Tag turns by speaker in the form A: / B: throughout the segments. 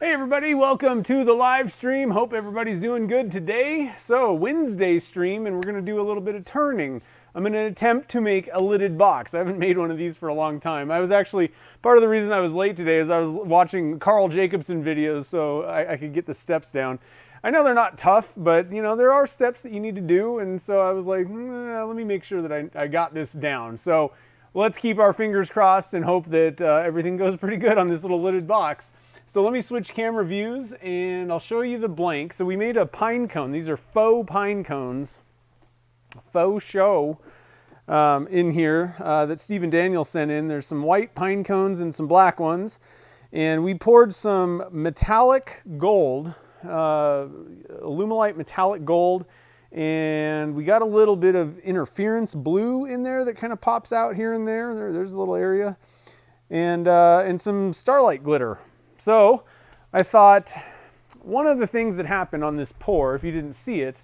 A: Hey everybody, welcome to the live stream. Hope everybody's doing good today. So Wednesday stream, and we're going to do a little bit of turning. I'm going to attempt to make a lidded box. I haven't made one of these for a long time. I was actually, part of the reason I was late today is I was watching Carl Jacobson videos so I could get the steps down. I know they're not tough, but you know, there are steps that you need to do, and so I was like, let me make sure that I got this down. So let's keep our fingers crossed and hope that everything goes pretty good on this little lidded box. So let me switch camera views and I'll show you the blank. So we made a pine cone. These are faux pine cones, faux show in here that Stephen Daniel sent in. There's some white pine cones and some black ones. And we poured some metallic gold, Alumilite metallic gold, and we got a little bit of interference blue in there that kind of pops out here and there. There's a little area. And some starlight glitter. So I thought one of the things that happened on this pour, if you didn't see it,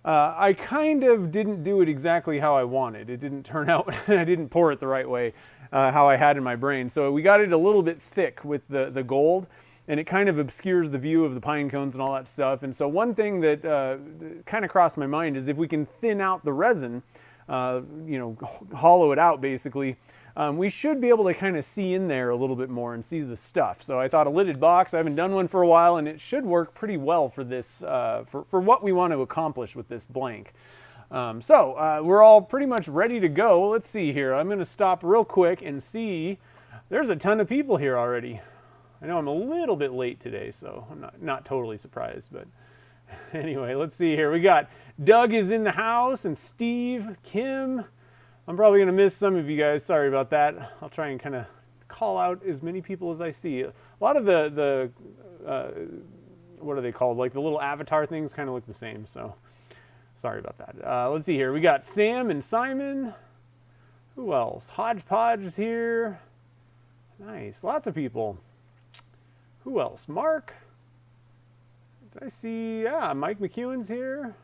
A: I kind of didn't do it exactly how I wanted. It didn't turn out, I didn't pour it the right way, how I had in my brain. So we got it a little bit thick with the gold, and it kind of obscures the view of the pine cones and all that stuff. And so one thing that kind of crossed my mind is if we can thin out the resin, you know, hollow it out basically, we should be able to kind of see in there a little bit more and see the stuff. So I thought a lidded box, I haven't done one for a while, and it should work pretty well for this, for what we want to accomplish with this blank. We're all pretty much ready to go. Let's see here. I'm going to stop real quick and see. There's a ton of people here already. I know I'm a little bit late today, so I'm not totally surprised, but anyway, let's see here. We got Doug is in the house, and Steve, Kim. I'm probably going to miss some of you guys. Sorry about that. I'll try and kind of call out as many people as I see. A lot of the what are they called? Like the little avatar things kind of look the same, so sorry about that. Let's see here. We got Sam and Simon. Who else? Hodgepodge is here. Nice. Lots of people. Who else? Mark. Did I see? Yeah, Mike McEwen's here.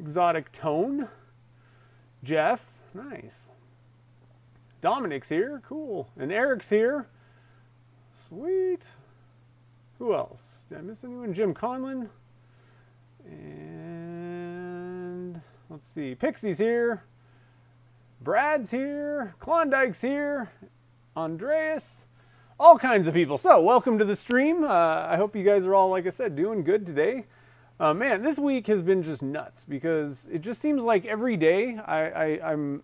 A: Exotic Tone. Jeff. Nice. Dominic's here. Cool. And Eric's here. Sweet. Who else? Did I miss anyone? Jim Conlon. And let's see. Pixie's here. Brad's here. Klondike's here. Andreas. All kinds of people. So welcome to the stream. I hope you guys are all, like I said, doing good today. Man, this week has been just nuts because it just seems like every day I'm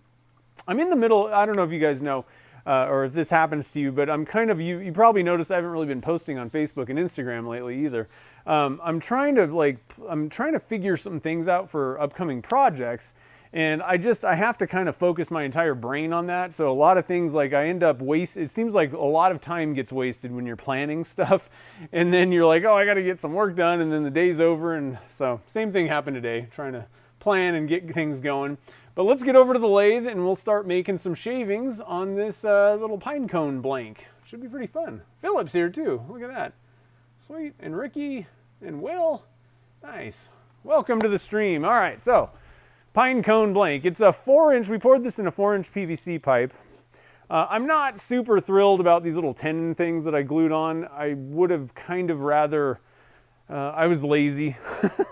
A: in the middle. I don't know if you guys know or if this happens to you, but I'm kind of, you probably noticed I haven't really been posting on Facebook and Instagram lately either. I'm trying to figure some things out for upcoming projects. And I have to kind of focus my entire brain on that. So a lot of things, like I end up it seems like a lot of time gets wasted when you're planning stuff. And then you're like, oh, I got to get some work done. And then the day's over. And so same thing happened today, trying to plan and get things going. But let's get over to the lathe and we'll start making some shavings on this little pine cone blank. Should be pretty fun. Philip's here too. Look at that. Sweet. And Ricky and Will. Nice. Welcome to the stream. All right. So pine cone blank. It's a 4-inch. We poured this in a 4-inch PVC pipe. I'm not super thrilled about these little tenon things that I glued on. I would have kind of rather, I was lazy,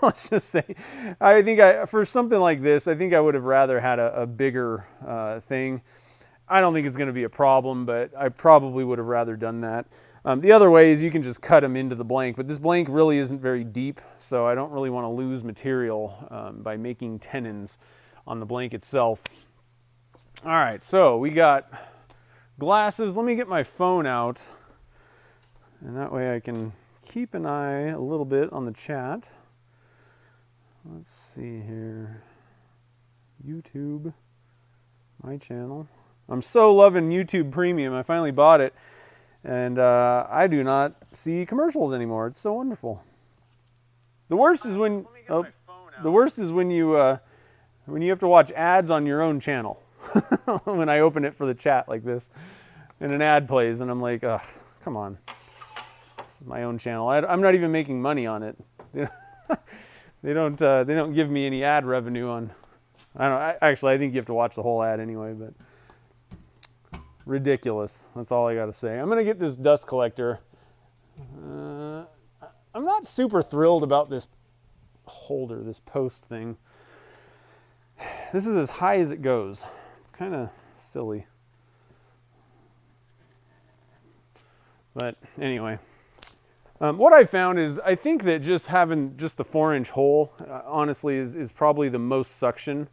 A: let's just say. I think for something like this, I think I would have rather had a bigger thing. I don't think it's going to be a problem, but I probably would have rather done that. The other way is you can just cut them into the blank, but this blank really isn't very deep, so I don't really want to lose material by making tenons on the blank itself. All right, so we got glasses. Let me get my phone out, and that way I can keep an eye a little bit on the chat. Let's see here. YouTube, my channel. I'm so loving YouTube Premium. I finally bought it. And I do not see commercials anymore. It's so wonderful. The worst is when you have to watch ads on your own channel. When I open it for the chat like this, and an ad plays, and I'm like, ugh, come on. This is my own channel. I'm not even making money on it. They don't give me any ad revenue on. Actually, I think you have to watch the whole ad anyway, but. Ridiculous. That's all I got to say. I'm going to get this dust collector. I'm not super thrilled about this holder, this post thing. This is as high as it goes. It's kind of silly. But anyway, what I found is I think that just having just the 4-inch hole, honestly, is probably the most suction.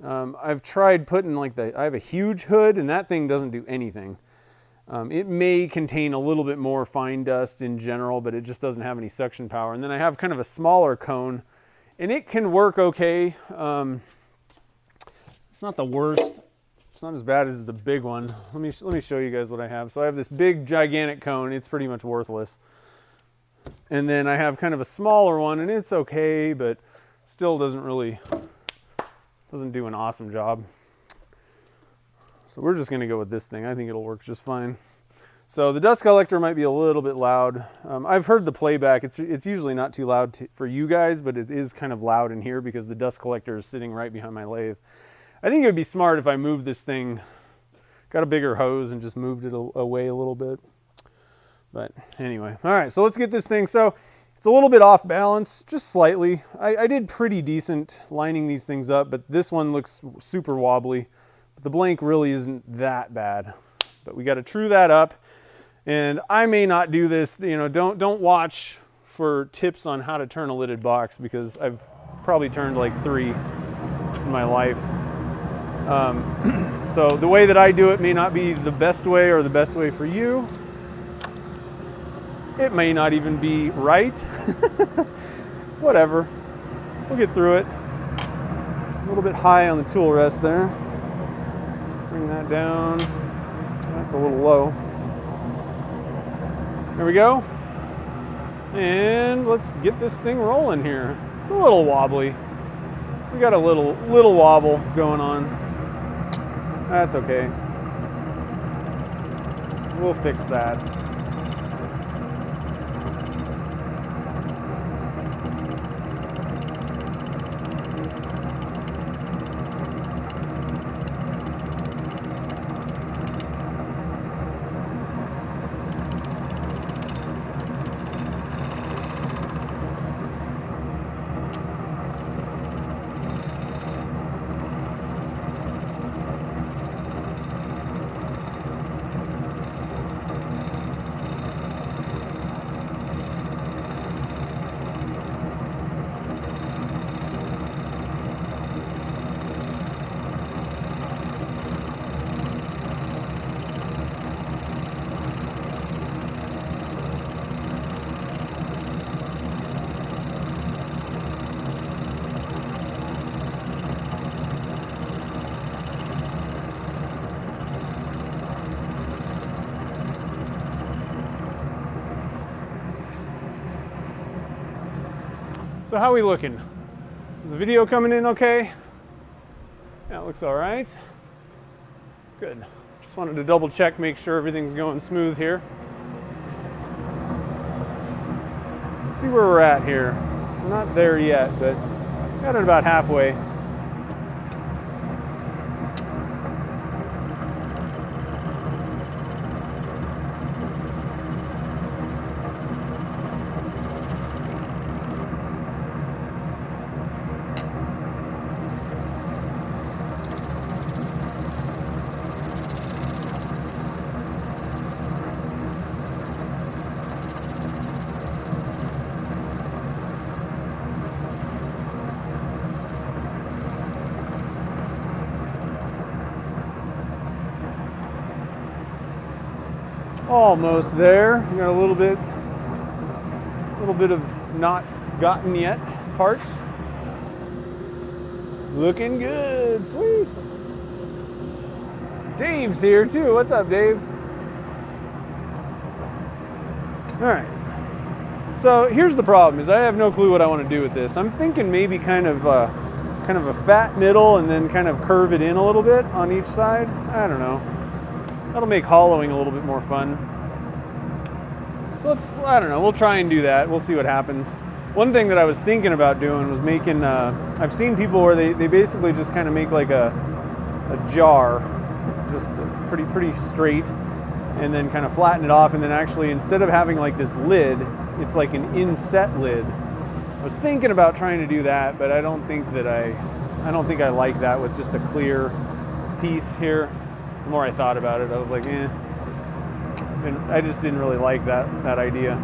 A: I've tried putting like I have a huge hood, and that thing doesn't do anything. It may contain a little bit more fine dust in general, but it just doesn't have any suction power. And then I have kind of a smaller cone, and it can work okay. It's not the worst. It's not as bad as the big one. Let me show you guys what I have. So I have this big, gigantic cone. It's pretty much worthless. And then I have kind of a smaller one, and it's okay, but still doesn't do an awesome job. So we're just gonna go with this thing. I think it'll work just fine. So the dust collector might be a little bit loud. I've heard the playback. It's usually not too loud for you guys, but it is kind of loud in here because the dust collector is sitting right behind my lathe. I think it would be smart if I moved this thing, got a bigger hose and just moved it away a little bit. But anyway, all right, so let's get this thing. So it's a little bit off balance, just slightly. I did pretty decent lining these things up, but this one looks super wobbly. But the blank really isn't that bad. But we got to true that up. And I may not do this, you know, don't watch for tips on how to turn a lidded box because I've probably turned like 3 in my life. So the way that I do it may not be the best way or the best way for you. It may not even be right. Whatever. We'll get through it. A little bit high on the tool rest there. Bring that down. That's a little low. There we go. And let's get this thing rolling here. It's a little wobbly. We got a little wobble going on. That's okay. We'll fix that. So how are we looking? Is the video coming in okay? Yeah, it looks all right. Good. Just wanted to double check, make sure everything's going smooth here. Let's see where we're at here. We're not there yet, but got it about halfway. Almost there. We got a little bit of not gotten yet parts. Looking good, sweet. Dave's here too. What's up, Dave? All right. So here's the problem: is I have no clue what I want to do with this. I'm thinking maybe kind of a fat middle and then kind of curve it in a little bit on each side. I don't know. That'll make hollowing a little bit more fun. So I don't know, we'll try and do that. We'll see what happens. One thing that I was thinking about doing was making, I've seen people where they basically just kind of make like a jar, just pretty straight, and then kind of flatten it off, and then actually instead of having like this lid, it's like an inset lid. I was thinking about trying to do that, but I don't think I like that with just a clear piece here. The more I thought about it, I was like, eh. And I just didn't really like that idea.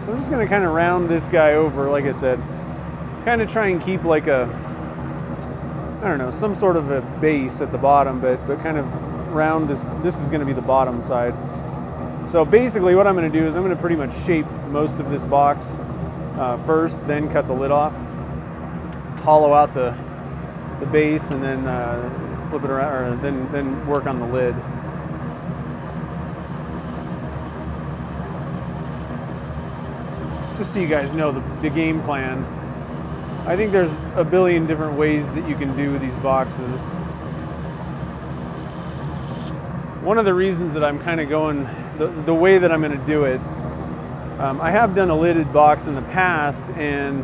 A: So I'm just going to kind of round this guy over, like I said, kind of try and keep like a, I don't know, some sort of a base at the bottom, but kind of round this. This is going to be the bottom side. So basically what I'm going to do is I'm going to pretty much shape most of this box first, then cut the lid off, hollow out the base, and then flip it around, or then work on the lid. Just so you guys know the game plan. I think there's a billion different ways that you can do these boxes. One of the reasons that I'm kind of going the way that I'm going to do it, I have done a lidded box in the past and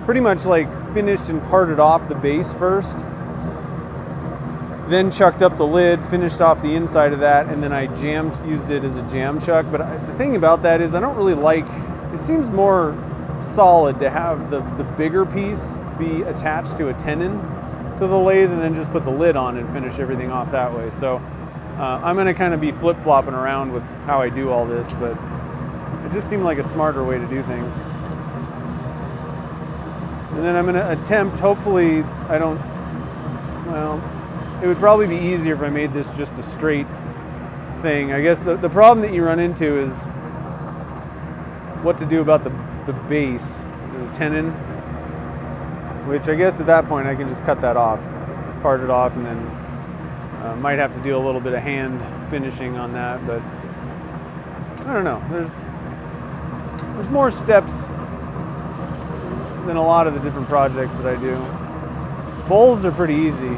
A: pretty much like finished and parted off the base first, then chucked up the lid, finished off the inside of that, and then I used it as a jam chuck. But the thing about that is I don't really like, it seems more solid to have the bigger piece be attached to a tenon to the lathe and then just put the lid on and finish everything off that way. So I'm going to kind of be flip-flopping around with how I do all this, but it just seemed like a smarter way to do things. And then I'm going to attempt, hopefully I don't, well, it would probably be easier if I made this just a straight thing. I guess the problem that you run into is what to do about the base, the tenon, which I guess at that point I can just cut that off, part it off, and then might have to do a little bit of hand finishing on that, but I don't know. There's more steps than a lot of the different projects that I do. Bowls are pretty easy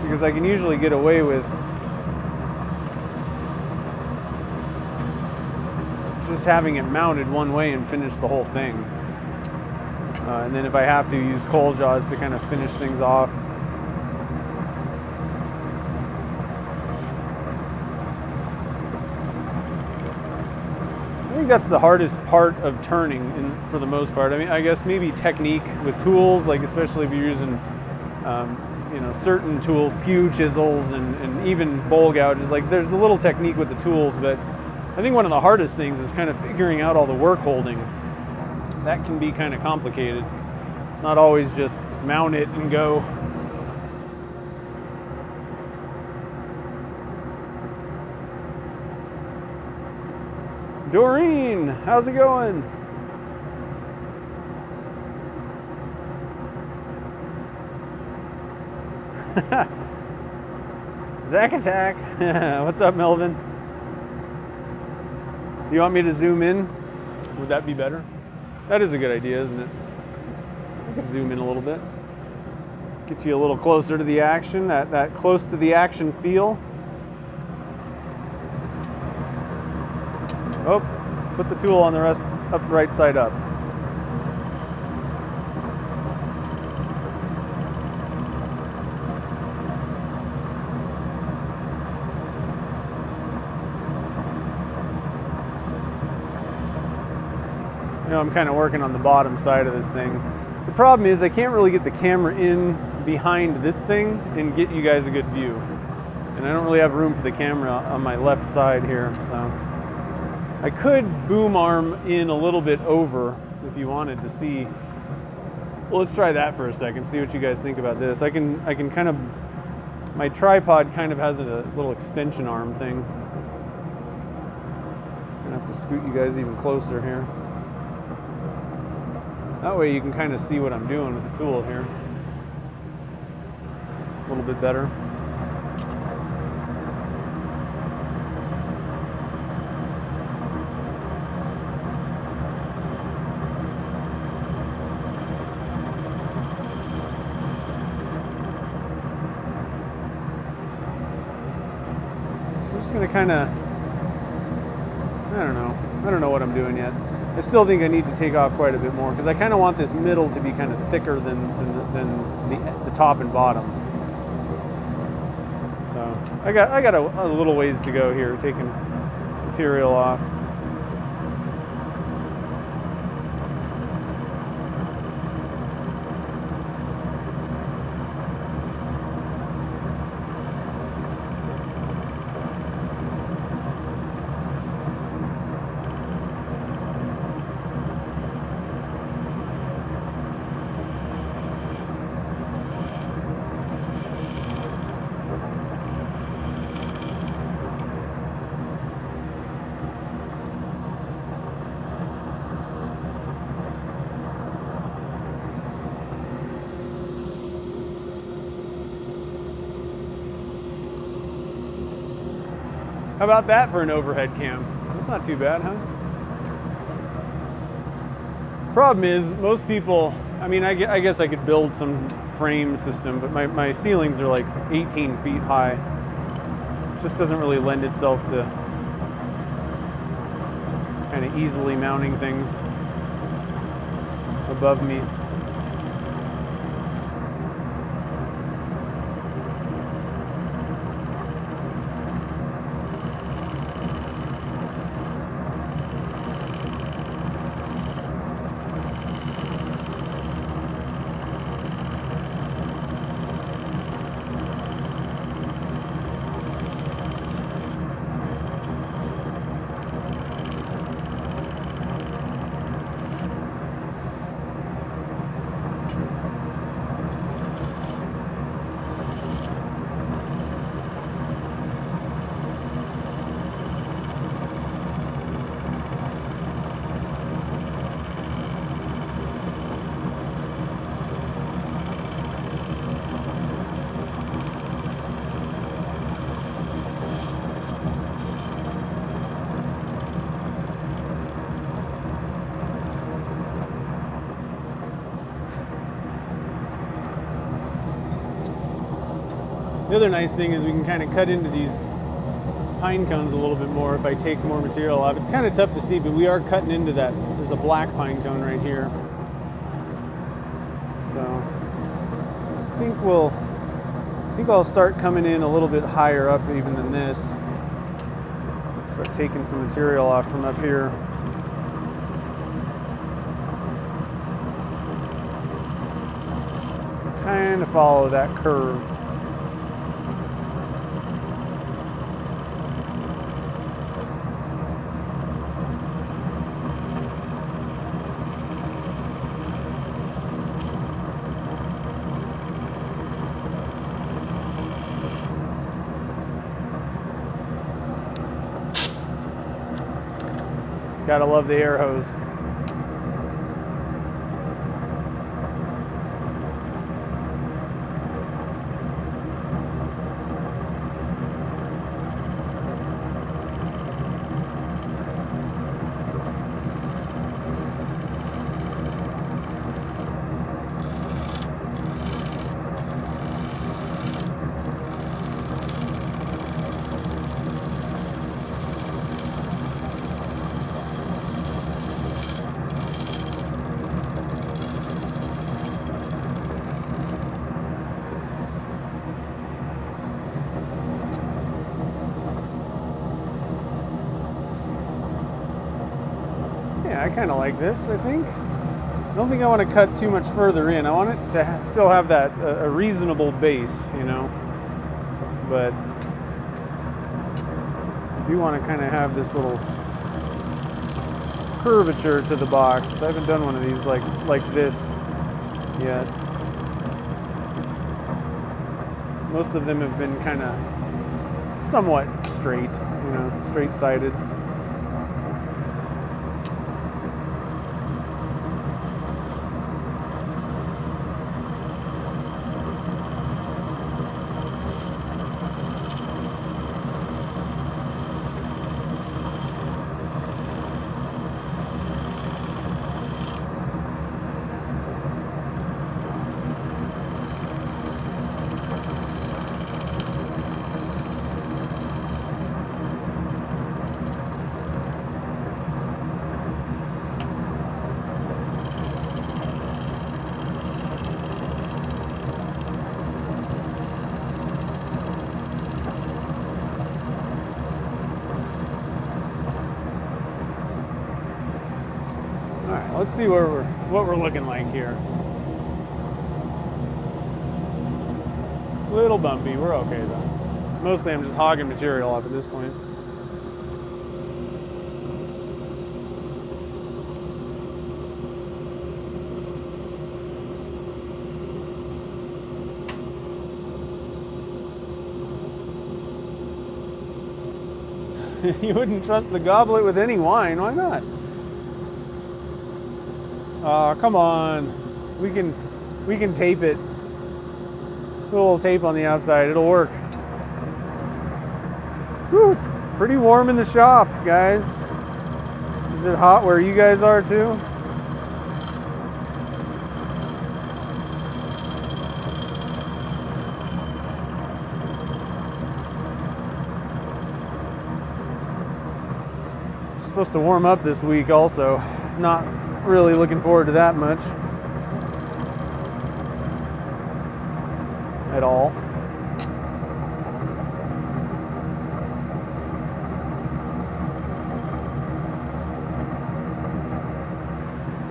A: because I can usually get away with just having it mounted one way and finish the whole thing. And then if I have to, use coal jaws to kind of finish things off. I think that's the hardest part of turning for the most part. I mean, I guess maybe technique with tools, like especially if you're using you know, certain tools, skew chisels and even bowl gouges. Like there's a little technique with the tools, but I think one of the hardest things is kind of figuring out all the work holding. That can be kind of complicated. It's not always just mount it and go. Doreen, how's it going? Zack Attack. What's up, Melvin? Do you want me to zoom in? Would that be better? That is a good idea, isn't it? I could zoom in a little bit. Get you a little closer to the action, that close to the action feel. Oh, put the tool on the right side up. You know, I'm kind of working on the bottom side of this thing. The problem is I can't really get the camera in behind this thing and get you guys a good view. And I don't really have room for the camera on my left side here, so I could boom arm in a little bit over if you wanted to see. Well, let's try that for a second, see what you guys think about this. I can kind of, my tripod kind of has a little extension arm thing. I'm gonna have to scoot you guys even closer here. That way you can kind of see what I'm doing with the tool here. A little bit better. just gonna kind of, I don't know what I'm doing yet. I still think I need to take off quite a bit more because I kind of want this middle to be kind of thicker than the top and bottom. So I got a little ways to go here, taking material off. How about that for an overhead cam? That's not too bad, huh? Problem is, most people, I mean, I guess I could build some frame system, but my ceilings are like 18 feet high. It just doesn't really lend itself to kind of easily mounting things above me. The other nice thing is we can kind of cut into these pine cones a little bit more if I take more material off. It's kind of tough to see, but we are cutting into that. There's a black pine cone right here. So I think I'll start coming in a little bit higher up even than this. Start taking some material off from up here. Kind of follow that curve. Gotta love the air hose. I kind of like this, I think. I don't think I want to cut too much further in. I want it to still have that a reasonable base, you know. But I do want to kind of have this little curvature to the box. I haven't done one of these like this yet. Most of them have been kind of somewhat straight, you know, straight-sided. let's see what we're looking like here. Little bumpy, we're okay though. Mostly I'm just hogging material up at this point. You wouldn't trust the goblet with any wine, why not? Oh, come on. We can tape it. Put a little tape on the outside, it'll work. Whew, it's pretty warm in the shop, guys. Is it hot where you guys are too? Supposed to warm up this week also. Not really looking forward to that much at all.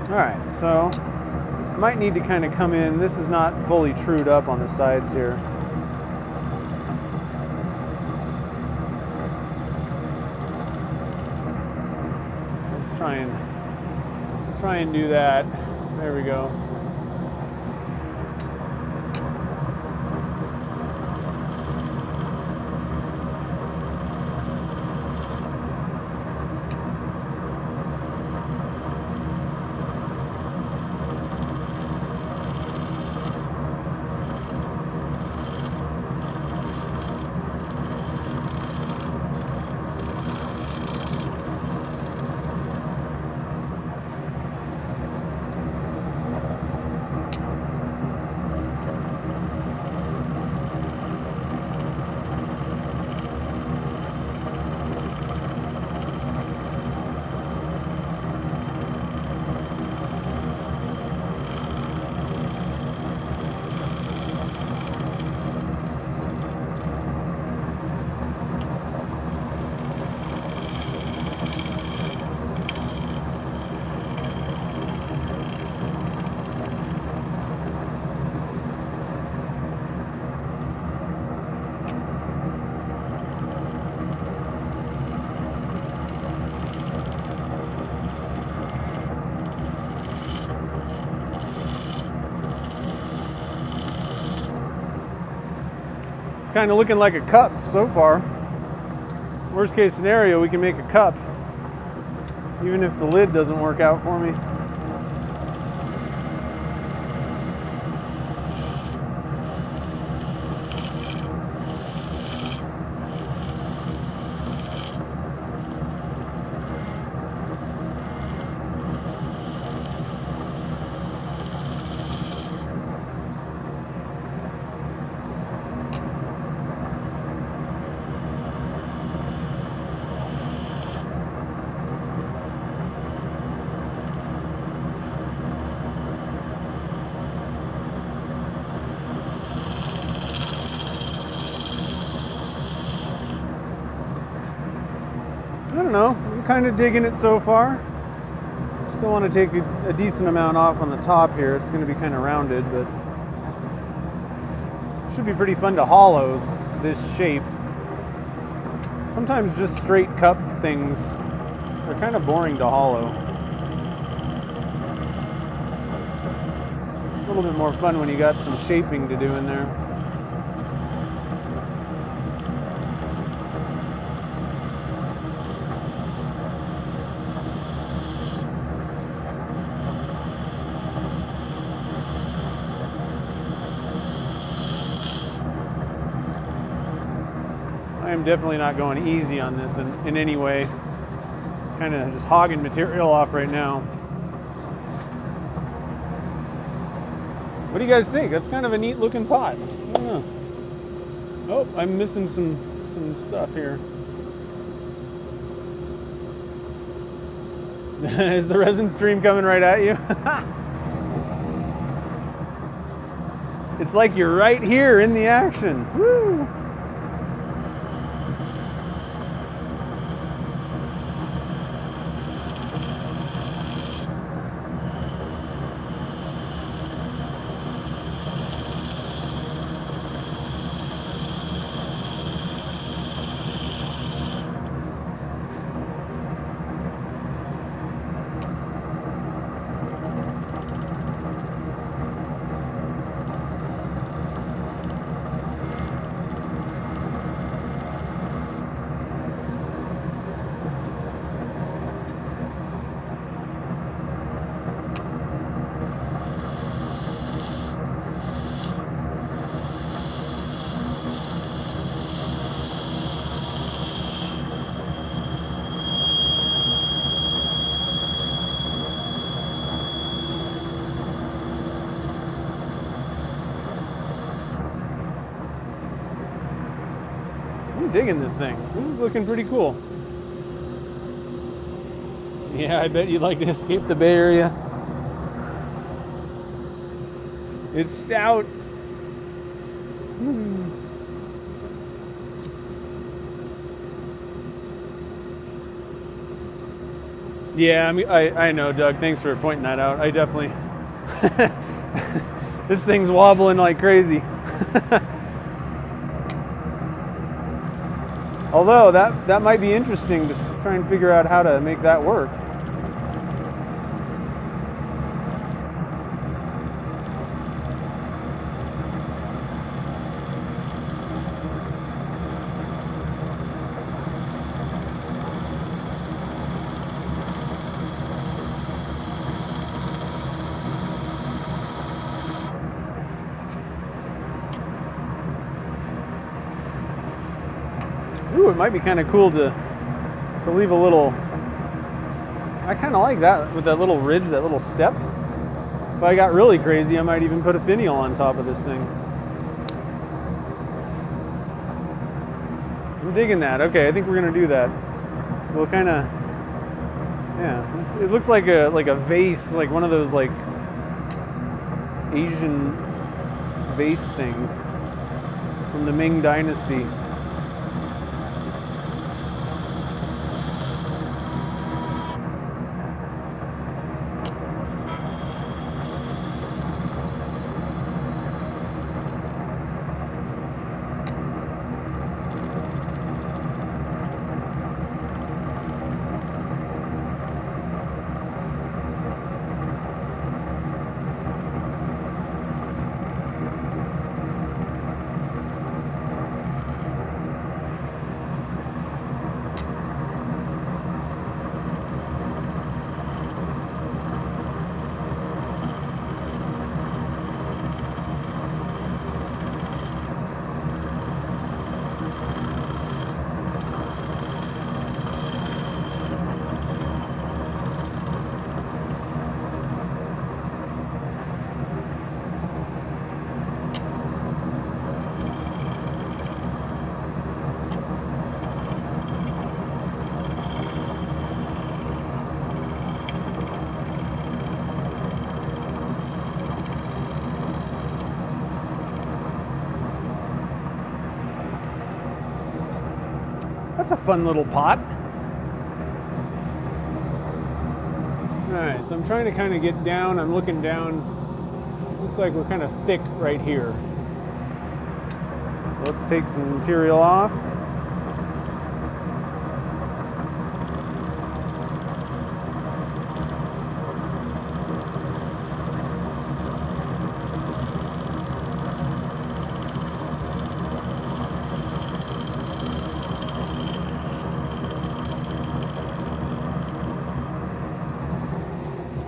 A: All right, so might need to kind of come in. This is not fully trued up on the sides here. Try and do that. There we go. Kind of looking like a cup so far. Worst case scenario, we can make a cup, even if the lid doesn't work out for me. I don't know, I'm kind of digging it so far. Still want to take a decent amount off on the top here. It's going to be kind of rounded, but it should be pretty fun to hollow this shape. Sometimes just straight cup things are kind of boring to hollow. A little bit more fun when you got some shaping to do in there. I'm definitely not going easy on this in any way. Kind of just hogging material off right now. What do you guys think? That's kind of a neat looking pot. I don't know. Oh, I'm missing some stuff here. Is the resin stream coming right at you? It's like you're right here in the action. Woo! I'm digging this thing. This is looking pretty cool. Yeah, I bet you'd like to escape the Bay Area. It's stout. Yeah, I mean, I know, Doug. Thanks for pointing that out. I definitely. This thing's wobbling like crazy. Although that might be interesting to try and figure out how to make that work. Ooh, it might be kind of cool to leave a little. I kind of like that with that little ridge, that little step. If I got really crazy, I might even put a finial on top of this thing. I'm digging that. Okay, I think we're gonna do that. So we'll kind of, yeah. It looks like a vase, like one of those like Asian vase things from the Ming Dynasty. That's a fun little pot. All right, so I'm trying to kind of get down. I'm looking down. Looks like we're kind of thick right here. So let's take some material off.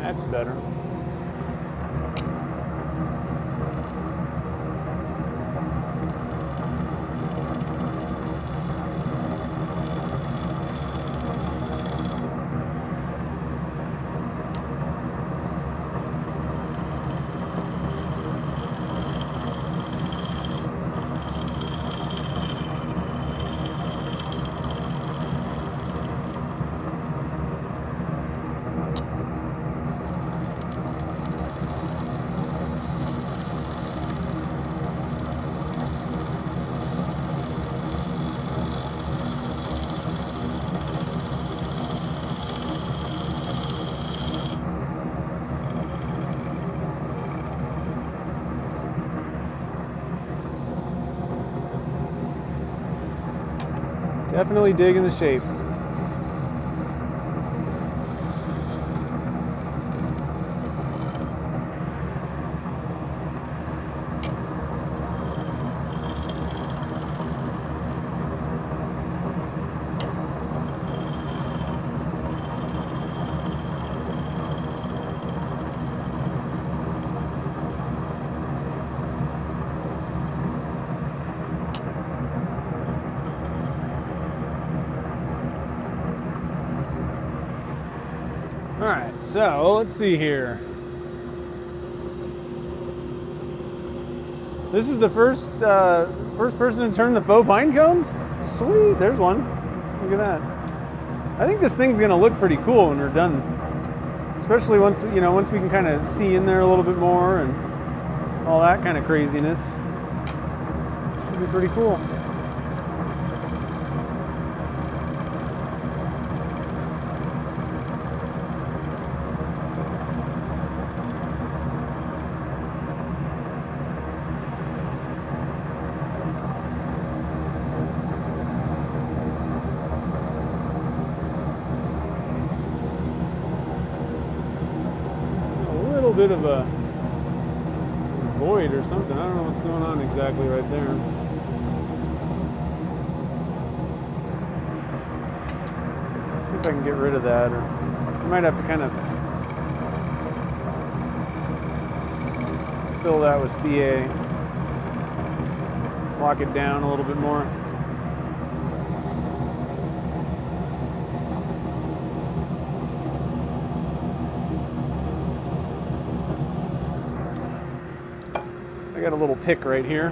A: That's better. Definitely digging the shape. All right, so let's see here. This is the first person to turn the faux pine cones? Sweet, there's one. Look at that. I think this thing's gonna look pretty cool when we're done. Especially once, you know, once we can kind of see in there a little bit more and all that kind of craziness. Should be pretty cool. Bit of a void or something. I don't know what's going on exactly right there. See if I can get rid of that, or I might have to kind of fill that with CA. Lock it down a little bit more. I got a little pick right here.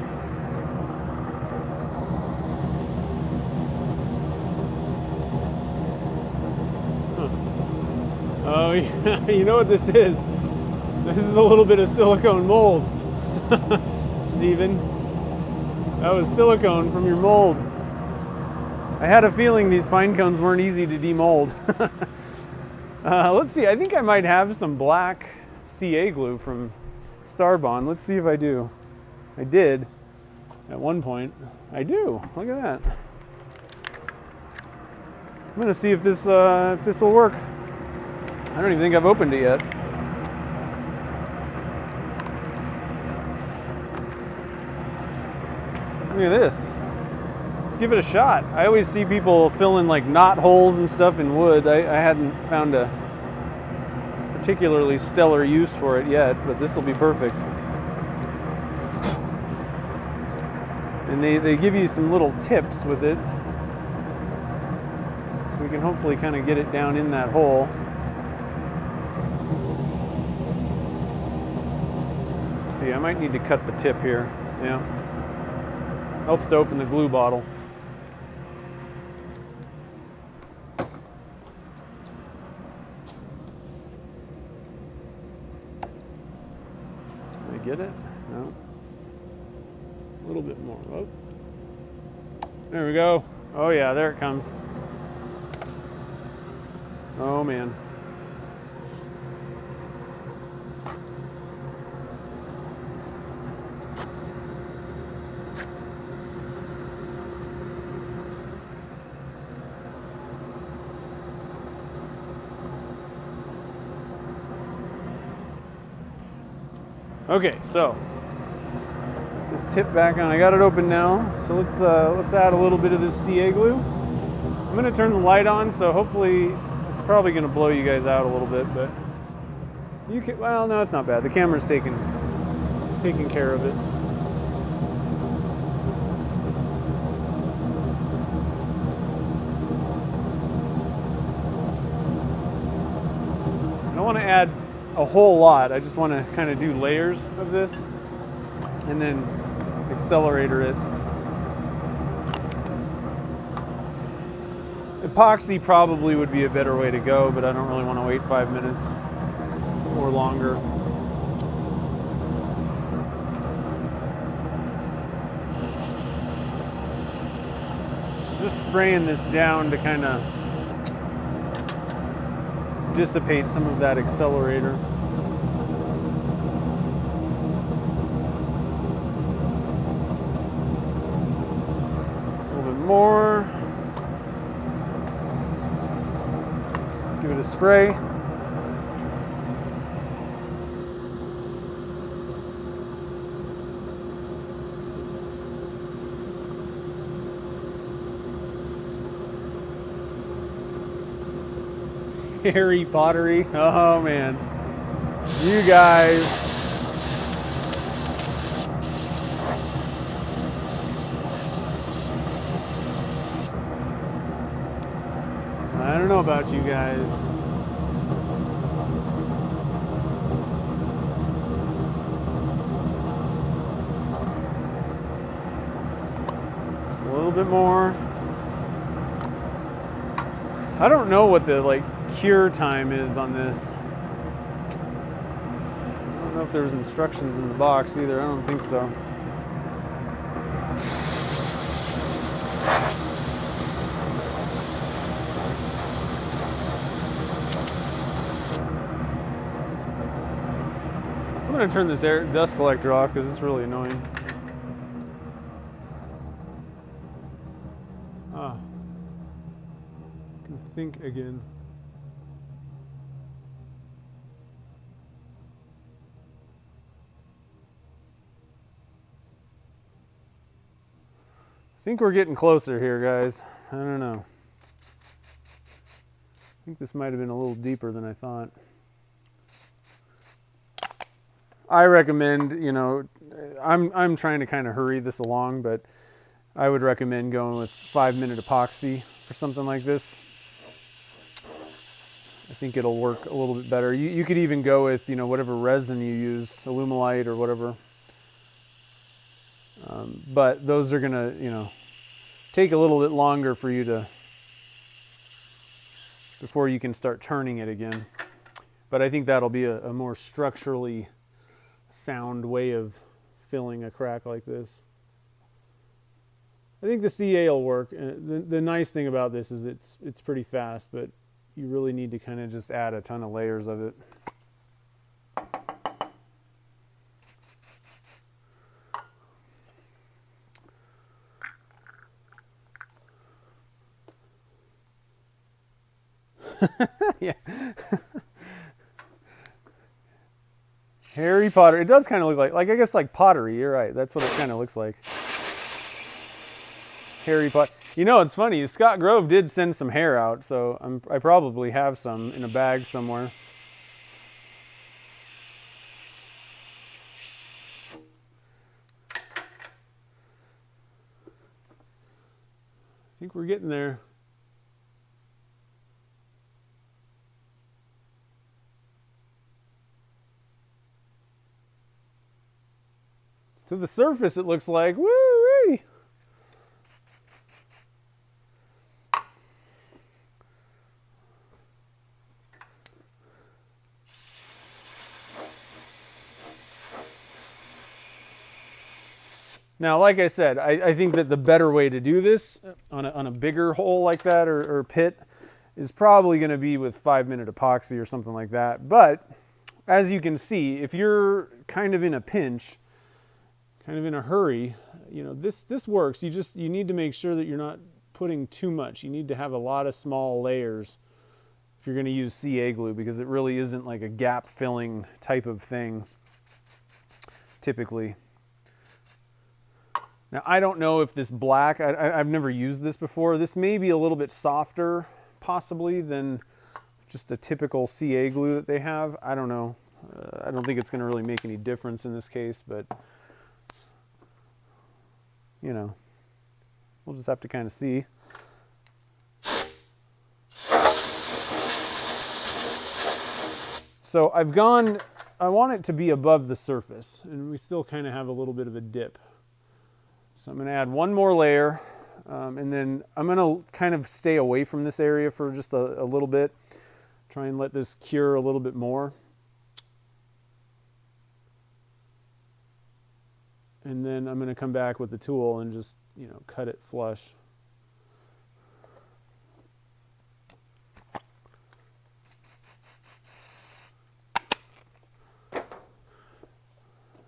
A: Huh. Oh, yeah. You know what this is? This is a little bit of silicone mold. Steven, that was silicone from your mold. I had a feeling these pine cones weren't easy to demold. Let's see, I think I might have some black CA glue from Starbond. Let's see if I do. I did at one point. I do. Look at that. I'm gonna see if this will work. I don't even think I've opened it yet. Look at this. Let's give it a shot. I always see people fill in like knot holes and stuff in wood. I hadn't found a particularly stellar use for it yet, but this will be perfect. And they give you some little tips with it, so we can hopefully kind of get it down in that hole. Let's see, I might need to cut the tip here. Yeah, helps to open the glue bottle. Did I get it? No. A little bit more. Oh. There we go. Oh yeah, there it comes. Oh man. Okay, so this tip back on. I got it open now, so let's add a little bit of this CA glue. I'm going to turn the light on, so hopefully it's probably going to blow you guys out a little bit, but you can. Well, no, it's not bad. The camera's taking care of it. I don't want to add a whole lot. I just want to kind of do layers of this and then accelerator it. Epoxy probably would be a better way to go, but I don't really want to wait 5 minutes or longer. Just spraying this down to kind of dissipate some of that accelerator. A little bit more. Give it a spray. Harry Pottery. Oh man, you guys. I don't know about you guys. Just a little bit more. I don't know what the like cure time is on this. I don't know if there's instructions in the box either. I don't think so. I'm going to turn this air dust collector off because it's really annoying. Ah, I can think again. I think we're getting closer here, guys. I don't know. I think this might have been a little deeper than I thought. I recommend, you know, I'm trying to kind of hurry this along, but I would recommend going with 5-minute epoxy for something like this. I think it'll work a little bit better. You could even go with, you know, whatever resin you use, Alumilite or whatever. But those are gonna, you know, take a little bit longer for you to, before you can start turning it again. But I think that'll be a more structurally sound way of filling a crack like this. I think the CA will work. The nice thing about this is it's pretty fast, but you really need to kind of just add a ton of layers of it. Yeah. Harry Potter. It does kind of look like I guess like pottery. You're right. That's what it kind of looks like. Harry Potter. You know, it's funny. Scott Grove did send some hair out, so I probably have some in a bag somewhere. I think we're getting there. To the surface, it looks like, woo-wee. Now, like I said, I think that the better way to do this on a bigger hole like that or pit is probably going to be with 5-minute epoxy or something like that. But as you can see, if you're kind of in a pinch, kind of in a hurry, you know, this works. You need to make sure that you're not putting too much. You need to have a lot of small layers if you're going to use CA glue, because it really isn't like a gap filling type of thing typically. Now, I don't know if this black, I've never used this before. This may be a little bit softer possibly than just a typical CA glue that they have. I don't know. I don't think it's going to really make any difference in this case, but you know, we'll just have to kind of see. So I want it to be above the surface, and we still kind of have a little bit of a dip. So I'm going to add one more layer, and then I'm going to kind of stay away from this area for just a little bit. Try and let this cure a little bit more. And then I'm going to come back with the tool and just, you know, cut it flush.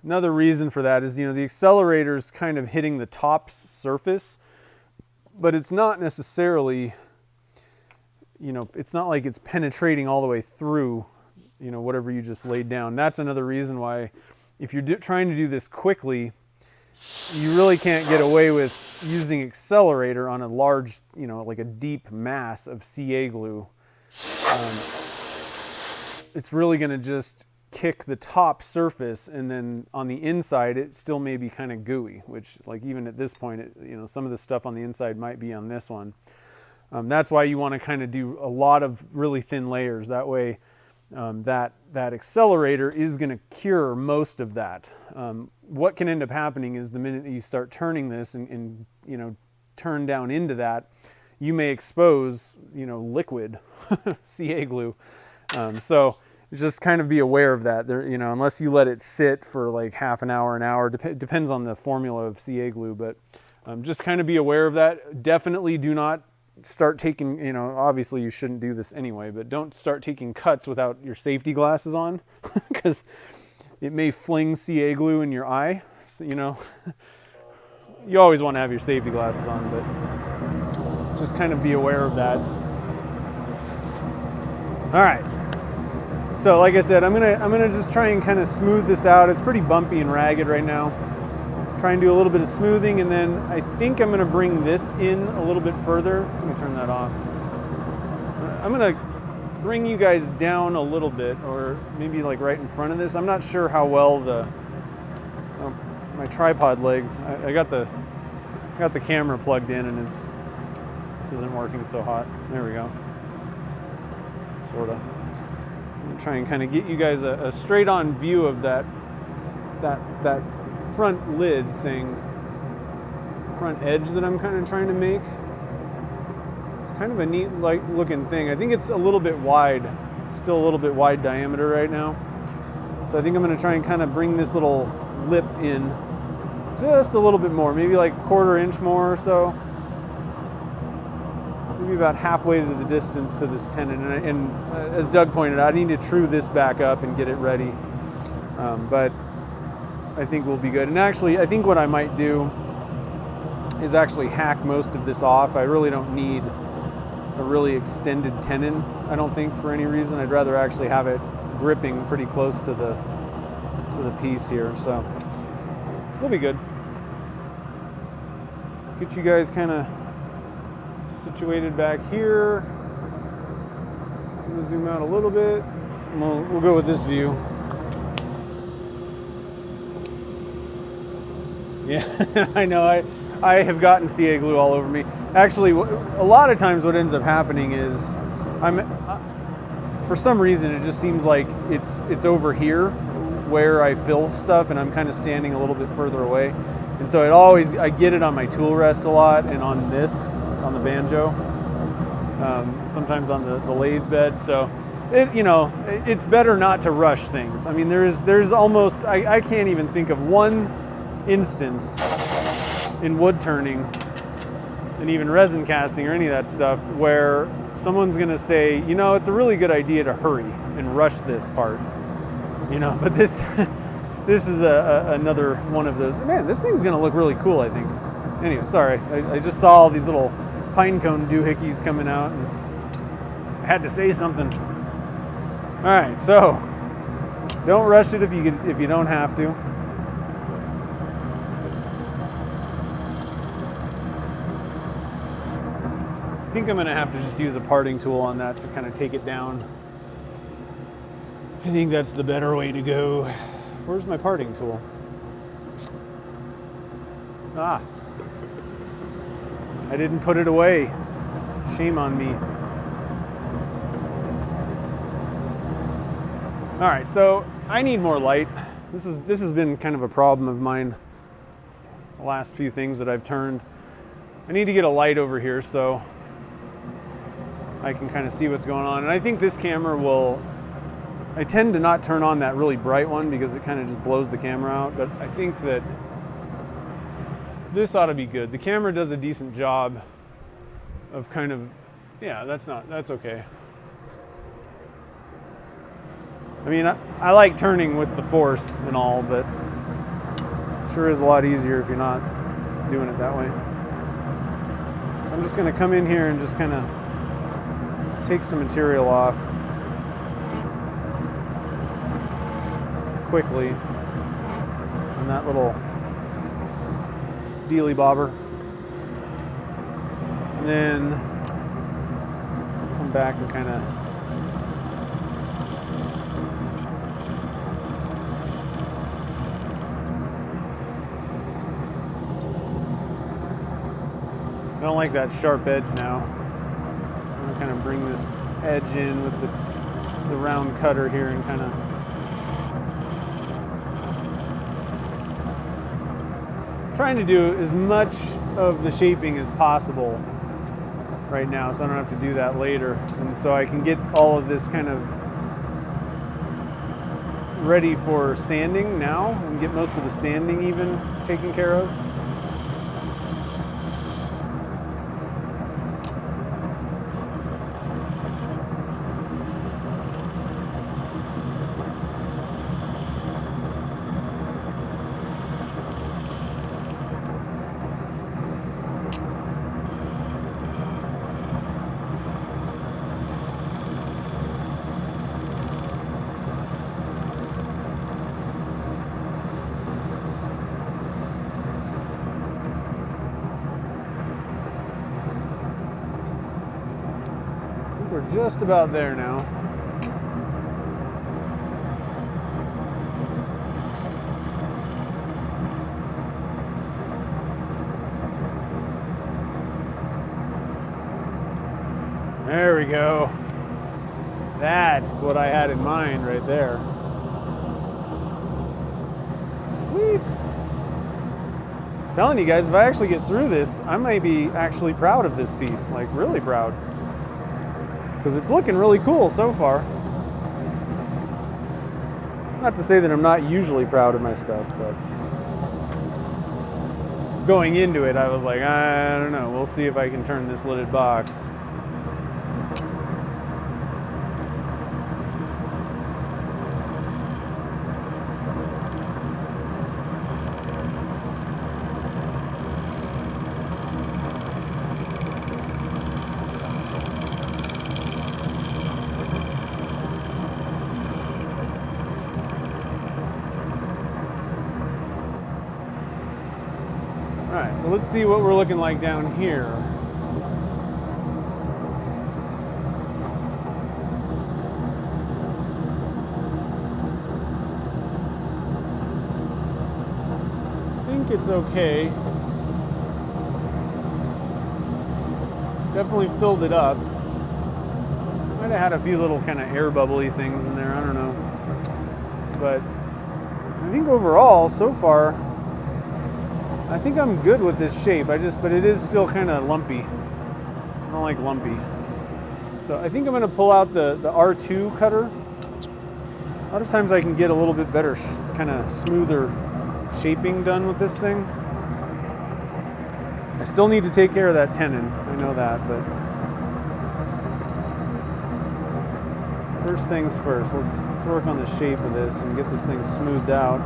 A: Another reason for that is, you know, the accelerator's kind of hitting the top surface, but it's not necessarily, you know, it's not like it's penetrating all the way through, you know, whatever you just laid down. That's another reason why, if you're trying to do this quickly, you really can't get away with using accelerator on a large, you know, like a deep mass of CA glue. It's really going to just kick the top surface, and then on the inside it still may be kind of gooey, which, like, even at this point, you know, some of the stuff on the inside might be on this one. That's why you want to kind of do a lot of really thin layers. That way that accelerator is going to cure most of that. What can end up happening is the minute that you start turning this and you know, turn down into that, you may expose, liquid CA glue. So just kind of be aware of that. There, unless you let it sit for like half an hour, depends on the formula of CA glue, but just kind of be aware of that. Definitely do not start taking, obviously you shouldn't do this anyway, but don't start taking cuts without your safety glasses on, because it may fling CA glue in your eye. So, you always want to have your safety glasses on, but just kind of be aware of that. All right. So like I said, I'm gonna just try and kind of smooth this out. It's pretty bumpy and ragged right now. Try and do a little bit of smoothing, and then I think I'm gonna bring this in a little bit further. Let me turn that off. I'm gonna bring you guys down a little bit, or maybe like right in front of this. I'm not sure how well my tripod legs. I got the camera plugged in, and this isn't working so hot. There we go. Sorta. I'm gonna try and kind of get you guys a straight-on view of that front lid thing, front edge that I'm kind of trying to make. It's kind of a neat looking thing. I think it's a little bit wide, still a little bit wide diameter right now. So I think I'm going to try and kind of bring this little lip in just a little bit more, maybe like 1/4 inch more or so. Maybe about halfway to the distance to this tenon. And as Doug pointed out, I need to true this back up and get it ready. But I think we'll be good. And actually, I think what I might do is actually hack most of this off. I really don't need a really extended tenon, I don't think, for any reason. I'd rather actually have it gripping pretty close to the piece here. So we'll be good. Let's get you guys kind of situated back here. I'm gonna zoom out a little bit. And we'll go with this view. Yeah, I know. I have gotten CA glue all over me. Actually, a lot of times what ends up happening is for some reason it just seems like it's over here where I fill stuff, and I'm kind of standing a little bit further away. And so I get it on my tool rest a lot, and on the banjo, sometimes on the lathe bed. So it's better not to rush things. I mean, there's almost, I can't even think of one instance in wood turning and even resin casting or any of that stuff where someone's gonna say, it's a really good idea to hurry and rush this part, but this is another one of those. Man, this thing's gonna look really cool, I think. Anyway, sorry, I just saw all these little pine cone doohickeys coming out, and I had to say something. All right, so don't rush it if you don't have to. I think I'm going to have to just use a parting tool on that to kind of take it down. I think that's the better way to go. Where's my parting tool? Ah, I didn't put it away. Shame on me. All right, so I need more light. This has been kind of a problem of mine. The last few things that I've turned. I need to get a light over here so I can kind of see what's going on. And I think this camera I tend to not turn on that really bright one because it kind of just blows the camera out, but I think that this ought to be good. The camera does a decent job of kind of, yeah, that's okay. I mean, I like turning with the force and all, but it sure is a lot easier if you're not doing it that way. So I'm just gonna come in here and just kind of take some material off quickly on that little dealy bobber, and then come back and kind of I don't like that sharp edge now. I'm going to kind of bring this edge in with the round cutter here and kind of trying to do as much of the shaping as possible right now, so I don't have to do that later. And so I can get all of this kind of ready for sanding now and get most of the sanding even taken care of. We're just about there now. There we go. That's what I had in mind right there. Sweet. I'm telling you guys, if I actually get through this, I might be actually proud of this piece, like really proud. Because it's looking really cool so far. Not to say that I'm not usually proud of my stuff, but going into it, I was like, I don't know, we'll see if I can turn this lidded box. All right, so let's see what we're looking like down here. I think it's okay. Definitely filled it up. Might have had a few little kind of air bubbly things in there, I don't know. But I think overall, so far, I think I'm good with this shape. But it is still kind of lumpy. I don't like lumpy. So I think I'm gonna pull out the R2 cutter. A lot of times I can get a little bit better, kind of smoother shaping done with this thing. I still need to take care of that tenon. I know that, but first things first. Let's work on the shape of this and get this thing smoothed out.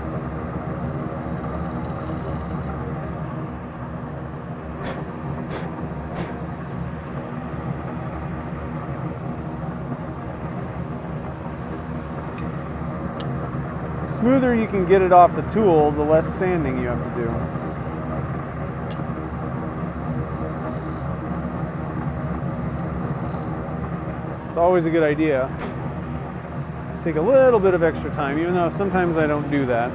A: The smoother you can get it off the tool, the less sanding you have to do. It's always a good idea. Take a little bit of extra time, even though sometimes I don't do that.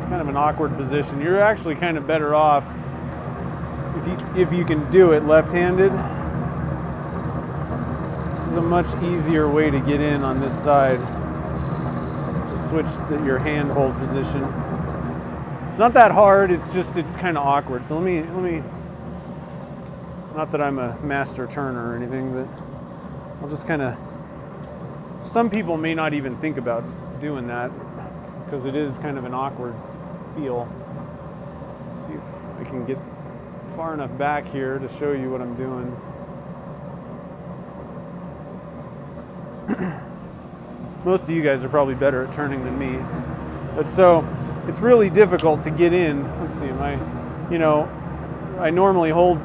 A: Kind of an awkward position. You're actually kind of better off if you can do it left-handed. This is a much easier way to get in on this side. Just to switch your hand hold position. It's not that hard. It's kind of awkward. So let me. Not that I'm a master turner or anything, but I'll just kind of. Some people may not even think about doing that because it is kind of an awkward feel. Let's see if I can get far enough back here to show you what I'm doing. Most of you guys are probably better at turning than me, but so it's really difficult to get in. Let's see, I normally hold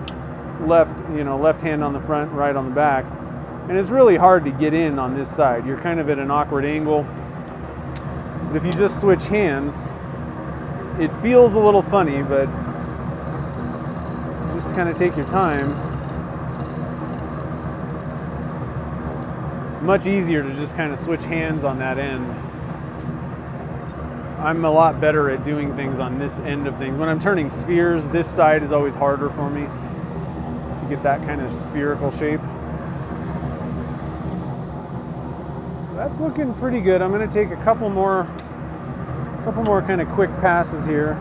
A: left hand on the front, right on the back, and it's really hard to get in on this side. You're kind of at an awkward angle. But if you just switch hands, it feels a little funny, but just kind of take your time. It's much easier to just kind of switch hands on that end. I'm a lot better at doing things on this end of things. When I'm turning spheres, this side is always harder for me to get that kind of spherical shape. So that's looking pretty good. I'm going to take a couple more kind of quick passes here.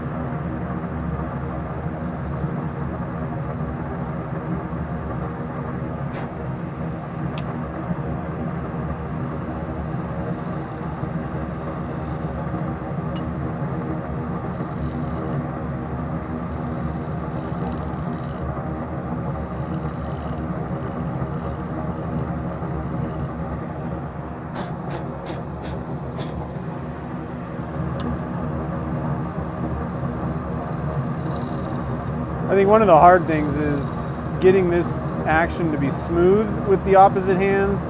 A: I think one of the hard things is getting this action to be smooth with the opposite hands.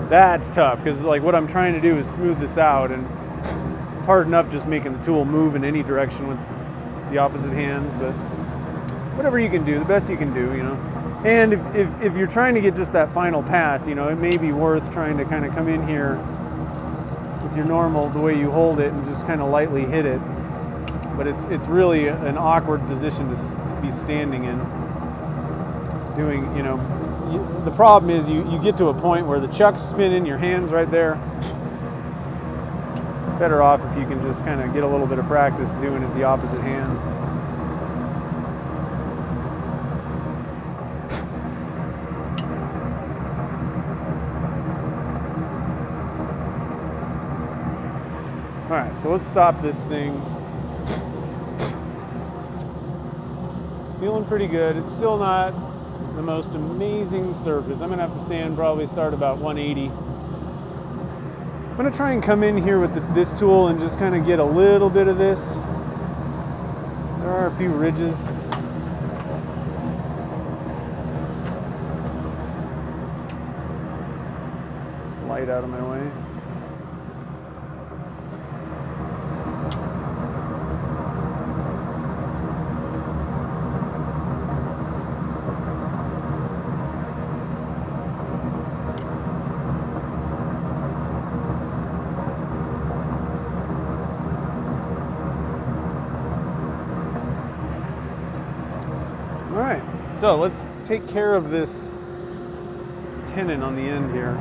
A: That's tough, because like what I'm trying to do is smooth this out, and it's hard enough just making the tool move in any direction with the opposite hands, but whatever you can do, the best you can do, you know. And if you're trying to get just that final pass, you know, it may be worth trying to kind of come in here with your normal, the way you hold it, and just kind of lightly hit it. But it's really an awkward position to be standing in. Doing, you know, the problem is you get to a point where the chuck's spinning, your hand's right there. Better off if you can just kind of get a little bit of practice doing it the opposite hand. All right, so let's stop this thing. Feeling pretty good. It's still not the most amazing surface. I'm gonna have to sand, probably start about 180. I'm gonna try and come in here with this tool and just kind of get a little bit of this. There are a few ridges. Slide out of my way. All right, so let's take care of this tenon on the end here.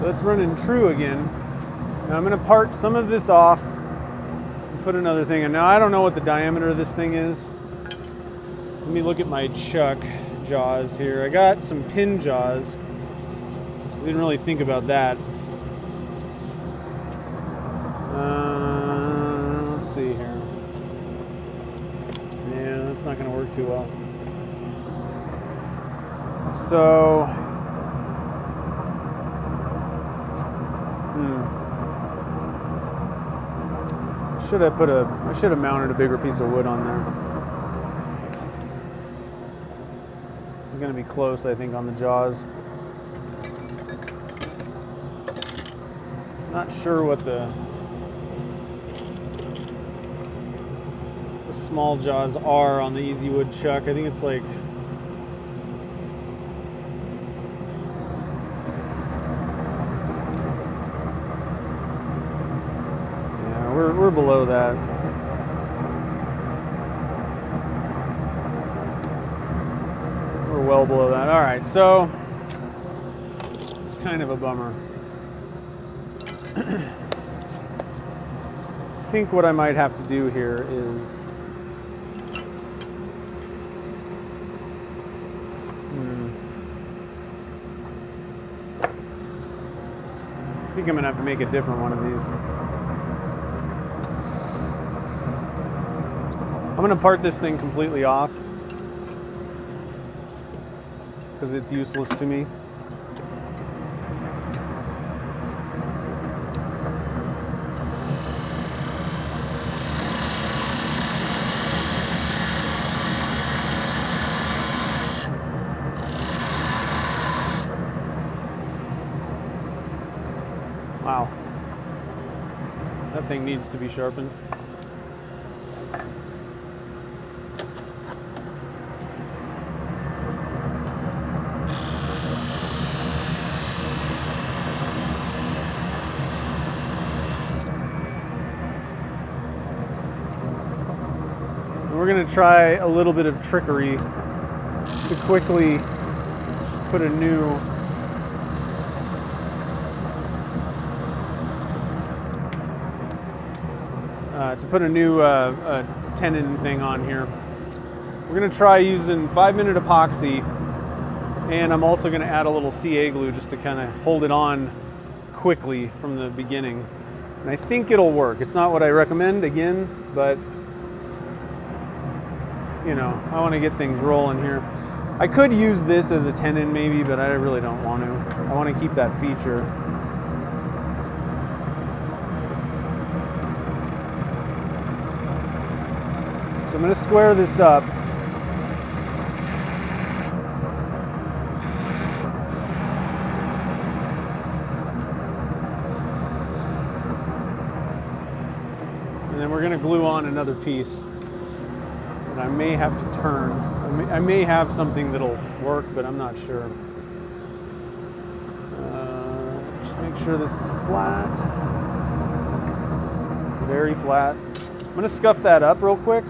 A: So it's running true again. Now I'm going to part some of this off and put another thing in. Now I don't know what the diameter of this thing is. Let me look at my chuck jaws here. I got some pin jaws. I didn't really think about that. Let's see here. Yeah, that's not going to work too well. So I should have mounted a bigger piece of wood on there. This is going to be close, I think, on the jaws. Not sure what the small jaws are on the Easy Wood chuck. I think it's like we're below that. We're well below that. All right, so it's kind of a bummer. I think what I might have to do here is I think I'm gonna have to make a different one of these. I'm gonna part this thing completely off because it's useless to me. Wow. That thing needs to be sharpened. And we're going to try a little bit of trickery to quickly put a new tenon thing on here. We're going to try using 5-minute epoxy, and I'm also going to add a little CA glue just to kind of hold it on quickly from the beginning. And I think it'll work. It's not what I recommend, again, but you know, I want to get things rolling here. I could use this as a tenon maybe, but I really don't want to. I want to keep that feature. So I'm going to square this up. And then we're going to glue on another piece that I may have to turn. I may have something that'll work, but I'm not sure. Just make sure this is flat. Very flat. I'm going to scuff that up real quick.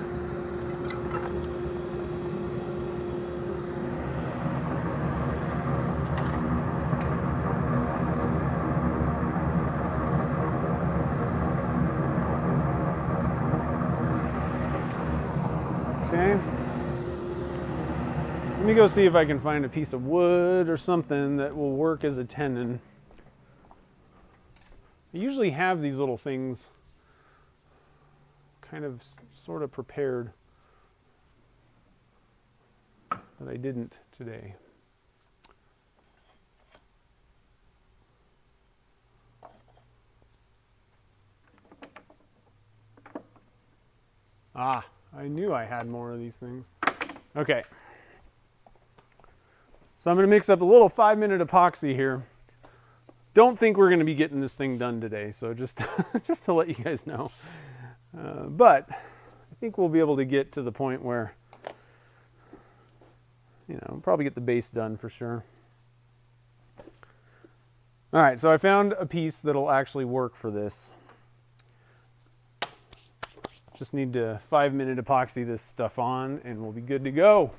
A: Okay. Let me go see if I can find a piece of wood or something that will work as a tenon. I usually have these little things kind of sort of prepared, but I didn't today. Ah, I knew I had more of these things. Okay. So I'm going to mix up a little 5-minute epoxy here. Don't think we're going to be getting this thing done today, so just to let you guys know. But I think we'll be able to get to the point where, you know, we'll probably get the base done for sure. All right, so I found a piece that'll actually work for this. Just need to 5-minute epoxy this stuff on and we'll be good to go.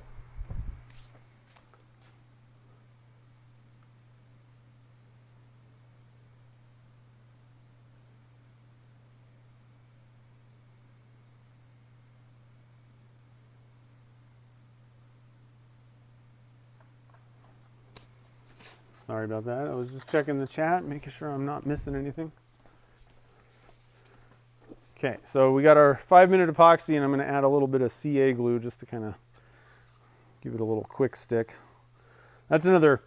A: Sorry about that. I was just checking the chat, making sure I'm not missing anything. Okay, so we got our 5-minute epoxy, and I'm going to add a little bit of CA glue just to kind of give it a little quick stick. That's another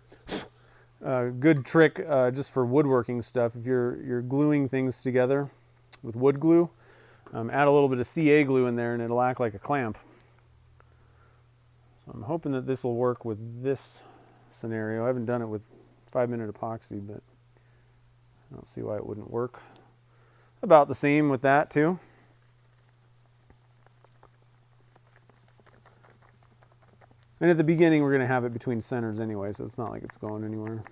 A: good trick just for woodworking stuff. If you're gluing things together with wood glue, add a little bit of CA glue in there, and it'll act like a clamp. So I'm hoping that this will work with this scenario. I haven't done it with 5-minute epoxy, but I don't see why it wouldn't work. About the same with that too. And at the beginning we're going to have it between centers anyway, so it's not like it's going anywhere.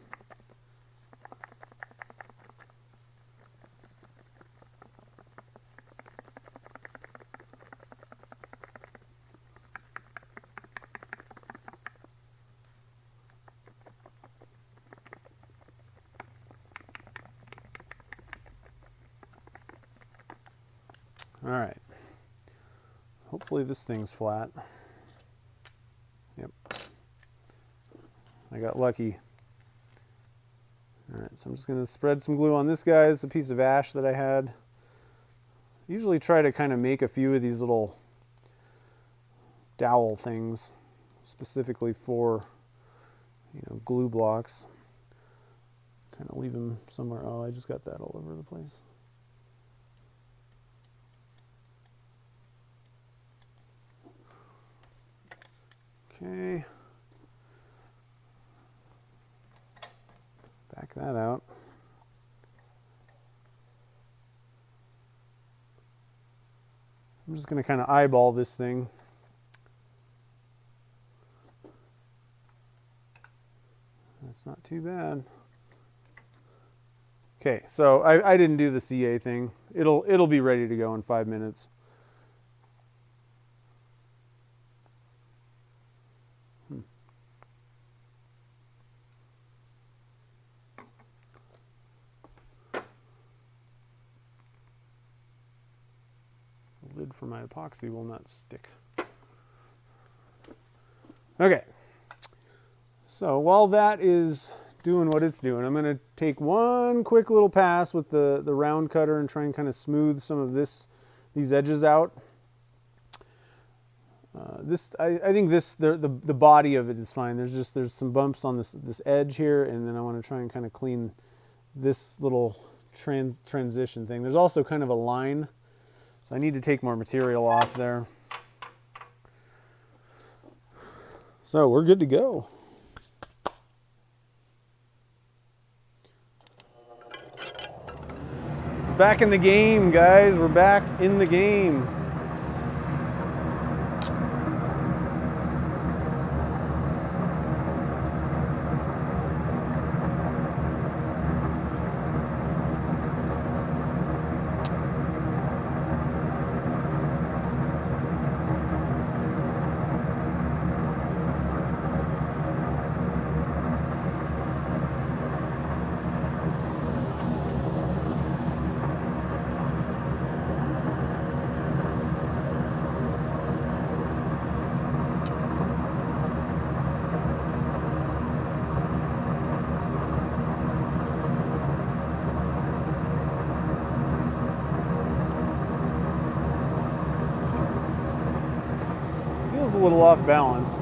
A: All right. Hopefully this thing's flat. Yep. I got lucky. All right, so I'm just going to spread some glue on this guy. It's a piece of ash that I had. Usually try to kind of make a few of these little dowel things specifically for, you know, glue blocks. Kind of leave them somewhere. Oh, I just got that all over the place. Okay. Back that out. I'm just going to kind of eyeball this thing. That's not too bad. Okay, so I didn't do the CA thing. It'll be ready to go in 5 minutes. The lid for my epoxy will not stick. Okay, so while that is doing what it's doing, I'm going to take one quick little pass with the round cutter and try and kind of smooth some of these edges out. I think the body of it is fine. There's some bumps on this edge here, and then I want to try and kind of clean this little transition thing. There's also kind of a line, so I need to take more material off there. So we're good to go. Back in the game, guys. We're back in the game. Feels a little off balance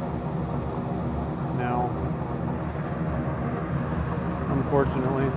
A: now, unfortunately.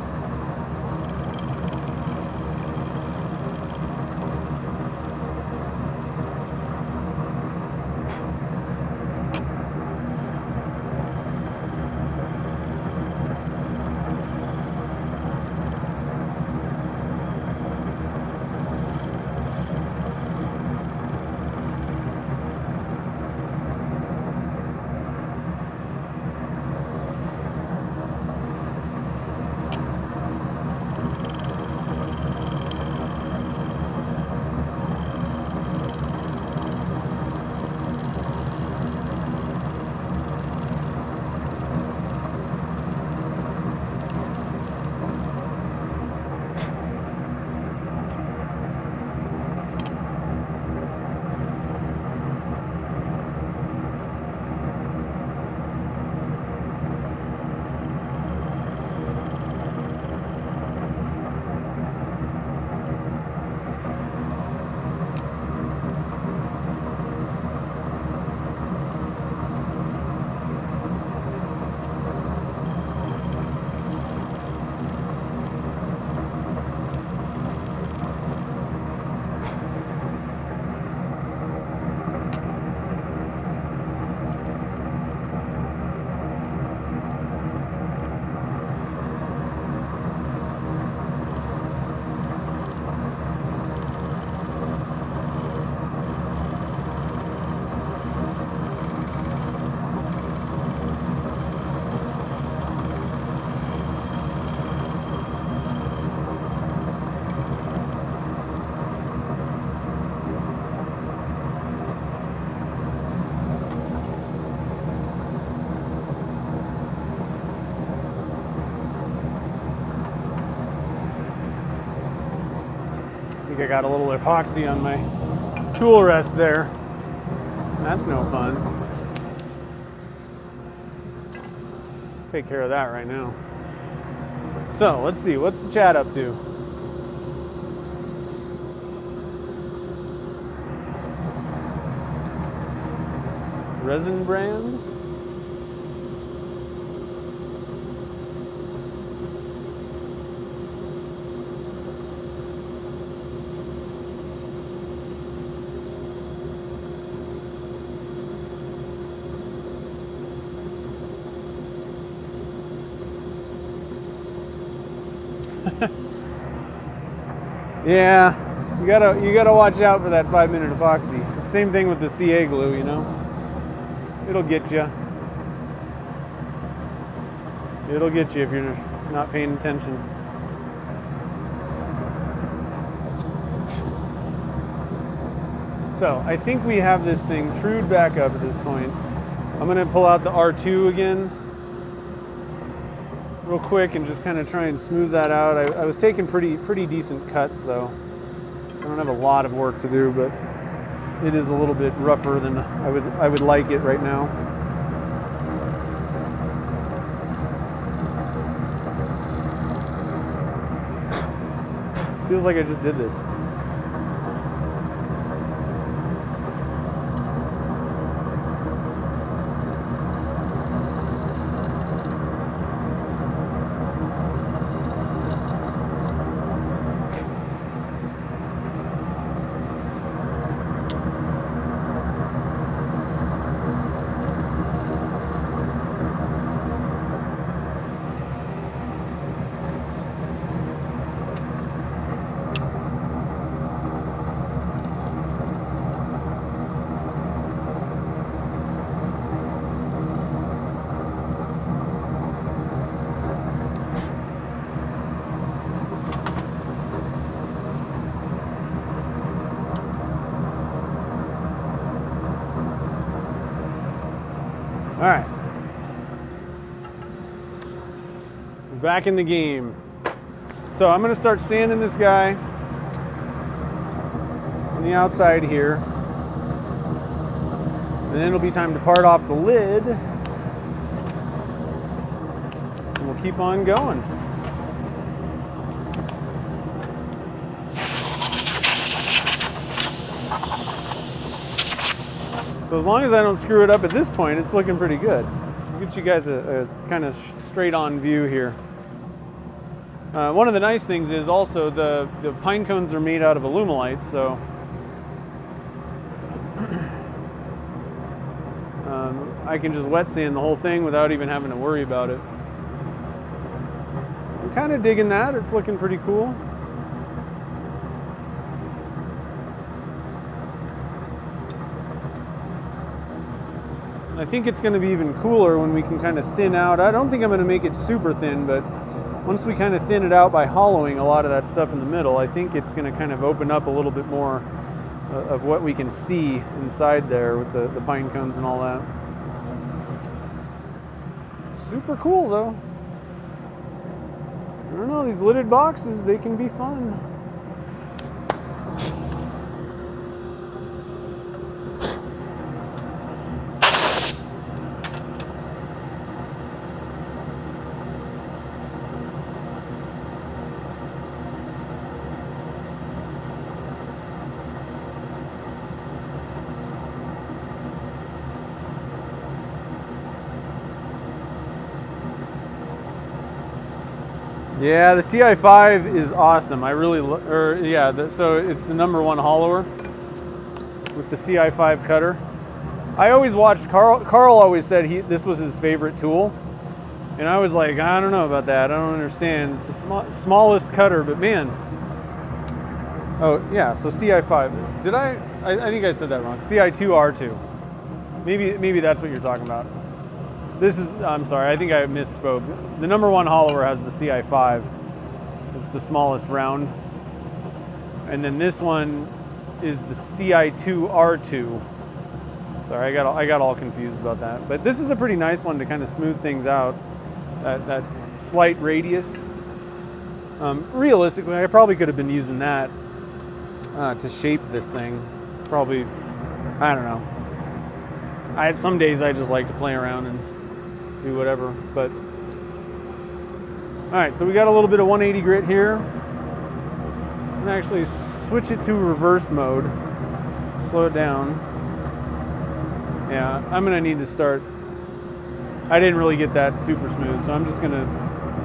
A: I got a little epoxy on my tool rest there. That's no fun. Take care of that right now. So let's see, what's the chat up to? Resin brands? Yeah, you gotta watch out for that 5-minute epoxy. The same thing with the CA glue, you know. It'll get you. It'll get you if you're not paying attention. So I think we have this thing trued back up at this point. I'm gonna pull out the R2 again real quick and just kind of try and smooth that out. I was taking pretty decent cuts though. So I don't have a lot of work to do, but it is a little bit rougher than I would like it right now. Feels like I just did this. All right, we're back in the game. So I'm gonna start sanding this guy on the outside here. And then it'll be time to part off the lid. And we'll keep on going. So as long as I don't screw it up at this point, it's looking pretty good. I'll get you guys a kind of straight on view here. One of the nice things is also the pine cones are made out of Alumilite, so I can just wet sand the whole thing without even having to worry about it. I'm kind of digging that. It's looking pretty cool. I think it's going to be even cooler when we can kind of thin out. I don't think I'm going to make it super thin, but once we kind of thin it out by hollowing a lot of that stuff in the middle, I think it's going to kind of open up a little bit more of what we can see inside there with the pine cones and all that. Super cool though. I don't know, these lidded boxes, they can be fun. Yeah, the CI5 is awesome. I really, so it's the #1 hollower with the CI5 cutter. I always watched Carl always said this was his favorite tool. And I was like, I don't know about that. I don't understand. It's the smallest cutter, but man. Oh yeah, so CI5. Did I think I said that wrong. CI2R2. Maybe that's what you're talking about. I'm sorry, I think I misspoke. The #1 hollower has the CI5. It's the smallest round. And then this one is the CI2R2. Sorry, I got all confused about that. But this is a pretty nice one to kind of smooth things out. That slight radius. Realistically, I probably could have been using that to shape this thing. probably, I don't know. Some days I just like to play around and do whatever, but. All right, so we got a little bit of 180 grit here. I'm gonna actually switch it to reverse mode, slow it down. Yeah, I'm gonna need to start. I didn't really get that super smooth, so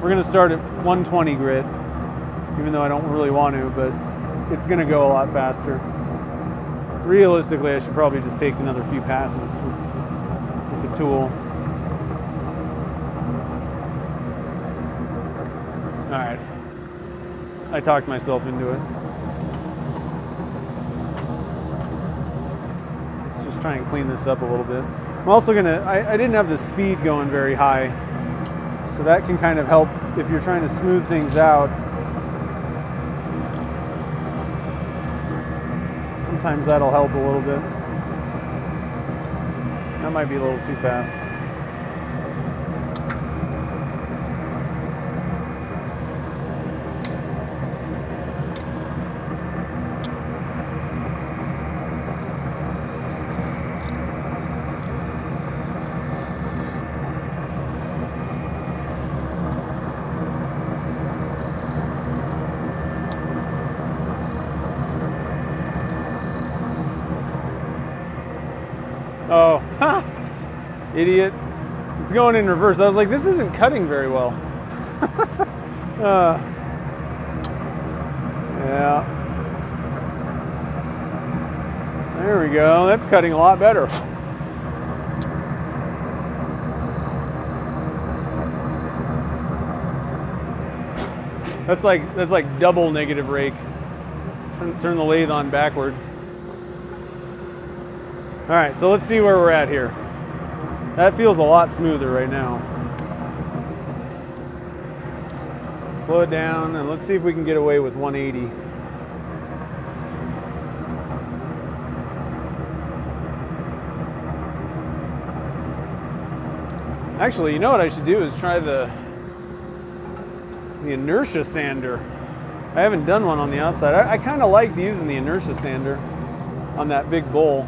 A: we're gonna start at 120 grit, even though I don't really want to, but it's gonna go a lot faster. Realistically, I should probably just take another few passes with the tool. All right, I talked myself into it. Let's just try and clean this up a little bit. I'm also I didn't have the speed going very high, so that can kind of help if you're trying to smooth things out. Sometimes that'll help a little bit. That might be a little too fast. Oh, ha! Idiot. It's going in reverse. I was like, this isn't cutting very well. Yeah. There we go. That's cutting a lot better. That's like double negative rake. Turn the lathe on backwards. All right, so let's see where we're at here. That feels a lot smoother right now. Slow it down and let's see if we can get away with 180. Actually, you know what I should do is try the inertia sander. I haven't done one on the outside. I kind of liked using the inertia sander on that big bowl.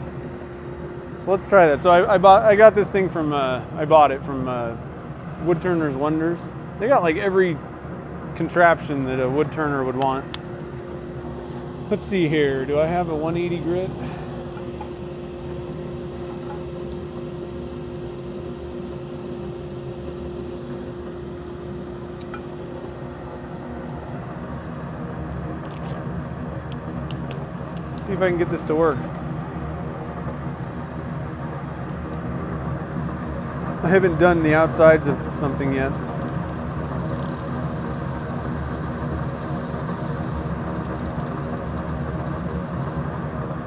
A: So let's try that. So I got this thing from I bought it from Woodturner's Wonders. They got like every contraption that a wood turner would want. Let's see here. Do I have a 180 grit? Let's see if I can get this to work. I haven't done the outsides of something yet.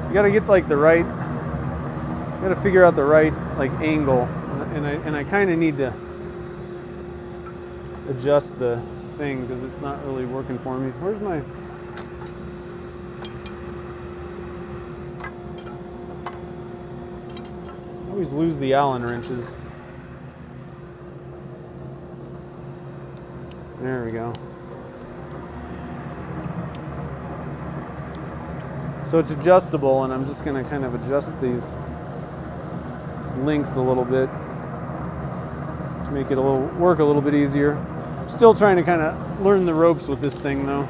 A: You gotta get like the right, you gotta figure out the right like angle, and I kind of need to adjust the thing because it's not really working for me. Where's my? I always lose the Allen wrenches. There we go. So it's adjustable, and I'm just going to kind of adjust these links a little bit to make it work a little bit easier. I'm still trying to kind of learn the ropes with this thing, though.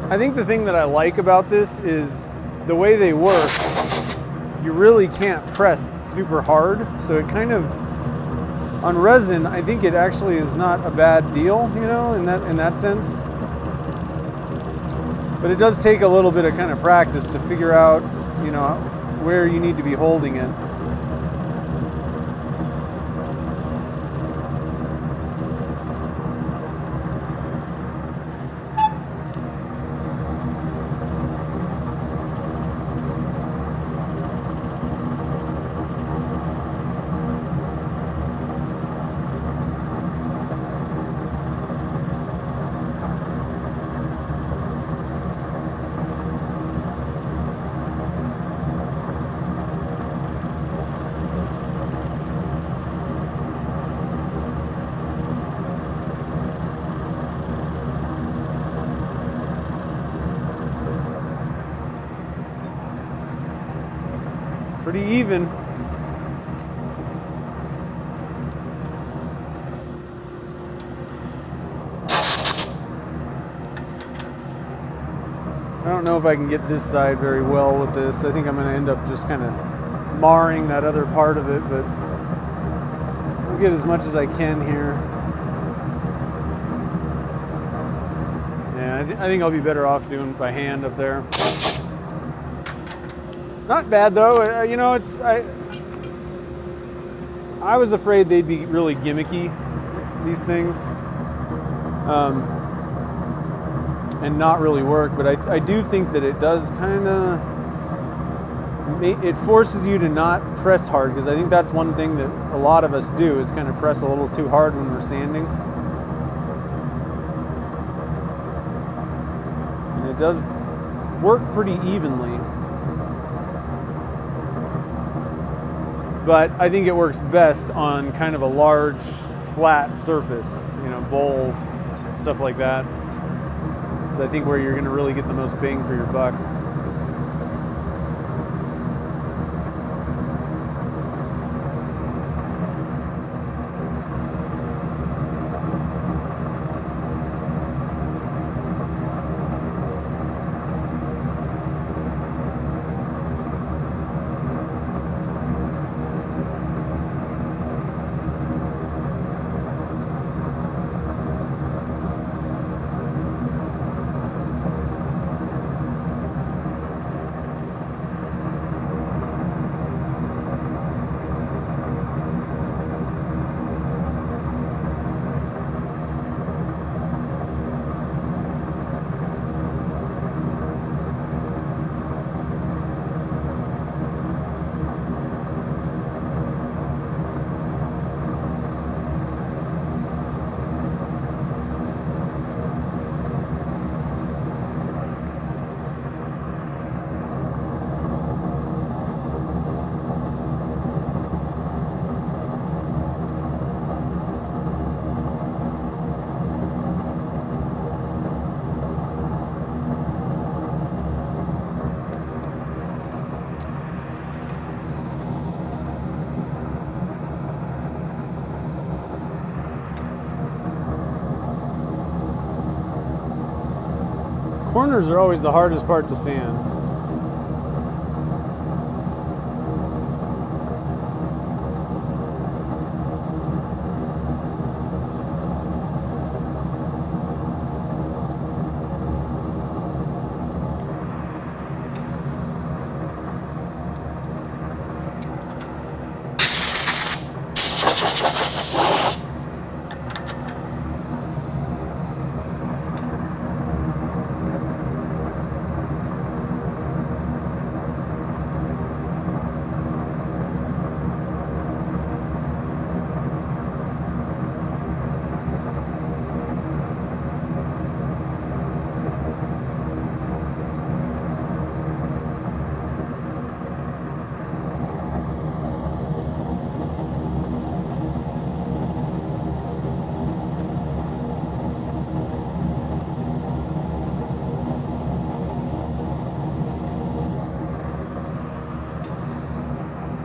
A: I think the thing that I like about this is the way they work. You really can't press super hard, so it kind of, on resin, I think it actually is not a bad deal, you know, in that sense. But it does take a little bit of kind of practice to figure out, you know, where you need to be holding it. pretty even. I don't know if I can get this side very well with this. I think I'm going to end up just kind of marring that other part of it, but I'll get as much as I can here. Yeah, I think I'll be better off doing it by hand up there. Not bad though. You know, I was afraid they'd be really gimmicky, these things, and not really work, but I do think that it does kind of, it forces you to not press hard, because I think that's one thing that a lot of us do, is kind of press a little too hard when we're sanding. And it does work pretty evenly. But I think it works best on kind of a large, flat surface, you know, bowls, stuff like that. So I think where you're going to really get the most bang for your buck. Corners are always the hardest part to sand.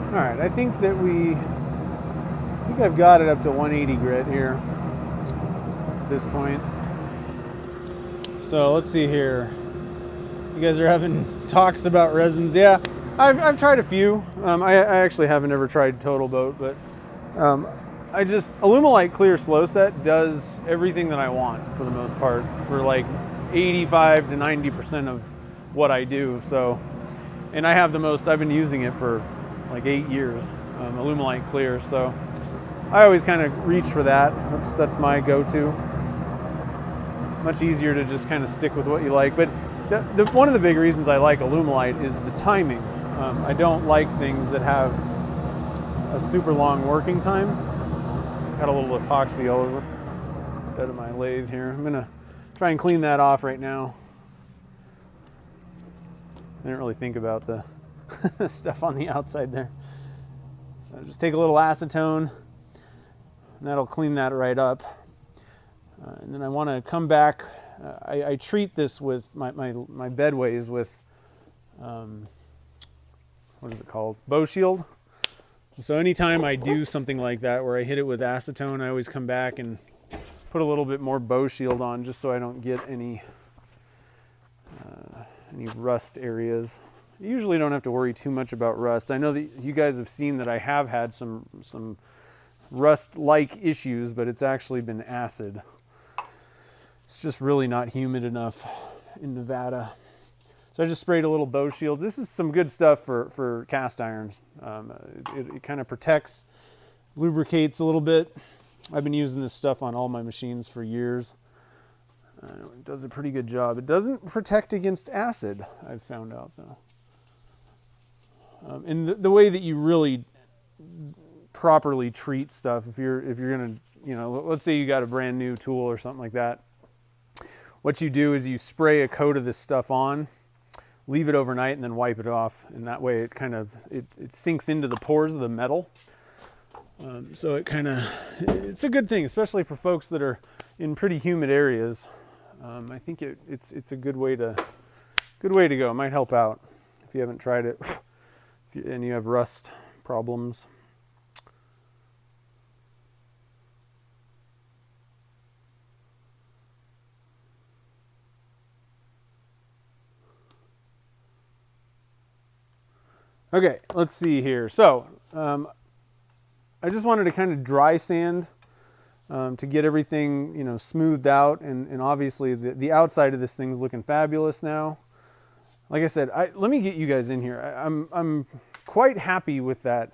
A: All right, I think I've got it up to 180 grit here at this point. So let's see here. You guys are having talks about resins. Yeah, I've tried a few. I actually haven't ever tried Total Boat, but Alumilite Clear Slow Set does everything that I want for the most part, for like 85 to 90% of what I do. So, and I've been using it for like 8 years, Alumilite Clear. So I always kind of reach for that. That's my go-to. Much easier to just kind of stick with what you like. But one of the big reasons I like Alumilite is the timing. I don't like things that have a super long working time. Got a little epoxy all over the bed of my lathe here. I'm gonna try and clean that off right now. I didn't really think about the stuff on the outside there. So just take a little acetone, and that'll clean that right up. And then I want to come back. I treat this with my bedways with what is it called? Bow shield. So anytime I do something like that where I hit it with acetone, I always come back and put a little bit more bow shield on just so I don't get any rust areas. I usually don't have to worry too much about rust. I know that you guys have seen that I have had some rust-like issues, but it's actually been acid. It's just really not humid enough in Nevada. So I just sprayed a little bow shield. This is some good stuff for cast irons. It kind of protects, lubricates a little bit. I've been using this stuff on all my machines for years. It does a pretty good job. It doesn't protect against acid, I've found out though. And the way that you really properly treat stuff, if you're gonna, let's say you got a brand new tool or something like that, what you do is you spray a coat of this stuff on, leave it overnight, and then wipe it off, and that way it sinks into the pores of the metal. So it's a good thing, especially for folks that are in pretty humid areas. I think it's a good way to go. It might help out if you haven't tried it and you have rust problems. Okay, let's see here. So I just wanted to kind of dry sand to get everything, smoothed out, and obviously the outside of this thing's looking fabulous now. Like I said, let me get you guys in here. I'm quite happy with that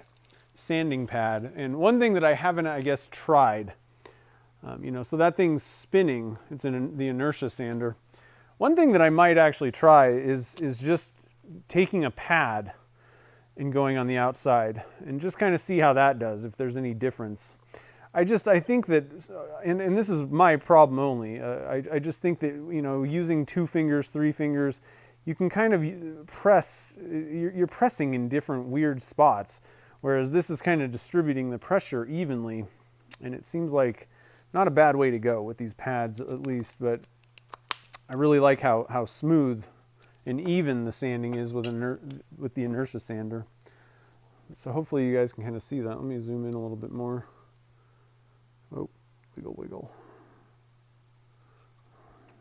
A: sanding pad. And one thing that I haven't, I guess, tried, so that thing's spinning. It's in the inertia sander. One thing that I might actually try is just taking a pad and going on the outside and just kind of see how that does, if there's any difference. I think that, and this is my problem only, I just think that, using 2 fingers, 3 fingers, you can kind of press, you're pressing in different weird spots, whereas this is kind of distributing the pressure evenly, and it seems like not a bad way to go with these pads at least, but I really like how smooth and even the sanding is with the inertia sander. So hopefully you guys can kind of see that. Let me zoom in a little bit more. Oh, wiggle, wiggle.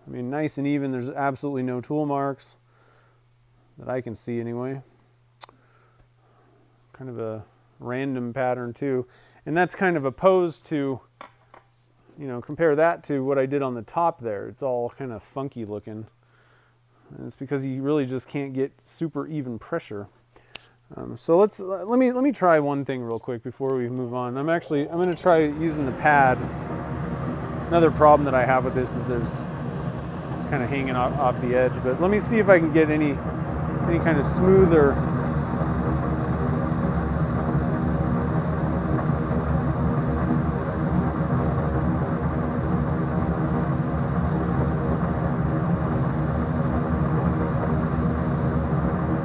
A: I mean, nice and even. There's absolutely no tool marks that I can see anyway. Kind of a random pattern too. And that's kind of opposed to, compare that to what I did on the top there. It's all kind of funky looking. And it's because you really just can't get super even pressure. So let me try one thing real quick before we move on. I'm going to try using the pad. Another problem that I have with this is it's kind of hanging off the edge, but let me see if I can get any kind of smoother.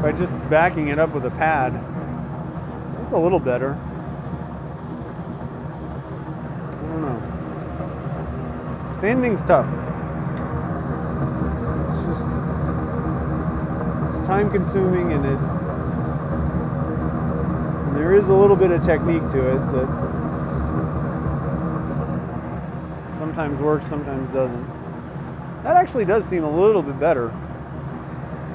A: By just backing it up with a pad, it's a little better. I don't know. Sanding's tough. It's time consuming, and there is a little bit of technique to it that sometimes works, sometimes doesn't. That actually does seem a little bit better.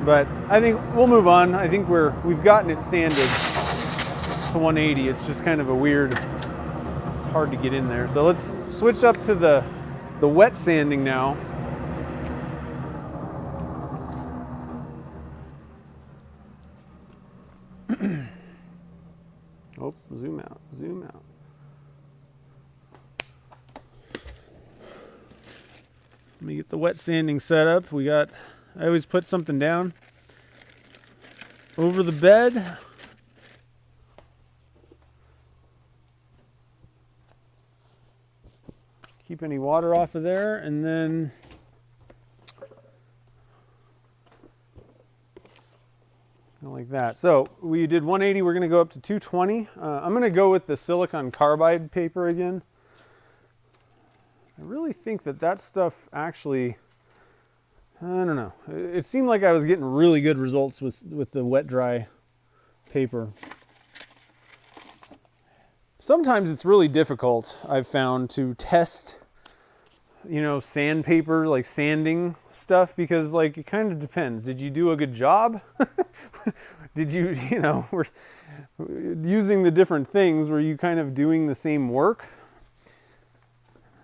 A: But I think we'll move on. I think we've gotten it sanded to 180. It's just kind of it's hard to get in there. So let's switch up to the wet sanding now. Oh, zoom out, zoom out. Let me get the wet sanding set up. I always put something down over the bed. Keep any water off of there, and then like that. So we did 180, we're going to go up to 220. I'm going to go with the silicon carbide paper again. I really think that stuff actually, I don't know. It seemed like I was getting really good results with the wet dry paper. Sometimes it's really difficult, I've found, to test, you know, sandpaper, like sanding stuff, because like it kind of depends. Did you do a good job? Did you, you know, we're using the different things, were you kind of doing the same work?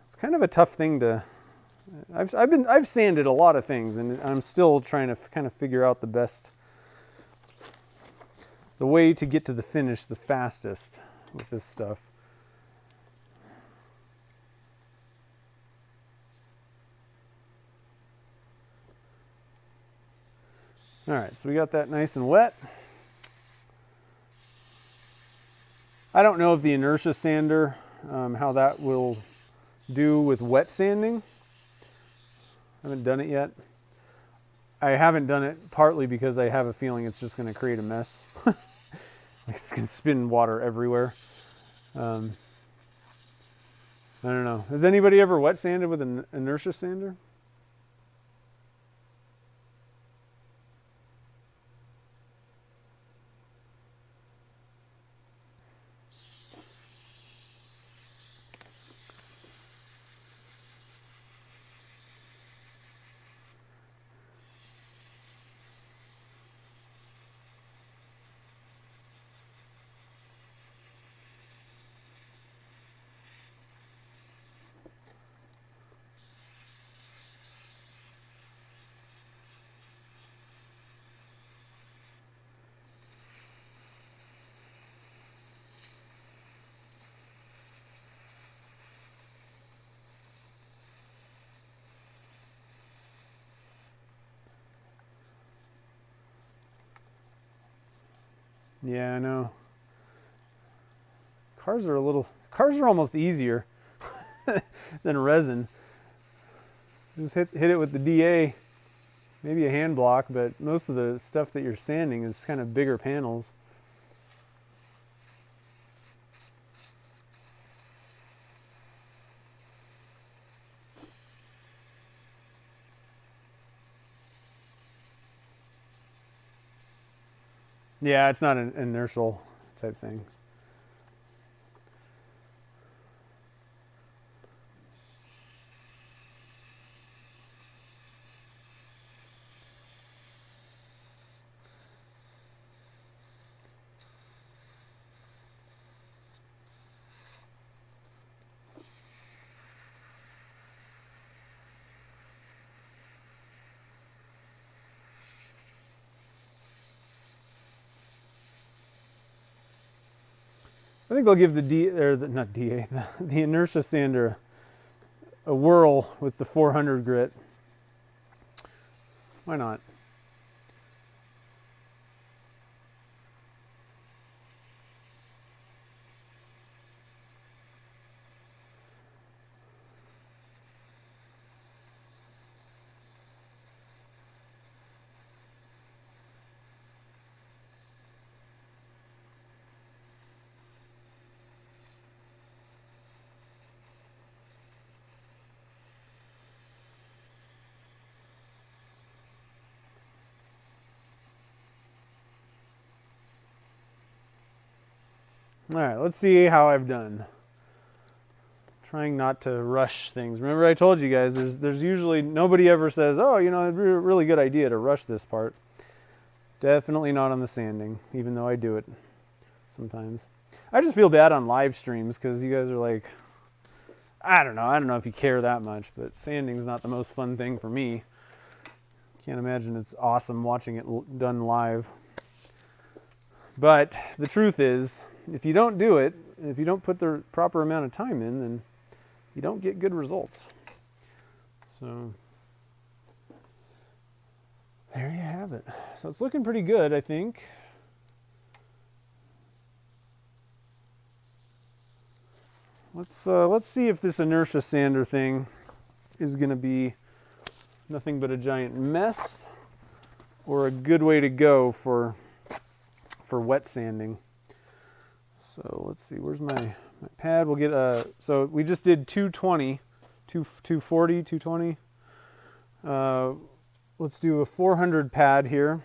A: It's kind of a tough thing to, I've sanded a lot of things, and I'm still trying to kind of figure out the way to get to the finish the fastest with this stuff. All right, so we got that nice and wet. I don't know if the inertia sander, how that will do with wet sanding. I haven't done it yet. I haven't done it partly because I have a feeling it's just going to create a mess. It's going to spin water everywhere. I don't know. Has anybody ever wet sanded with an inertia sander? Yeah, I know. Cars are almost easier than resin. Just hit it with the DA, maybe a hand block, but most of the stuff that you're sanding is kind of bigger panels. Yeah, it's not an inertial type thing. I think I'll give the inertia sander a whirl with the 400 grit. Why not? All right, let's see how I've done. Trying not to rush things. Remember I told you guys, there's usually, nobody ever says, oh, you know, it'd be a really good idea to rush this part. Definitely not on the sanding, even though I do it sometimes. I just feel bad on live streams because you guys are like, I don't know if you care that much, but sanding's not the most fun thing for me. Can't imagine it's awesome watching it done live. But the truth is, if you don't do it, if you don't put the proper amount of time in, then you don't get good results. So there you have it. So it's looking pretty good, I think. Let's see if this inertia sander thing is going to be nothing but a giant mess or a good way to go for wet sanding. So let's see, where's my pad? We'll get so we just did 220, 240, 220. Let's do a 400 pad here.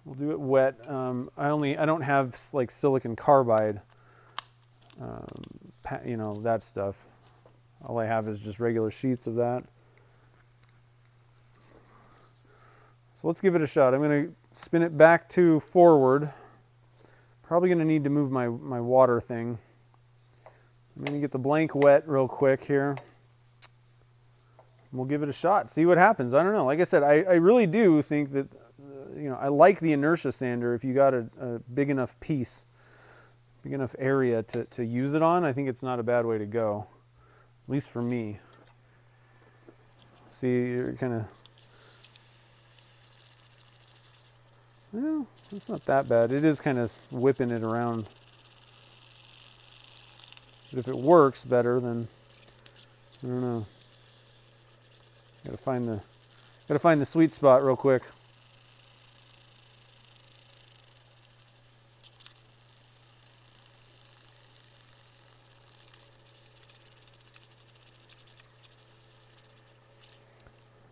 A: We'll do it wet. I don't have like silicon carbide, you know, that stuff. All I have is just regular sheets of that. So let's give it a shot. I'm going to spin it back to forward. Probably going to need to move my water thing. I'm going to get the blank wet real quick here. We'll give it a shot, see what happens. I don't know. Like I said, I really do think that, you know, I like the inertia sander if you got a big enough piece, big enough area to use it on. I think it's not a bad way to go, at least for me. See, you're kind of, well, it's not that bad. It is kind of whipping it around. But if it works better, then I don't know. Gotta find the sweet spot real quick.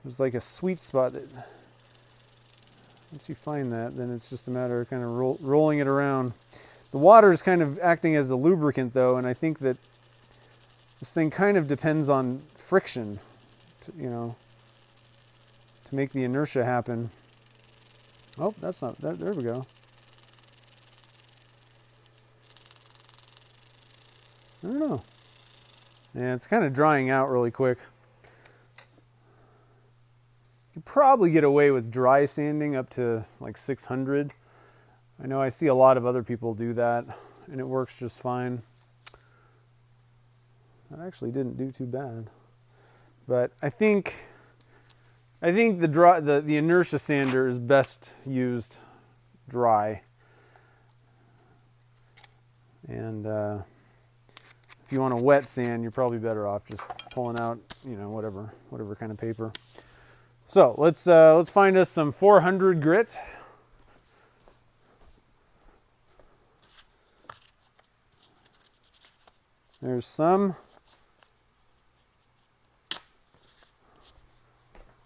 A: There's like a sweet spot that once you find that, then it's just a matter of kind of rolling it around. The water is kind of acting as a lubricant though, and I think that this thing kind of depends on friction, you know, to make the inertia happen. Oh, that's not that. There we go. I don't know. Yeah, it's kind of drying out really quick. You could probably get away with dry sanding up to like 600. I know I see a lot of other people do that, and it works just fine. That actually didn't do too bad. But I think the inertia sander is best used dry. And if you want a wet sand, you're probably better off just pulling out, you know, whatever kind of paper. So let's find us some 400 grit. There's some.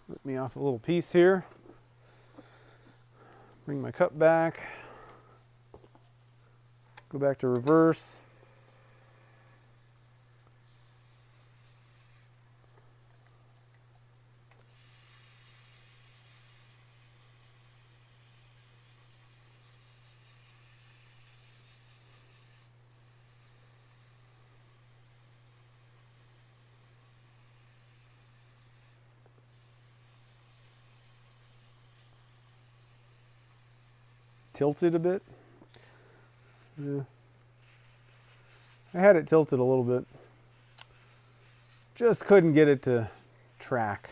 A: Rip me off a little piece here. Bring my cup back. Go back to reverse. Tilted a bit. Yeah. I had it tilted a little bit. Just couldn't get it to track.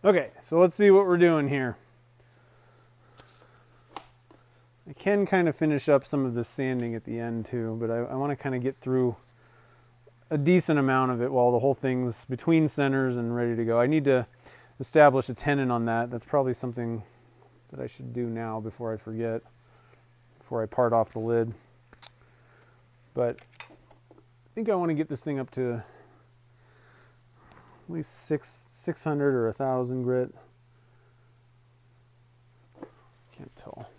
A: Okay, so let's see what we're doing here. I can kind of finish up some of the sanding at the end too, but I want to kind of get through a decent amount of it while the whole thing's between centers and ready to go. I need to establish a tenon on that. That's probably something that I should do now before I forget, before I part off the lid. But I think I want to get this thing up to at least 600 or 1,000 grit. Can't tell.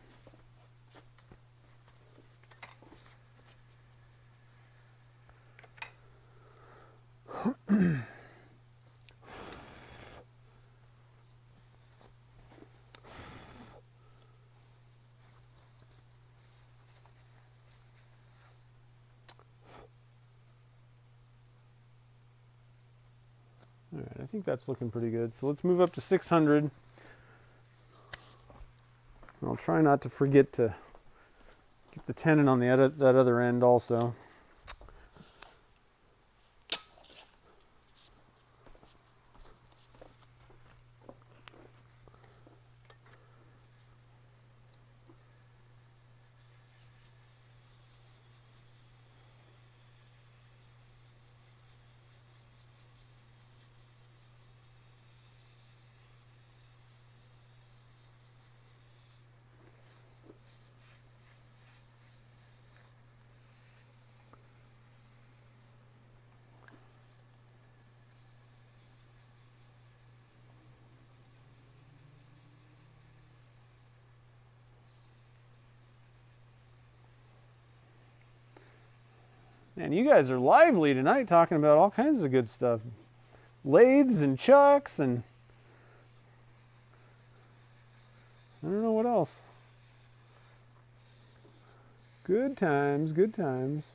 A: All right, I think that's looking pretty good. So let's move up to 600. I'll try not to forget to get the tenon on that other end also. Man, you guys are lively tonight talking about all kinds of good stuff. Lathes and chucks and I don't know what else. Good times, good times.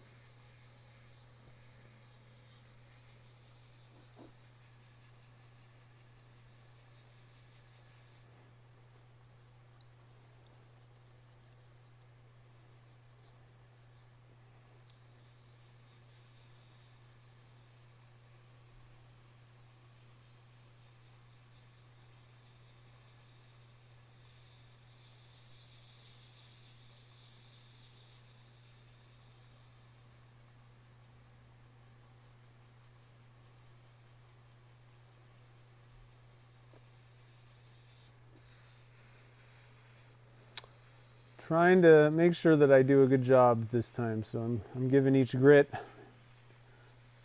A: Trying to make sure that I do a good job this time, so I'm giving each grit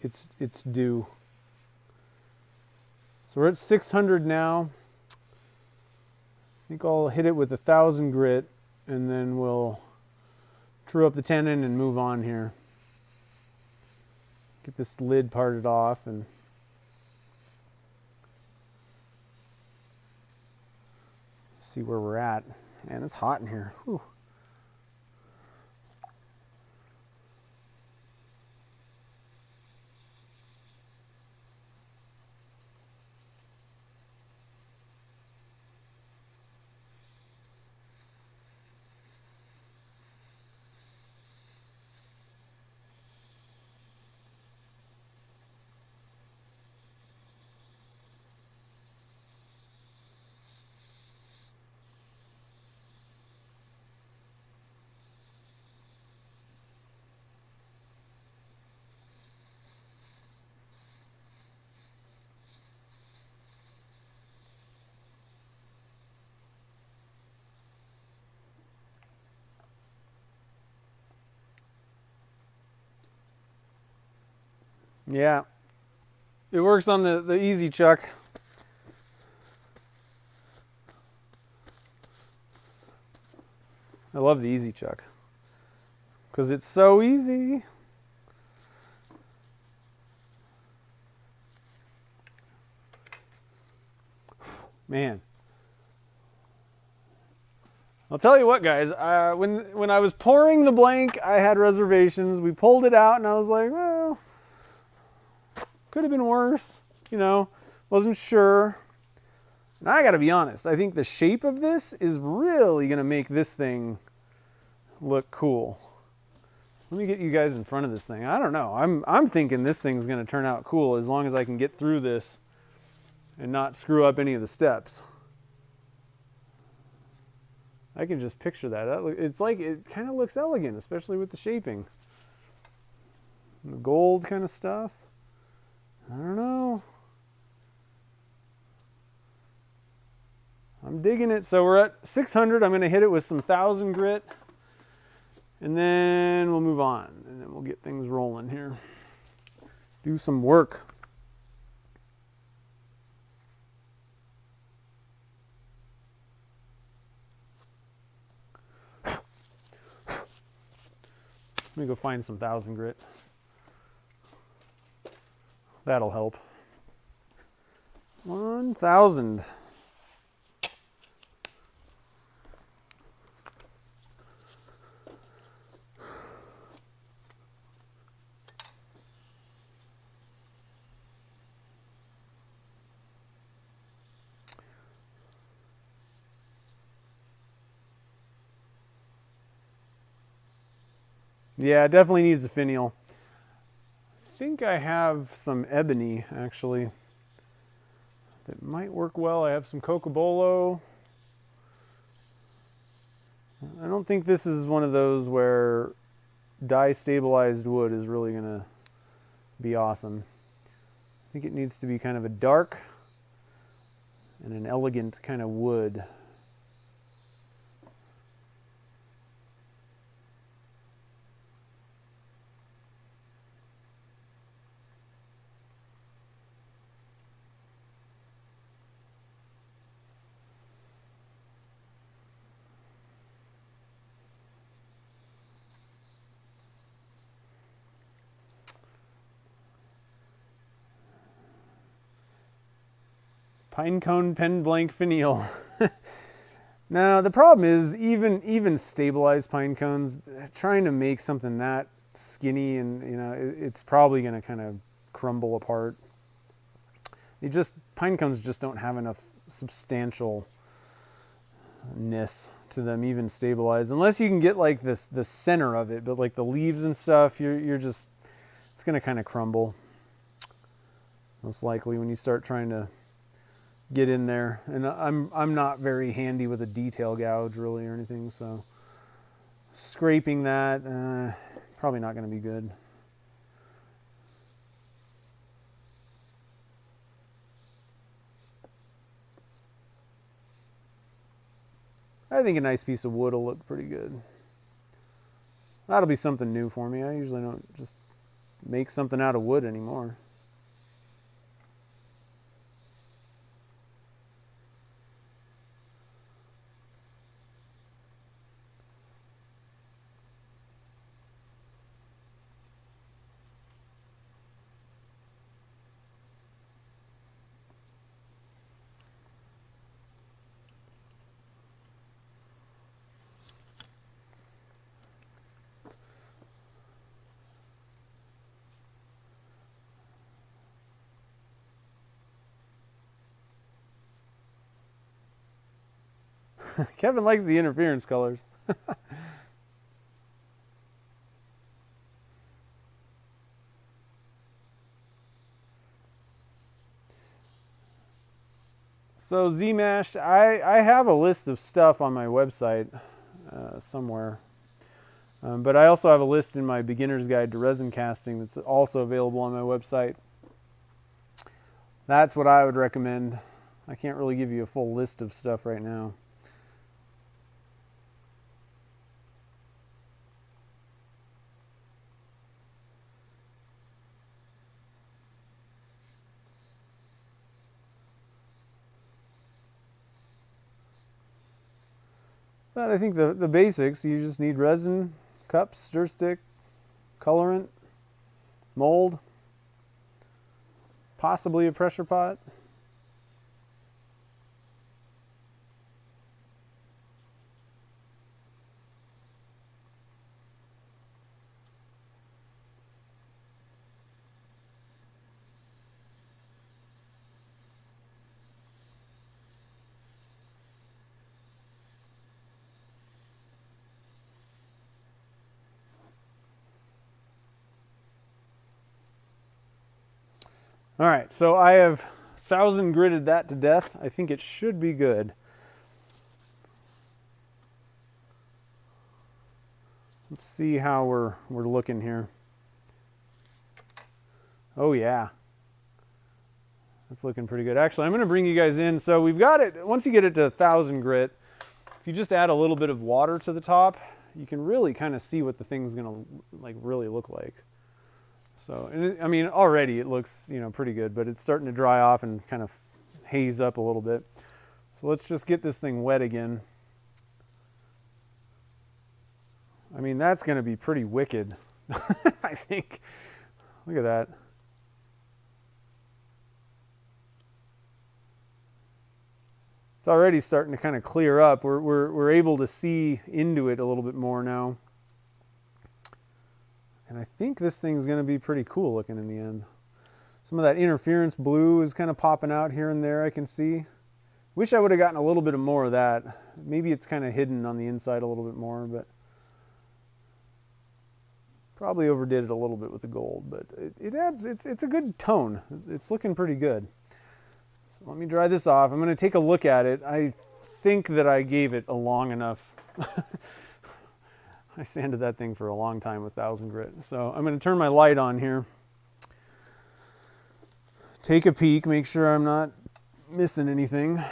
A: its due. So we're at 600 now. I think I'll hit it with 1,000 grit, and then we'll true up the tenon and move on here. Get this lid parted off and see where we're at. Man, it's hot in here. Whew. Yeah, it works on the easy chuck. I love the easy chuck because it's so easy. Man, I'll tell you what, guys. When I was pouring the blank, I had reservations. We pulled it out, and I was like, well, could have been worse. You know, wasn't sure. And I got to be honest. I think the shape of this is really gonna make this thing look cool. Let me get you guys in front of this thing. I don't know. I'm thinking this thing's gonna turn out cool as long as I can get through this and not screw up any of the steps. I can just picture that. It's like, it kind of looks elegant, especially with the shaping. And the gold kind of stuff. I don't know. I'm digging it. So we're at 600. I'm going to hit it with some 1000 grit. And then we'll move on. And then we'll get things rolling here. Do some work. Let me go find some 1000 grit. That'll help. 1000. Yeah, it definitely needs a finial. I think I have some ebony, actually, that might work well. I have some cocobolo. I don't think this is one of those where dye stabilized wood is really going to be awesome. I think it needs to be kind of a dark and an elegant kind of wood. Pinecone pen blank finial. Now the problem is even stabilized pine cones, trying to make something that skinny, and it's probably going to kind of crumble apart. Pine cones just don't have enough substantialness to them, even stabilized, unless you can get like the center of it, but like the leaves and stuff, it's going to kind of crumble most likely when you start trying to get in there. And I'm not very handy with a detail gouge really or anything, so scraping that probably not going to be good. I think a nice piece of wood will look pretty good. That'll be something new for me. I usually don't just make something out of wood anymore. Kevin likes the interference colors. So Z-Mash, I have a list of stuff on my website somewhere. But I also have a list in my beginner's guide to resin casting that's also available on my website. That's what I would recommend. I can't really give you a full list of stuff right now. But I think the basics, you just need resin, cups, stir stick, colorant, mold, possibly a pressure pot. All right, so I have 1000 gritted that to death. I think it should be good. Let's see how we're looking here. Oh yeah. That's looking pretty good. Actually, I'm going to bring you guys in. So we've got it, once you get it to 1000 grit, if you just add a little bit of water to the top, you can really kind of see what the thing's going to like really look like. So, and I mean, already it looks, you know, pretty good, but it's starting to dry off and kind of haze up a little bit. So let's just get this thing wet again. I mean, that's going to be pretty wicked, I think. Look at that. It's already starting to kind of clear up. We're able to see into it a little bit more now. And I think this thing's going to be pretty cool looking in the end. Some of that interference blue is kind of popping out here and there, I can see. Wish I would have gotten a little bit of more of that. Maybe it's kind of hidden on the inside a little bit more, but probably overdid it a little bit with the gold, but it adds, it's a good tone. It's looking pretty good. So let me dry this off. I'm going to take a look at it. I think that I gave it a long enough. I sanded that thing for a long time with 1000 grit. So I'm going to turn my light on here. Take a peek, make sure I'm not missing anything.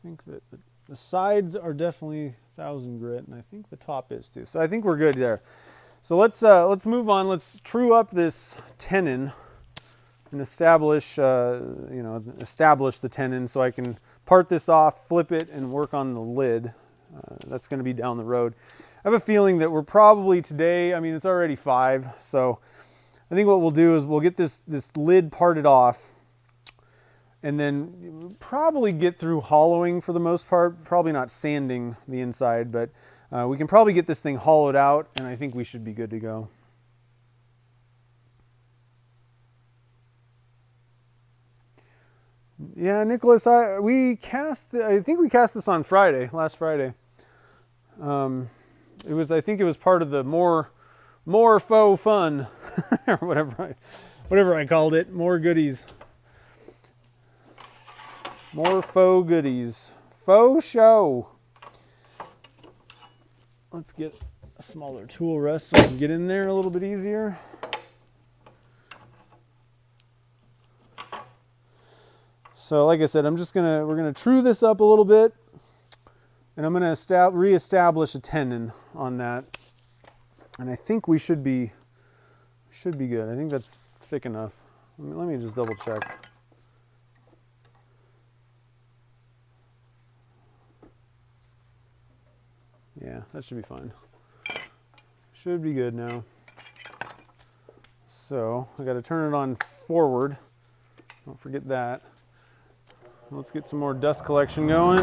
A: I think that the sides are definitely 1000 grit, and I think the top is too. So I think we're good there. So let's move on. Let's true up this tenon and establish establish the tenon so I can part this off, flip it, and work on the lid. That's going to be down the road. I have a feeling that we're probably today. I mean, it's already 5, so I think what we'll do is we'll get this lid parted off. And then probably get through hollowing for the most part, probably not sanding the inside, but we can probably get this thing hollowed out, and I think we should be good to go. Yeah, Nicholas, I think we cast this on Friday, last Friday. I think it was part of the more faux fun, or whatever I called it, more goodies. More faux goodies. Faux show. Let's get a smaller tool rest so we can get in there a little bit easier. So like I said, we're gonna true this up a little bit, and I'm gonna reestablish a tenon on that. And I think we should be good. I think that's thick enough. Let me just double check. Yeah, that should be fine. Should be good now. So I got to turn it on forward. Don't forget that. Let's get some more dust collection going.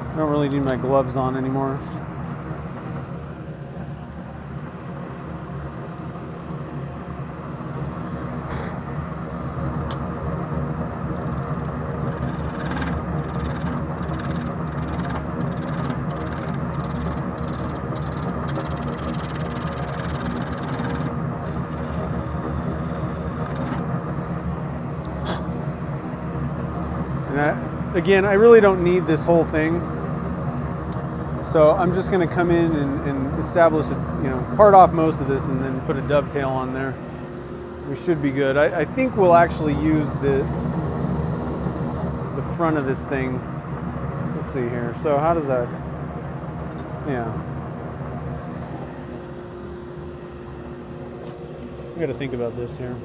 A: I don't really need my gloves on anymore. Again, I really don't need this whole thing, so I'm just going to come in and establish it, part off most of this and then put a dovetail on there. We should be good. I think we'll actually use the front of this thing. Let's see here. So how does that, yeah. I got to think about this here.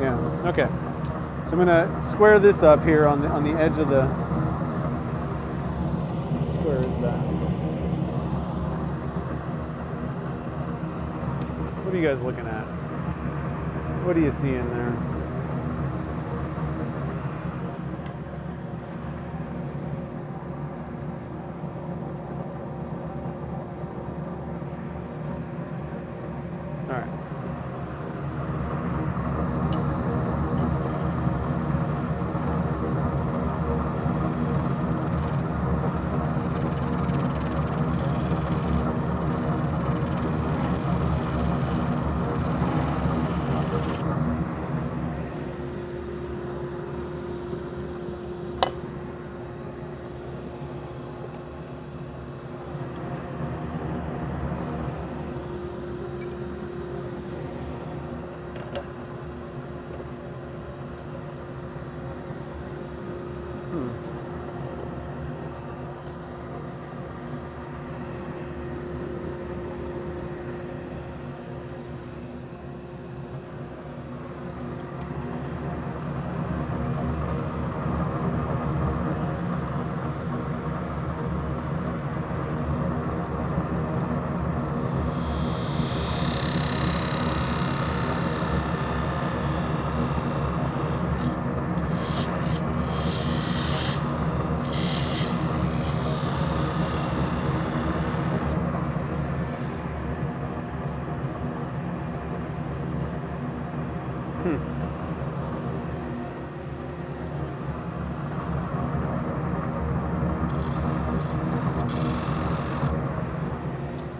A: Yeah, okay. So I'm gonna square this up here on the edge of the, how square is that? What are you guys looking at? What do you see in there?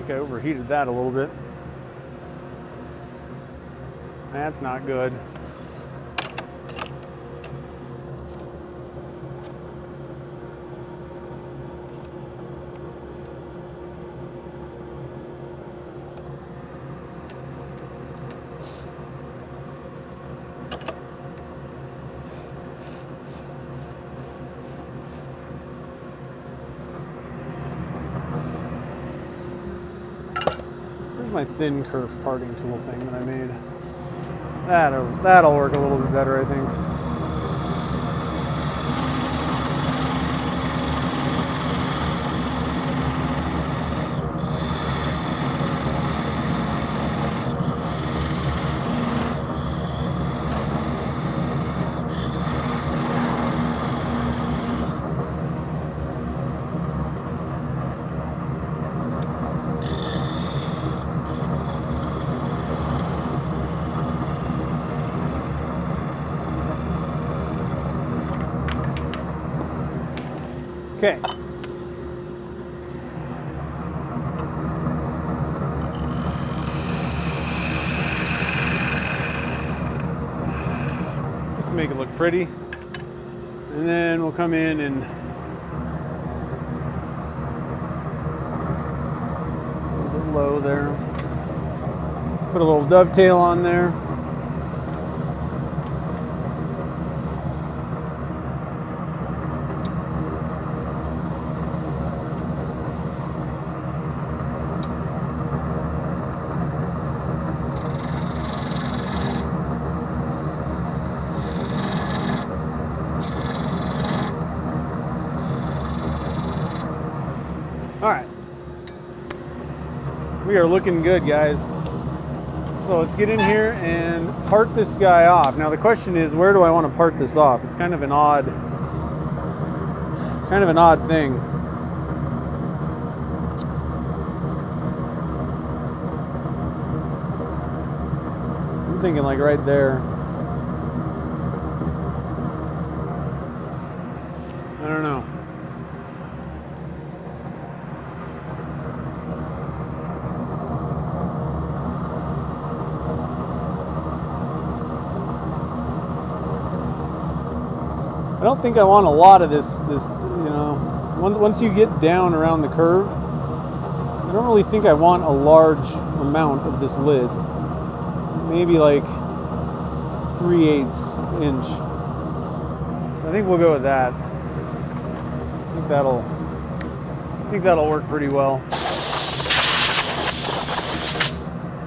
A: think I overheated that a little bit. That's not good. My thin kerf parting tool thing that I made. That'll work a little bit better, I think. Okay. Just to make it look pretty. And then we'll come in and a little bit low there. Put a little dovetail on there. All right, we are looking good, guys. So let's get in here and part this guy off. Now the question is, where do I want to part this off? It's kind of an odd thing. I'm thinking like right there. I don't know. I don't think I want a lot of this, you know, once you get down around the curve, I don't really think I want a large amount of this lid. Maybe like 3/8 inch. So I think we'll go with that. I think that'll work pretty well.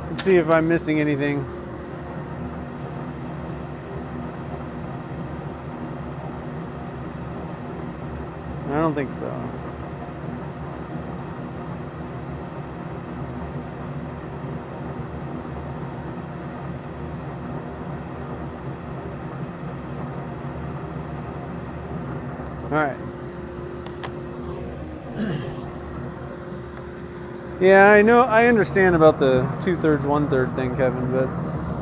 A: Let's see if I'm missing anything. I don't think so. All right. Yeah, I know. I understand about the 2/3, 1/3 thing, Kevin, but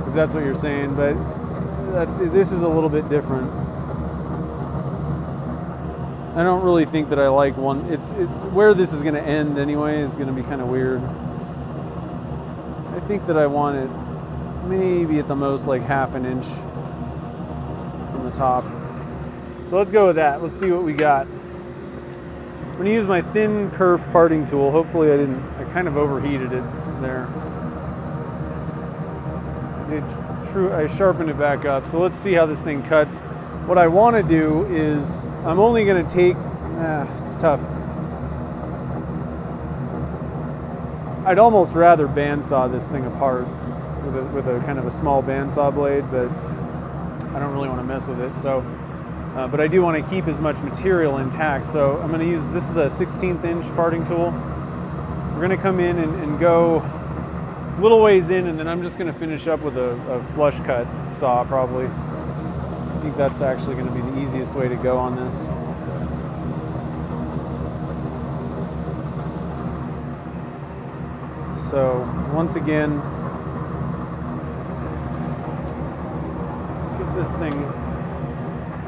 A: if that's what you're saying, but this is a little bit different. I don't really think that I like one. It's where this is going to end anyway is going to be kind of weird. I think that I want it maybe at the most like 1/2 inch from the top. So let's go with that. Let's see what we got. I'm going to use my thin kerf parting tool. Hopefully I kind of overheated it there. I sharpened it back up. So let's see how this thing cuts. What I want to do is, I'm only going to take, it's tough. I'd almost rather bandsaw this thing apart with a kind of a small bandsaw blade, but I don't really want to mess with it. So, but I do want to keep as much material intact. So I'm going to use, this is a 1/16 inch parting tool. We're going to come in and go a little ways in, and then I'm just going to finish up with a flush cut saw probably. I think that's actually going to be the easiest way to go on this. So once again, let's get this thing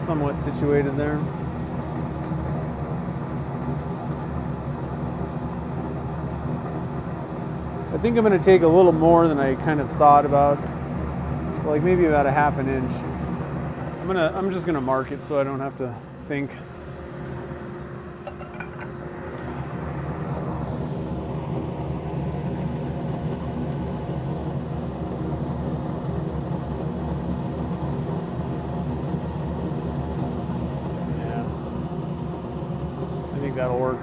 A: somewhat situated there. I think I'm going to take a little more than I kind of thought about. So like maybe about a ½ inch. I'm just going to mark it so I don't have to think. Yeah. I think that'll work.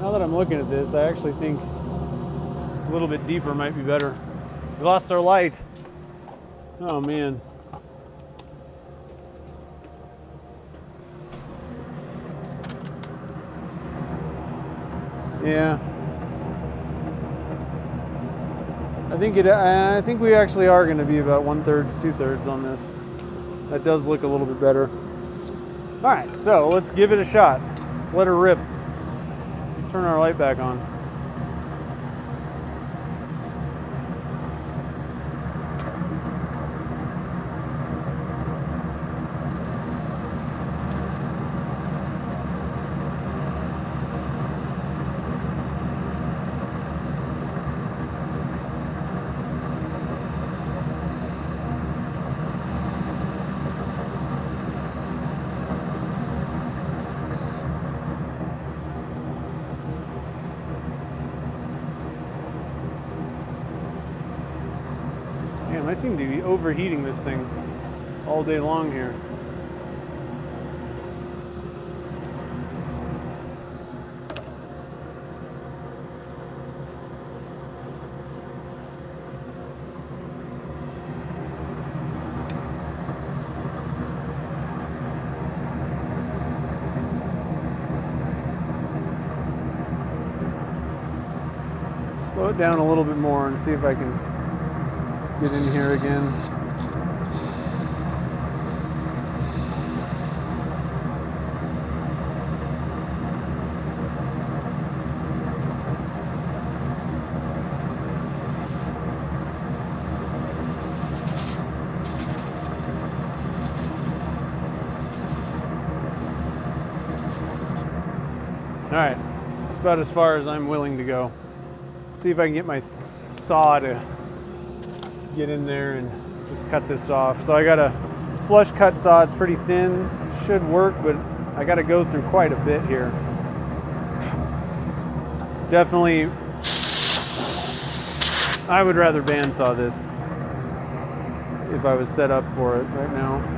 A: Now that I'm looking at this, I actually think a little bit deeper might be better. We lost our light. Oh man. Yeah. I think we actually are going to be about 1/3, 2/3 on this. That does look a little bit better. All right, so let's give it a shot. Let's let her rip. Let's turn our light back on. Damn, I seem to be overheating this thing all day long here. Slow it down a little bit more and see if I can get in here again. All right, that's about as far as I'm willing to go. See if I can get my saw to get in there and just cut this off. So I got a flush cut saw, it's pretty thin, should work, but I got to go through quite a bit here. Definitely, I would rather bandsaw this if I was set up for it right now.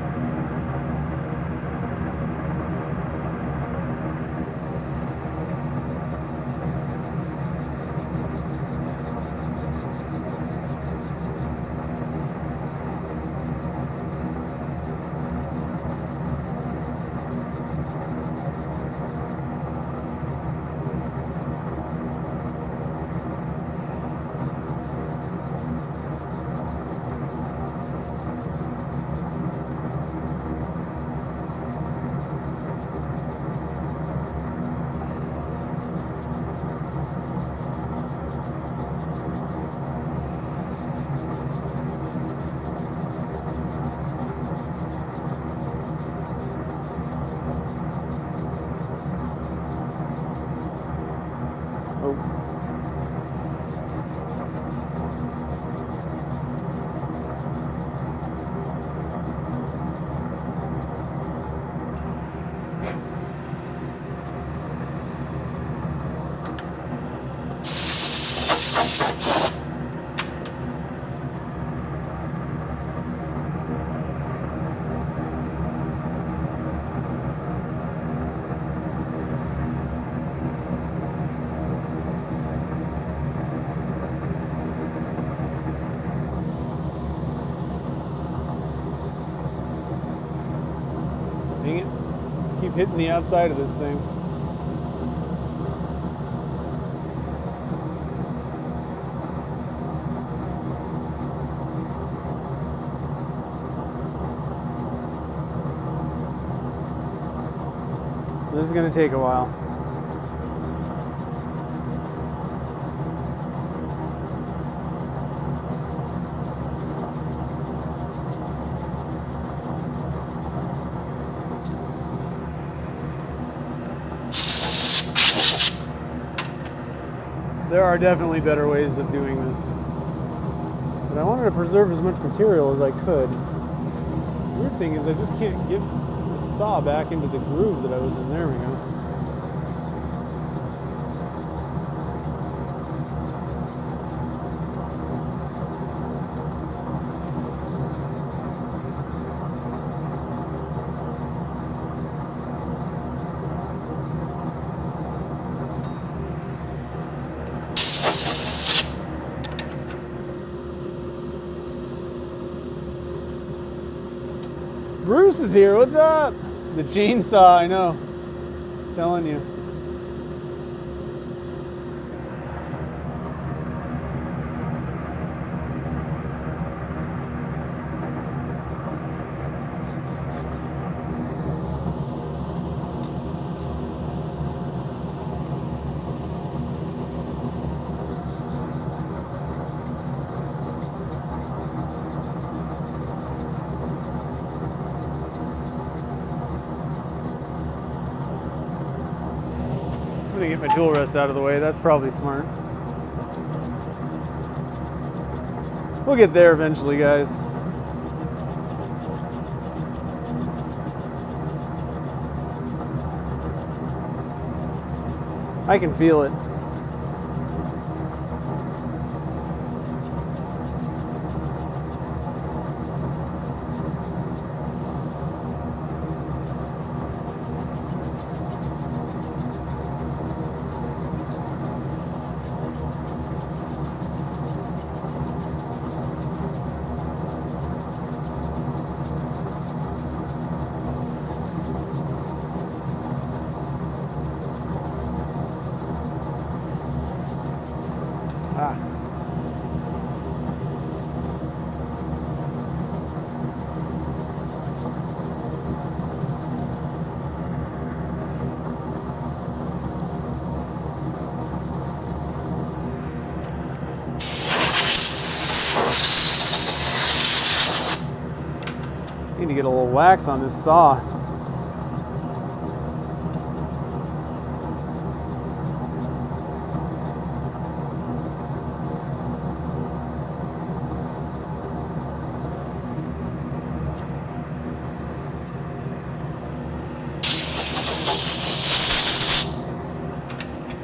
A: Dang it. Keep hitting the outside of this thing. This is going to take a while. There are definitely better ways of doing this. But I wanted to preserve as much material as I could. The weird thing is I just can't get the saw back into the groove that I was in. There we go. Bruce is here. What's up? The chainsaw, I know. I'm telling you. I'm gonna get my tool rest out of the way. That's probably smart. We'll get there eventually, guys. I can feel it. Ah. Need to get a little wax on this saw.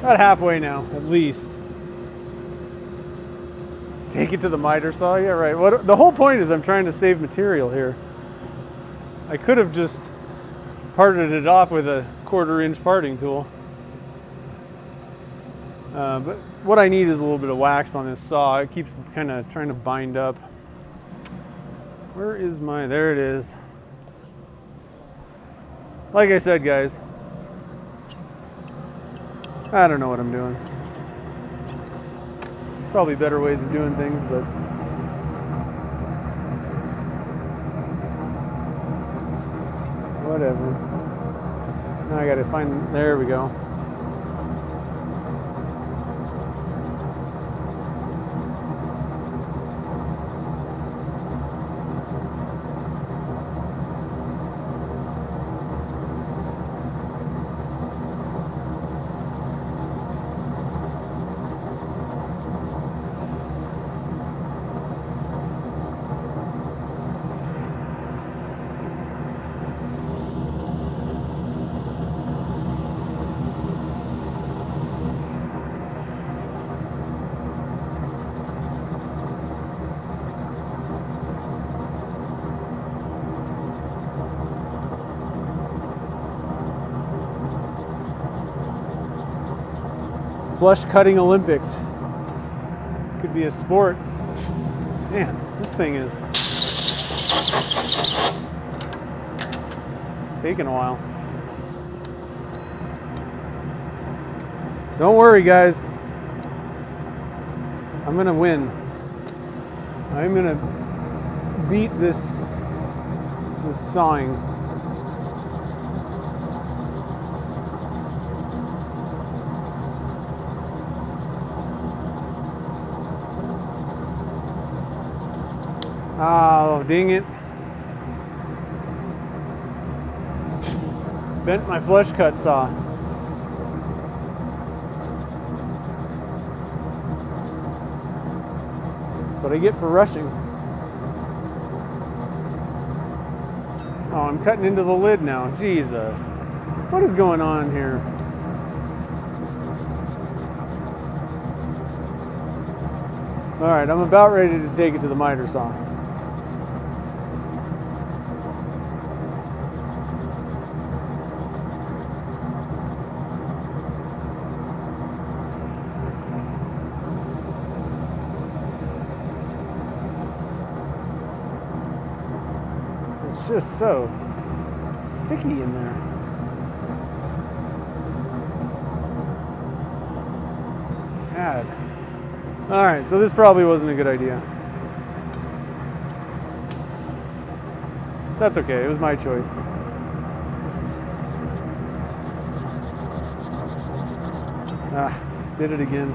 A: About halfway now, at least. Take it to the miter saw? Yeah, right. What the whole point is I'm trying to save material here. I could have just parted it off with a 1/4 inch parting tool. But what I need is a little bit of wax on this saw. It keeps kind of trying to bind up. Where is my, there it is. Like I said, guys, I don't know what I'm doing. Probably better ways of doing things, but whatever. Now I gotta find, there we go. Flush cutting Olympics. Could be a sport. Man, this thing is taking a while. Don't worry, guys. I'm gonna win. I'm gonna beat this sawing. Oh, dang it. Bent my flush cut saw. what I get for rushing. Oh, I'm cutting into the lid now. Jesus. What is going on here? All right, I'm about ready to take it to the miter saw. It's just so sticky in there. God. All right, so this probably wasn't a good idea. That's okay, it was my choice. Ah, did it again.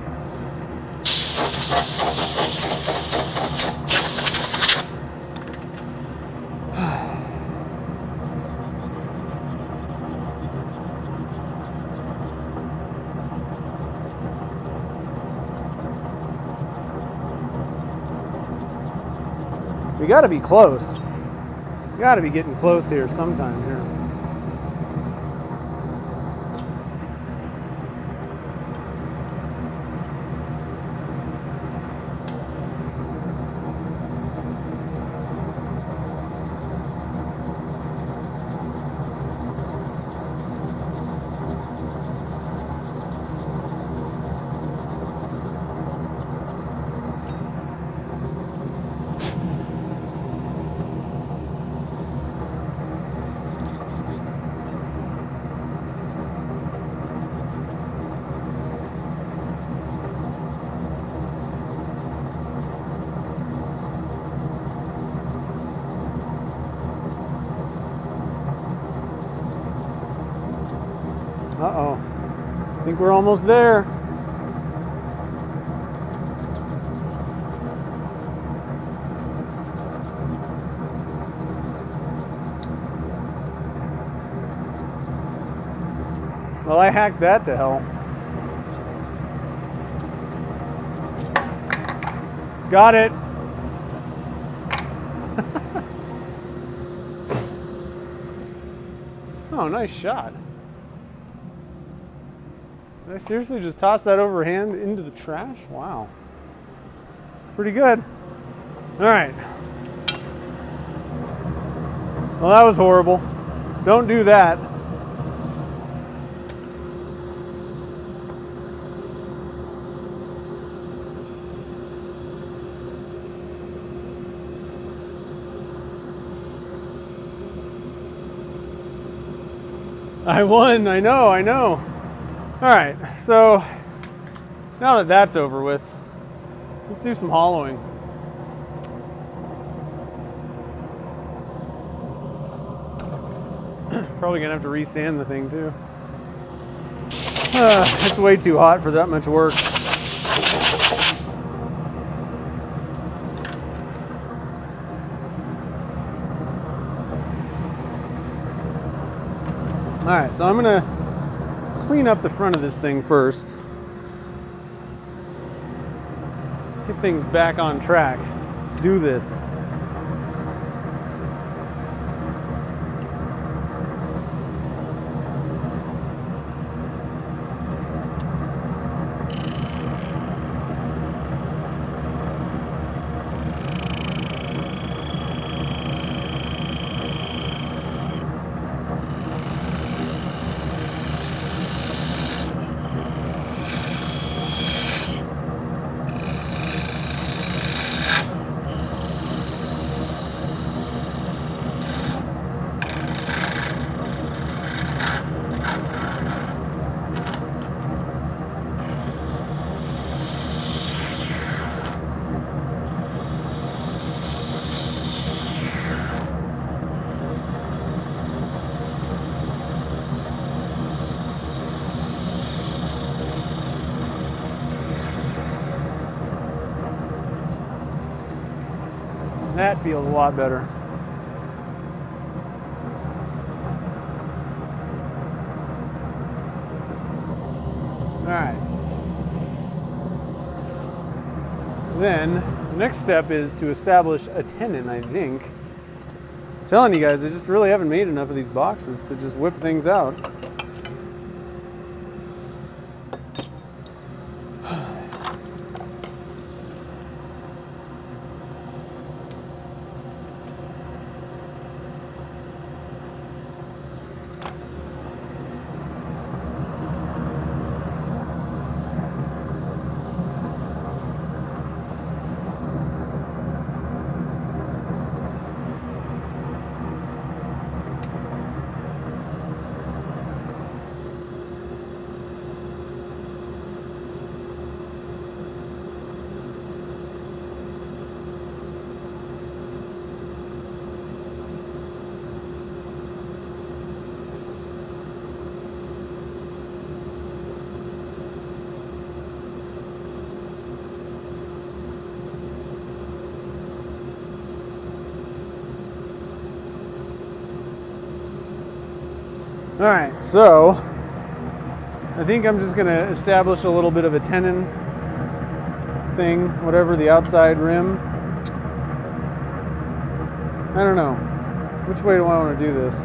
A: We gotta be close. We gotta be getting close here sometime here. Uh-oh. I think we're almost there. Well, I hacked that to hell. Got it. Oh, nice shot. Did I seriously just toss that overhand into the trash? Wow. It's pretty good. All right. Well, that was horrible. Don't do that. I won, I know. All right, so now that that's over with, let's do some hollowing. Probably gonna have to re-sand the thing too. It's way too hot for that much work. All right, so I'm gonna clean up the front of this thing first. Get things back on track. Let's do this. That feels a lot better. All right. Then The next step is to establish a tenon, I think. I'm telling you guys, I just really haven't made enough of these boxes to just whip things out. All right, so I think I'm just gonna establish a little bit of a tenon thing, whatever the outside rim. I don't know. Which way do I want to do this?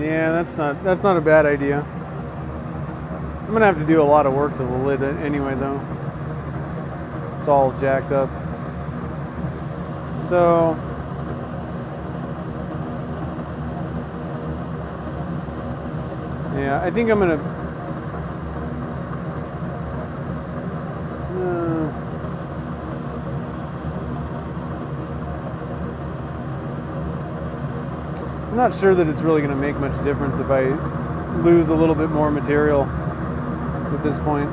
A: Yeah, that's not a bad idea. I'm gonna have to do a lot of work to the lid anyway, though. It's all jacked up. So yeah, I think I'm gonna. I'm not sure that it's really going to make much difference if I lose a little bit more material at this point.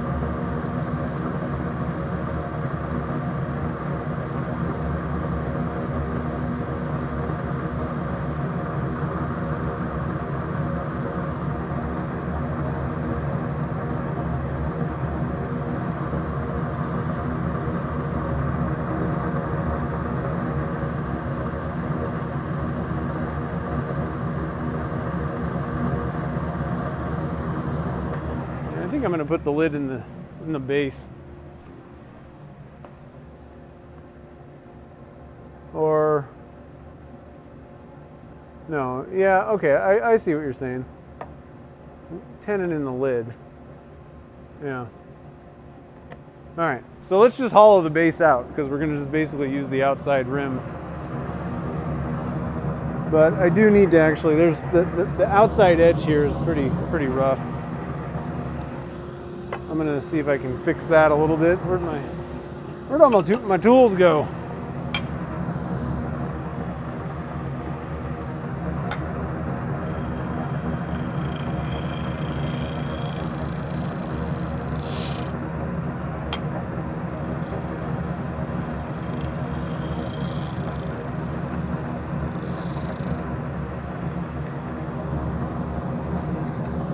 A: I think I'm going to put the lid in the base. Or no, yeah, okay, I see what you're saying. Tenon in the lid. Yeah. All right, so let's just hollow the base out because we're going to just basically use the outside rim. But I do need to actually, there's the outside edge here is pretty rough. I'm gonna see if I can fix that a little bit. Where'd all my tools go?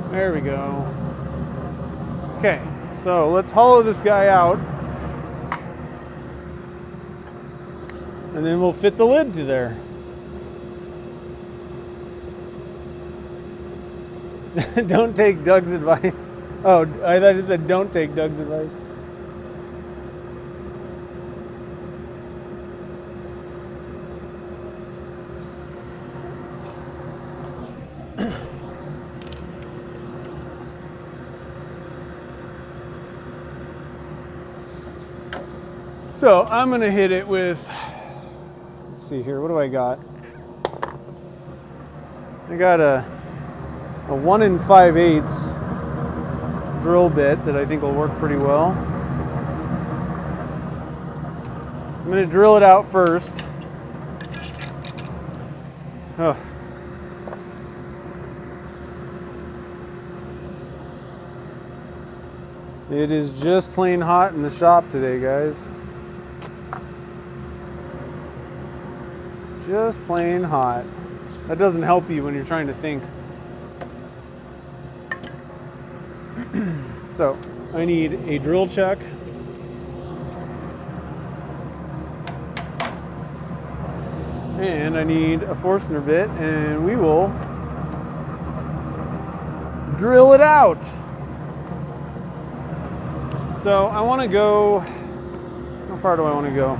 A: There we go. Okay, so let's hollow this guy out. And then we'll fit the lid to there. Don't take Doug's advice. Oh, I thought it said don't take Doug's advice. So I'm going to hit it with, let's see here, what do I got? I got a 1 5/8 drill bit that I think will work pretty well. I'm going to drill it out first. Oh. It is just plain hot in the shop today, guys. Just plain hot. That doesn't help you when you're trying to think. So I need a drill chuck. And I need a Forstner bit, and we will drill it out. So I want to go, how far do I want to go?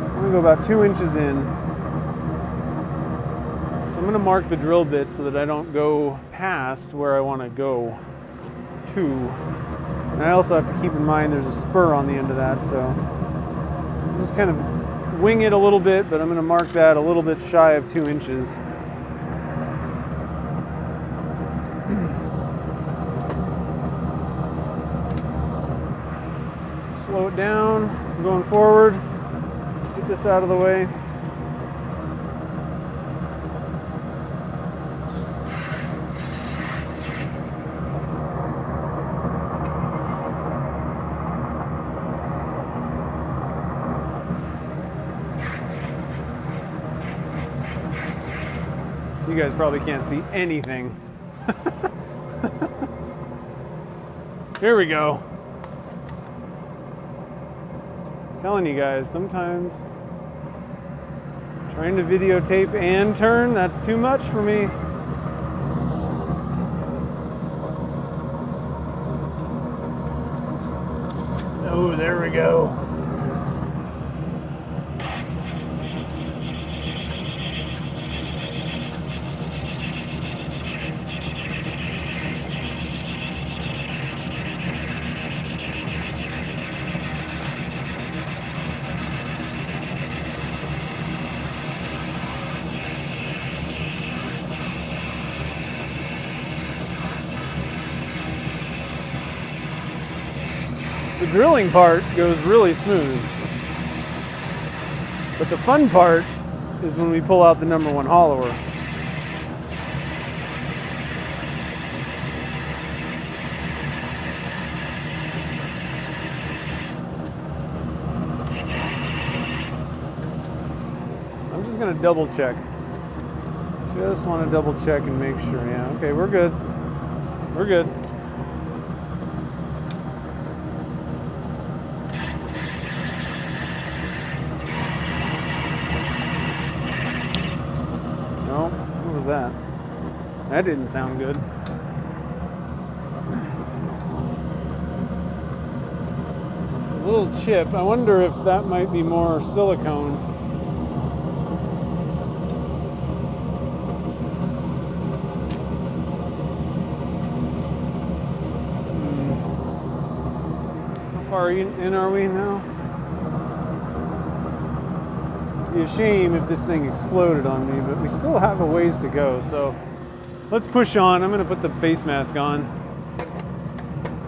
A: I'm going to go about 2 inches in. So I'm going to mark the drill bit so that I don't go past where I want to go to. And I also have to keep in mind there's a spur on the end of that, so just kind of wing it a little bit, but I'm going to mark that a little bit shy of 2 inches. Slow it down, I'm going forward, get this out of the way. You guys probably can't see anything. Here we go. I'm telling you guys, sometimes trying to videotape and turn, that's too much for me. Oh, there we go. The drilling part goes really smooth, but the fun part is when we pull out the #1 hollower. I'm just going to double check. Just want to double check and make sure. Yeah, okay, we're good. We're good. That? That didn't sound good. A little chip. I wonder if that might be more silicone. How far in are we now? It'd be a shame if this thing exploded on me, but we still have a ways to go, so let's push on. I'm going to put the face mask on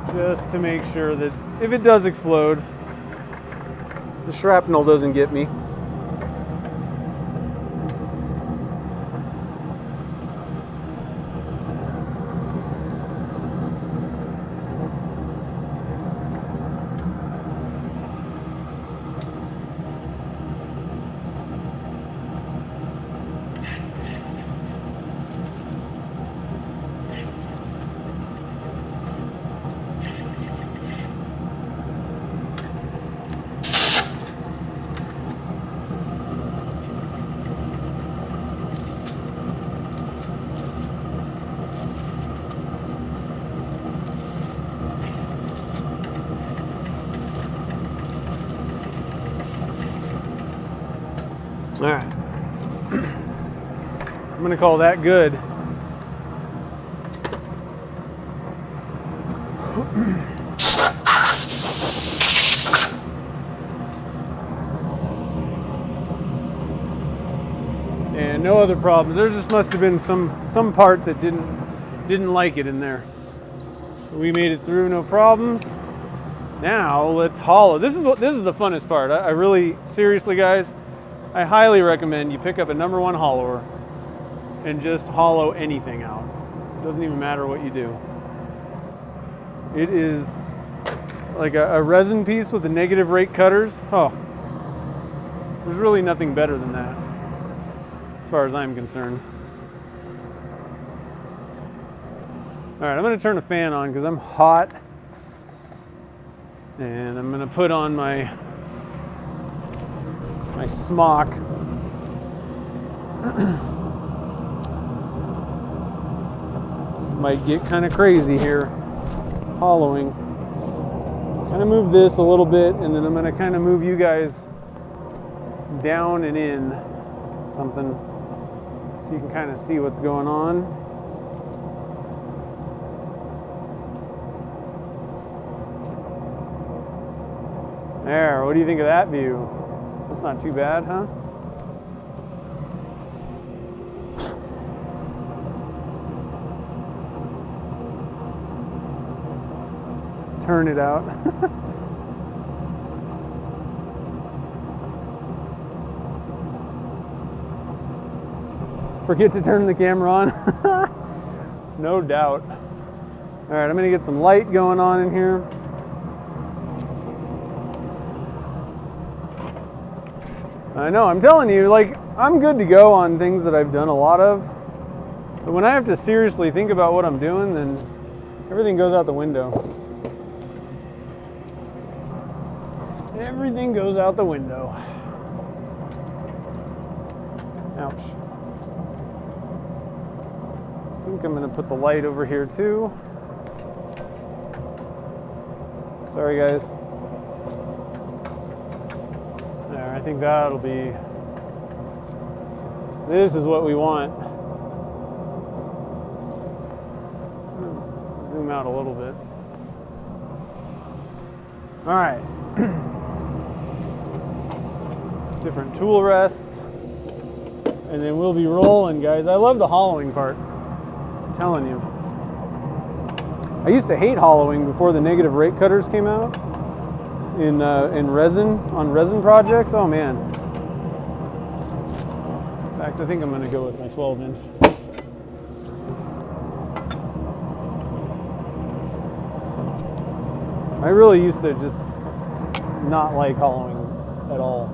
A: just to make sure that if it does explode, the shrapnel doesn't get me. All right, I'm gonna call that good. And no other problems. There just must have been some part that didn't like it in there. So we made it through, no problems. Now let's hollow. This is the funnest part. I really, seriously, guys, I highly recommend you pick up a #1 hollower and just hollow anything out. It doesn't even matter what you do. It is like a resin piece with the negative rate cutters. Oh, there's really nothing better than that. as far as I'm concerned. All right, I'm gonna turn the fan on because I'm hot. And I'm gonna put on my smock. This might get kind of crazy here, hollowing. Kind of move this a little bit, and then I'm gonna kind of move you guys down and in something so you can kind of see what's going on. There, what do you think of that view? That's not too bad, huh? Turn it out. Forget to turn the camera on. No doubt. All right, I'm gonna get some light going on in here. I know, I'm telling you, like, I'm good to go on things that I've done a lot of, but when I have to seriously think about what I'm doing, then everything goes out the window. Everything goes out the window. Ouch. I think I'm gonna put the light over here too. Sorry guys. I think that'll be, this is what we want. Zoom out a little bit. All right. Different tool rests. And then we'll be rolling, guys. I love the hollowing part. I'm telling you. I used to hate hollowing before the negative rate cutters came out. In resin, on resin projects. Oh man. In fact, I think I'm gonna go with my 12-inch. I really used to just not like hollowing at all.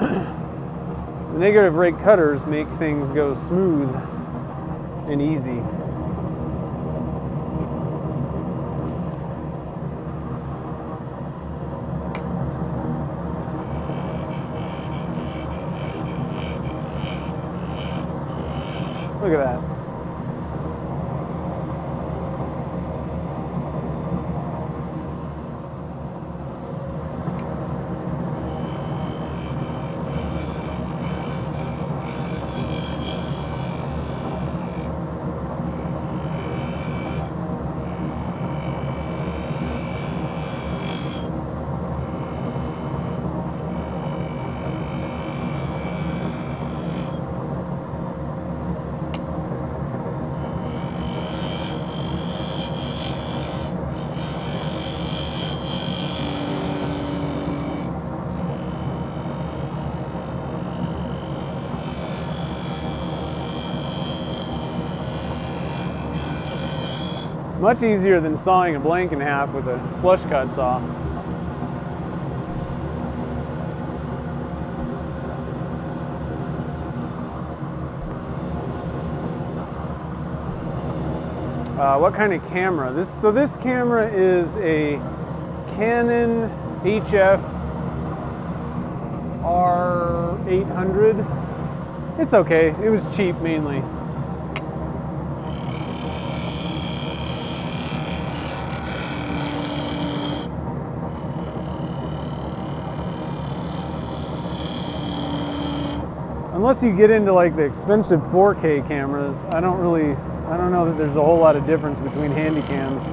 A: The negative rate cutters make things go smooth and easy. Look at that. Much easier than sawing a blank in half with a flush cut saw. What kind of camera? This camera is a Canon HF R800. It's okay. It was cheap mainly. Unless you get into like the expensive 4K cameras, I don't know that there's a whole lot of difference between handy cams.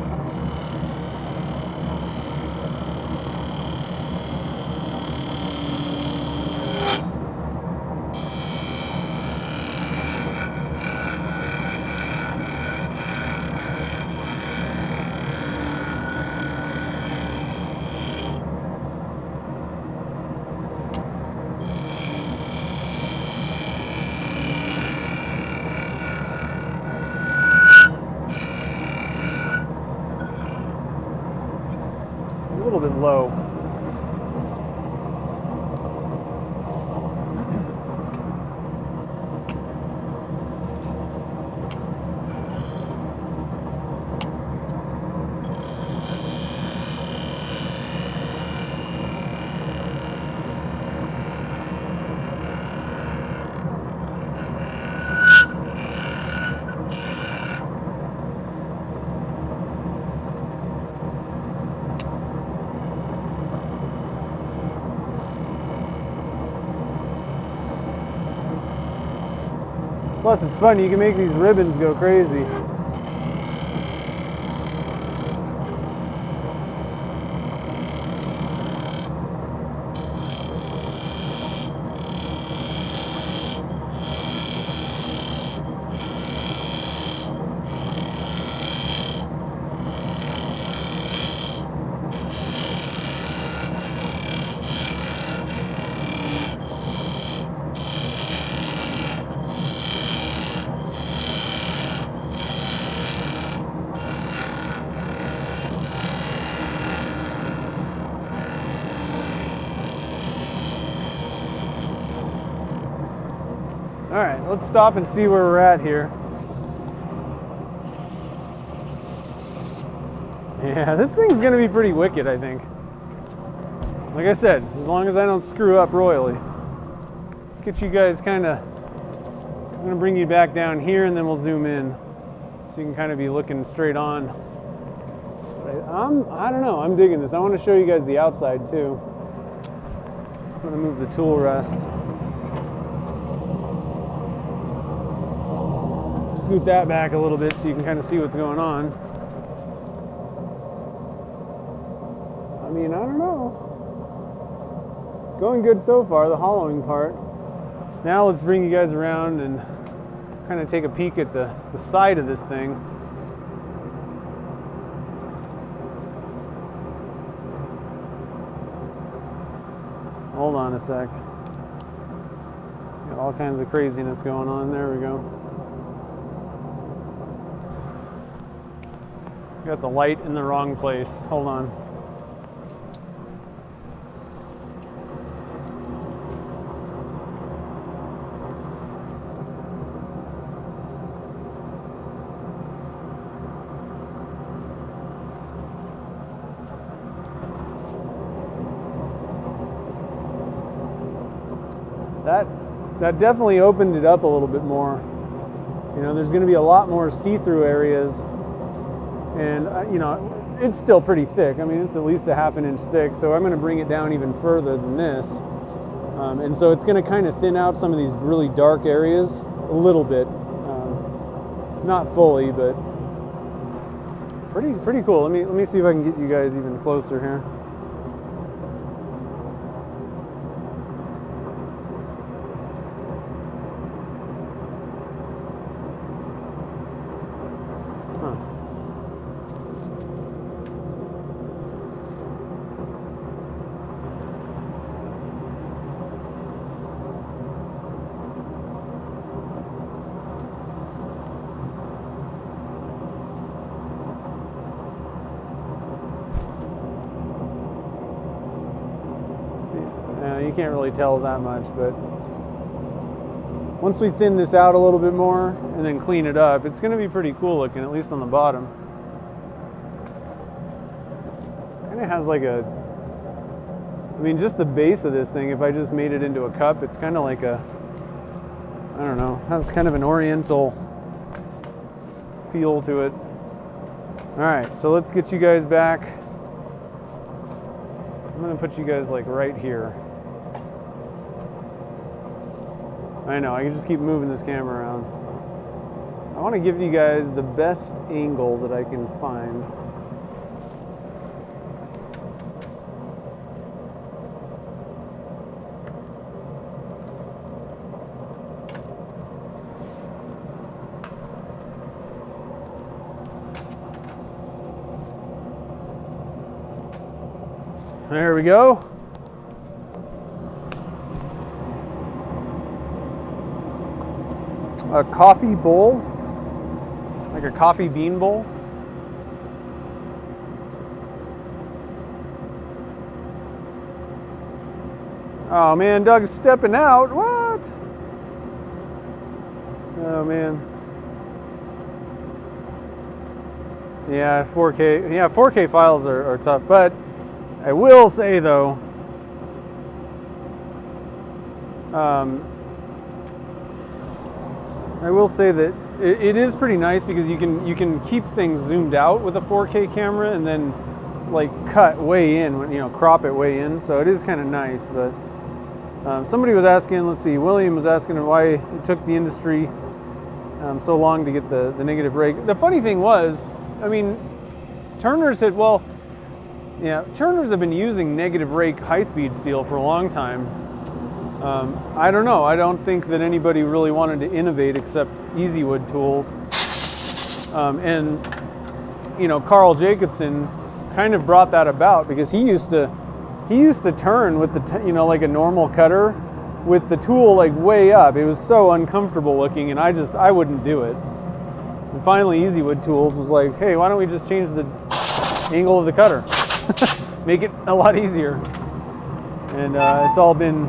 A: A little bit low. Plus, it's fun. You can make these ribbons go crazy. All right, let's stop and see where we're at here. Yeah, this thing's gonna be pretty wicked, I think. Like I said, as long as I don't screw up royally. Let's get you guys kind of, I'm gonna bring you back down here and then we'll zoom in. So you can kind of be looking straight on. I don't know, I'm digging this. I want to show you guys the outside too. I'm gonna move the tool rest. Scoot that back a little bit so you can kind of see what's going on. I mean, I don't know. It's going good so far, the hollowing part. Now let's bring you guys around and kind of take a peek at the side of this thing. Hold on a sec. Got all kinds of craziness going on. There we go. Got the light in the wrong place. Hold on. That definitely opened it up a little bit more. You know, there's going to be a lot more see-through areas. And, you know, it's still pretty thick. I mean, it's at least a ½ inch thick, so I'm going to bring it down even further than this. And so it's going to kind of thin out some of these really dark areas a little bit. Not fully, but pretty cool. Let me see if I can get you guys even closer here. You can't really tell that much, but once we thin this out a little bit more and then clean it up, it's going to be pretty cool looking, at least on the bottom. Kind of has like a, I mean, just the base of this thing, if I just made it into a cup, it's kind of like a, I don't know, has kind of an oriental feel to it. All right, so let's get you guys back. I'm going to put you guys like right here. I know, I can just keep moving this camera around. I want to give you guys the best angle that I can find. There we go. A coffee bowl, like a coffee bean bowl. Oh man, Doug's stepping out. What? Oh man. Yeah, 4K. Yeah, 4K files are tough, but I will say though, I will say that it is pretty nice because you can keep things zoomed out with a 4K camera and then like cut way in, when, you know, crop it way in. So it is kind of nice. But somebody was asking, let's see, William was asking why it took the industry so long to get the negative rake. The funny thing was, I mean, turners have been using negative rake high-speed steel for a long time. I don't know. I don't think that anybody really wanted to innovate except Easy Wood Tools. And you know, Carl Jacobson kind of brought that about because he used to turn with the like a normal cutter with the tool like way up. It was so uncomfortable looking, and I wouldn't do it. And finally, Easy Wood Tools was like, hey, why don't we just change the angle of the cutter, make it a lot easier, and it's all been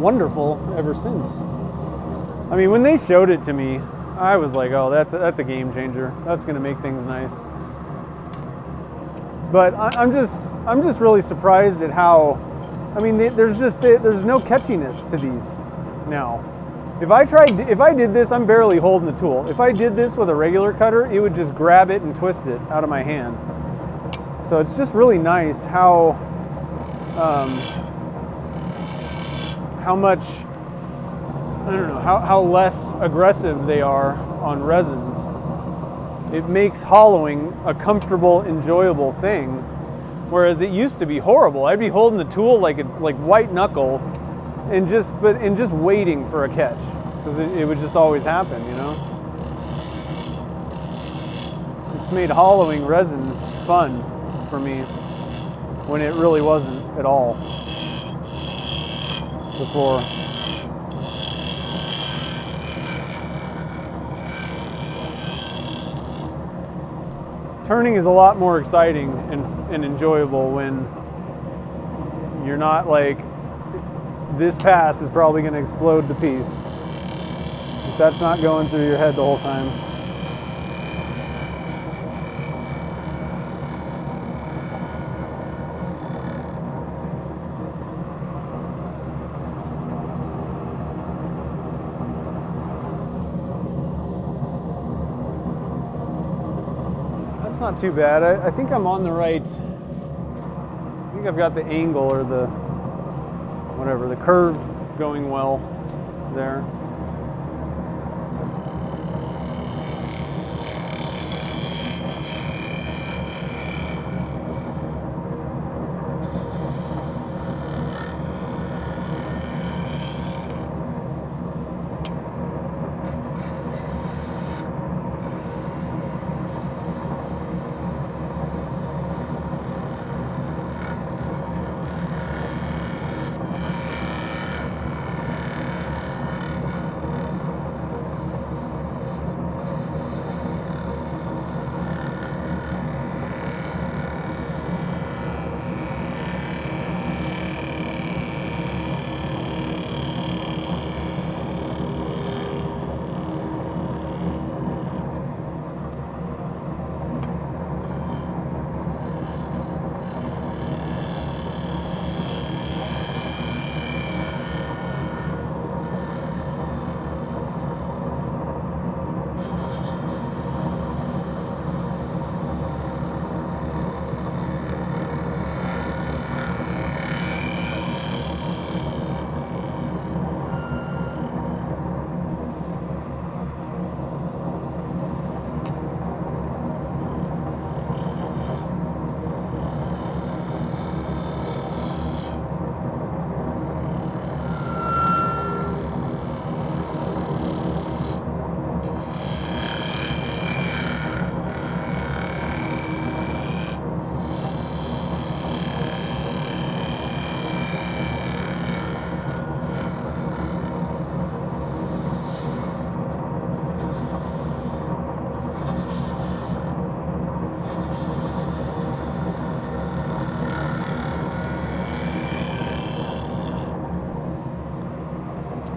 A: wonderful ever since. I mean, when they showed it to me, I was like, oh, that's a game changer. That's going to make things nice. But I'm just really surprised at how, I mean, there's no catchiness to these now. If I did this, I'm barely holding the tool. If I did this with a regular cutter, it would just grab it and twist it out of my hand. So it's just really nice how much, I don't know, how less aggressive they are on resins. It makes hollowing a comfortable, enjoyable thing, whereas it used to be horrible. I'd be holding the tool like white knuckle, and just waiting for a catch, because it would just always happen, you know. It's made hollowing resin fun for me when it really wasn't at all before. Turning is a lot more exciting and enjoyable when you're not like, this pass is probably going to explode to piece. If that's not going through your head the whole time. Not too bad. I think I'm on the right. I think I've got the angle or the whatever, the curve going well there.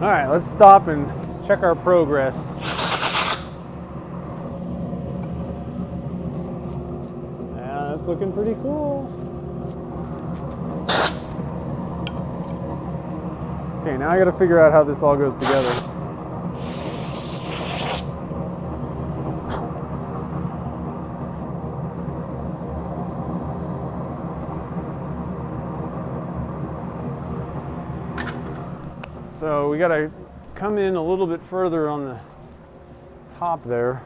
A: All right, let's stop and check our progress. Yeah, that's looking pretty cool. Okay, now I got to figure out how this all goes together. So we got to come in a little bit further on top there.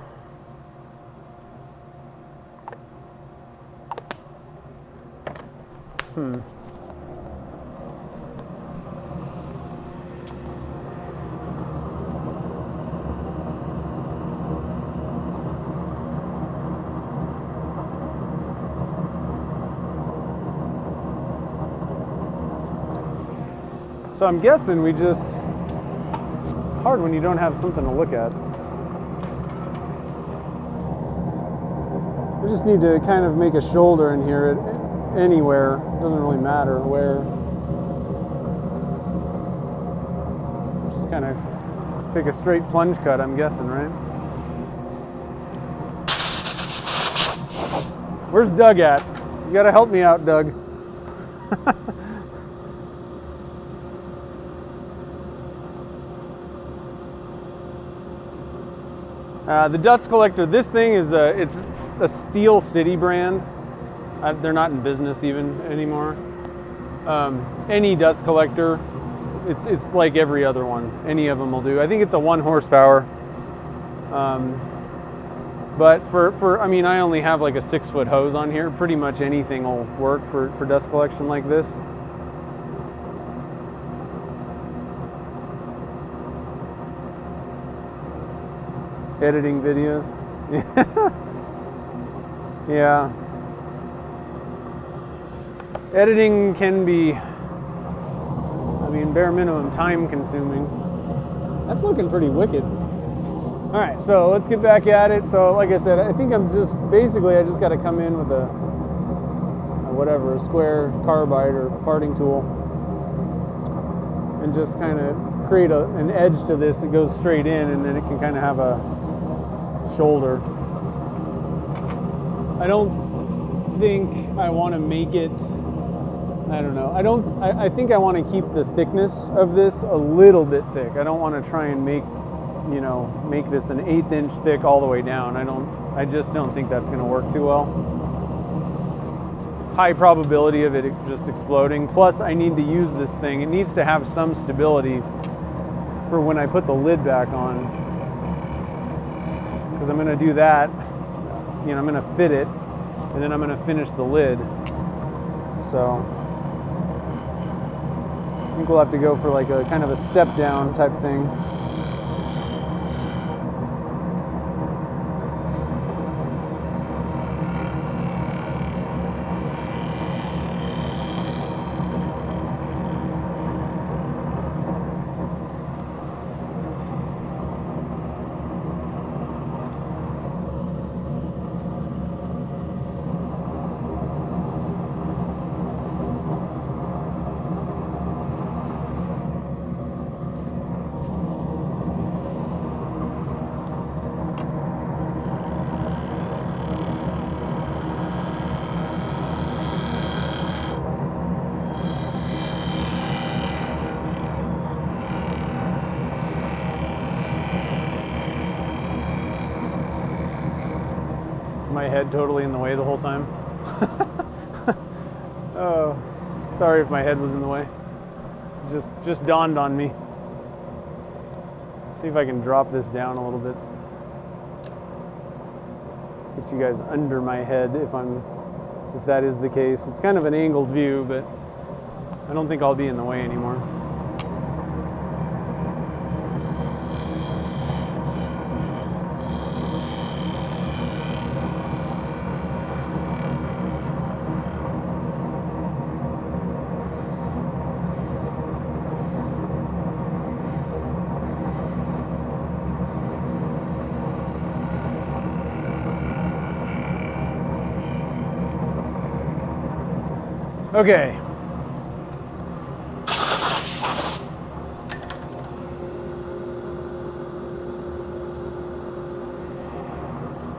A: So I'm guessing it's hard when you don't have something to look at. We just need to kind of make a shoulder in here anywhere. It doesn't really matter where. Just kind of take a straight plunge cut, I'm guessing, right? Where's Doug at? You gotta help me out, Doug. The dust collector, this thing is it's a Steel City brand. They're not in business even anymore. Any dust collector, it's like every other one. Any of them will do. I think it's a 1 horsepower. But I mean, I only have like a 6-foot hose on here. Pretty much anything will work for dust collection like this. Editing videos. Yeah. Editing can be, I mean, bare minimum time consuming. That's looking pretty wicked. All right, so let's get back at it. So like I said, I think I just got to come in with a square carbide or parting tool and just kind of create an edge to this that goes straight in, and then it can kind of have a shoulder. I don't think I want to make it, I don't know. I think I want to keep the thickness of this a little bit thick. I don't want to try and make this an 1/8 inch thick all the way down. I just don't think that's going to work too well. High probability of it just exploding. Plus I need to use this thing. It needs to have some stability for when I put the lid back on. Because I'm going to do that, I'm going to fit it, and then I'm going to finish the lid. So I think we'll have to go for like a kind of a step down type thing. My head totally in the way the whole time. Oh, sorry if my head was in the way. Just dawned on me. Let's see if I can drop this down a little bit. Get you guys under my head if that is the case. It's kind of an angled view, but I don't think I'll be in the way anymore. Okay.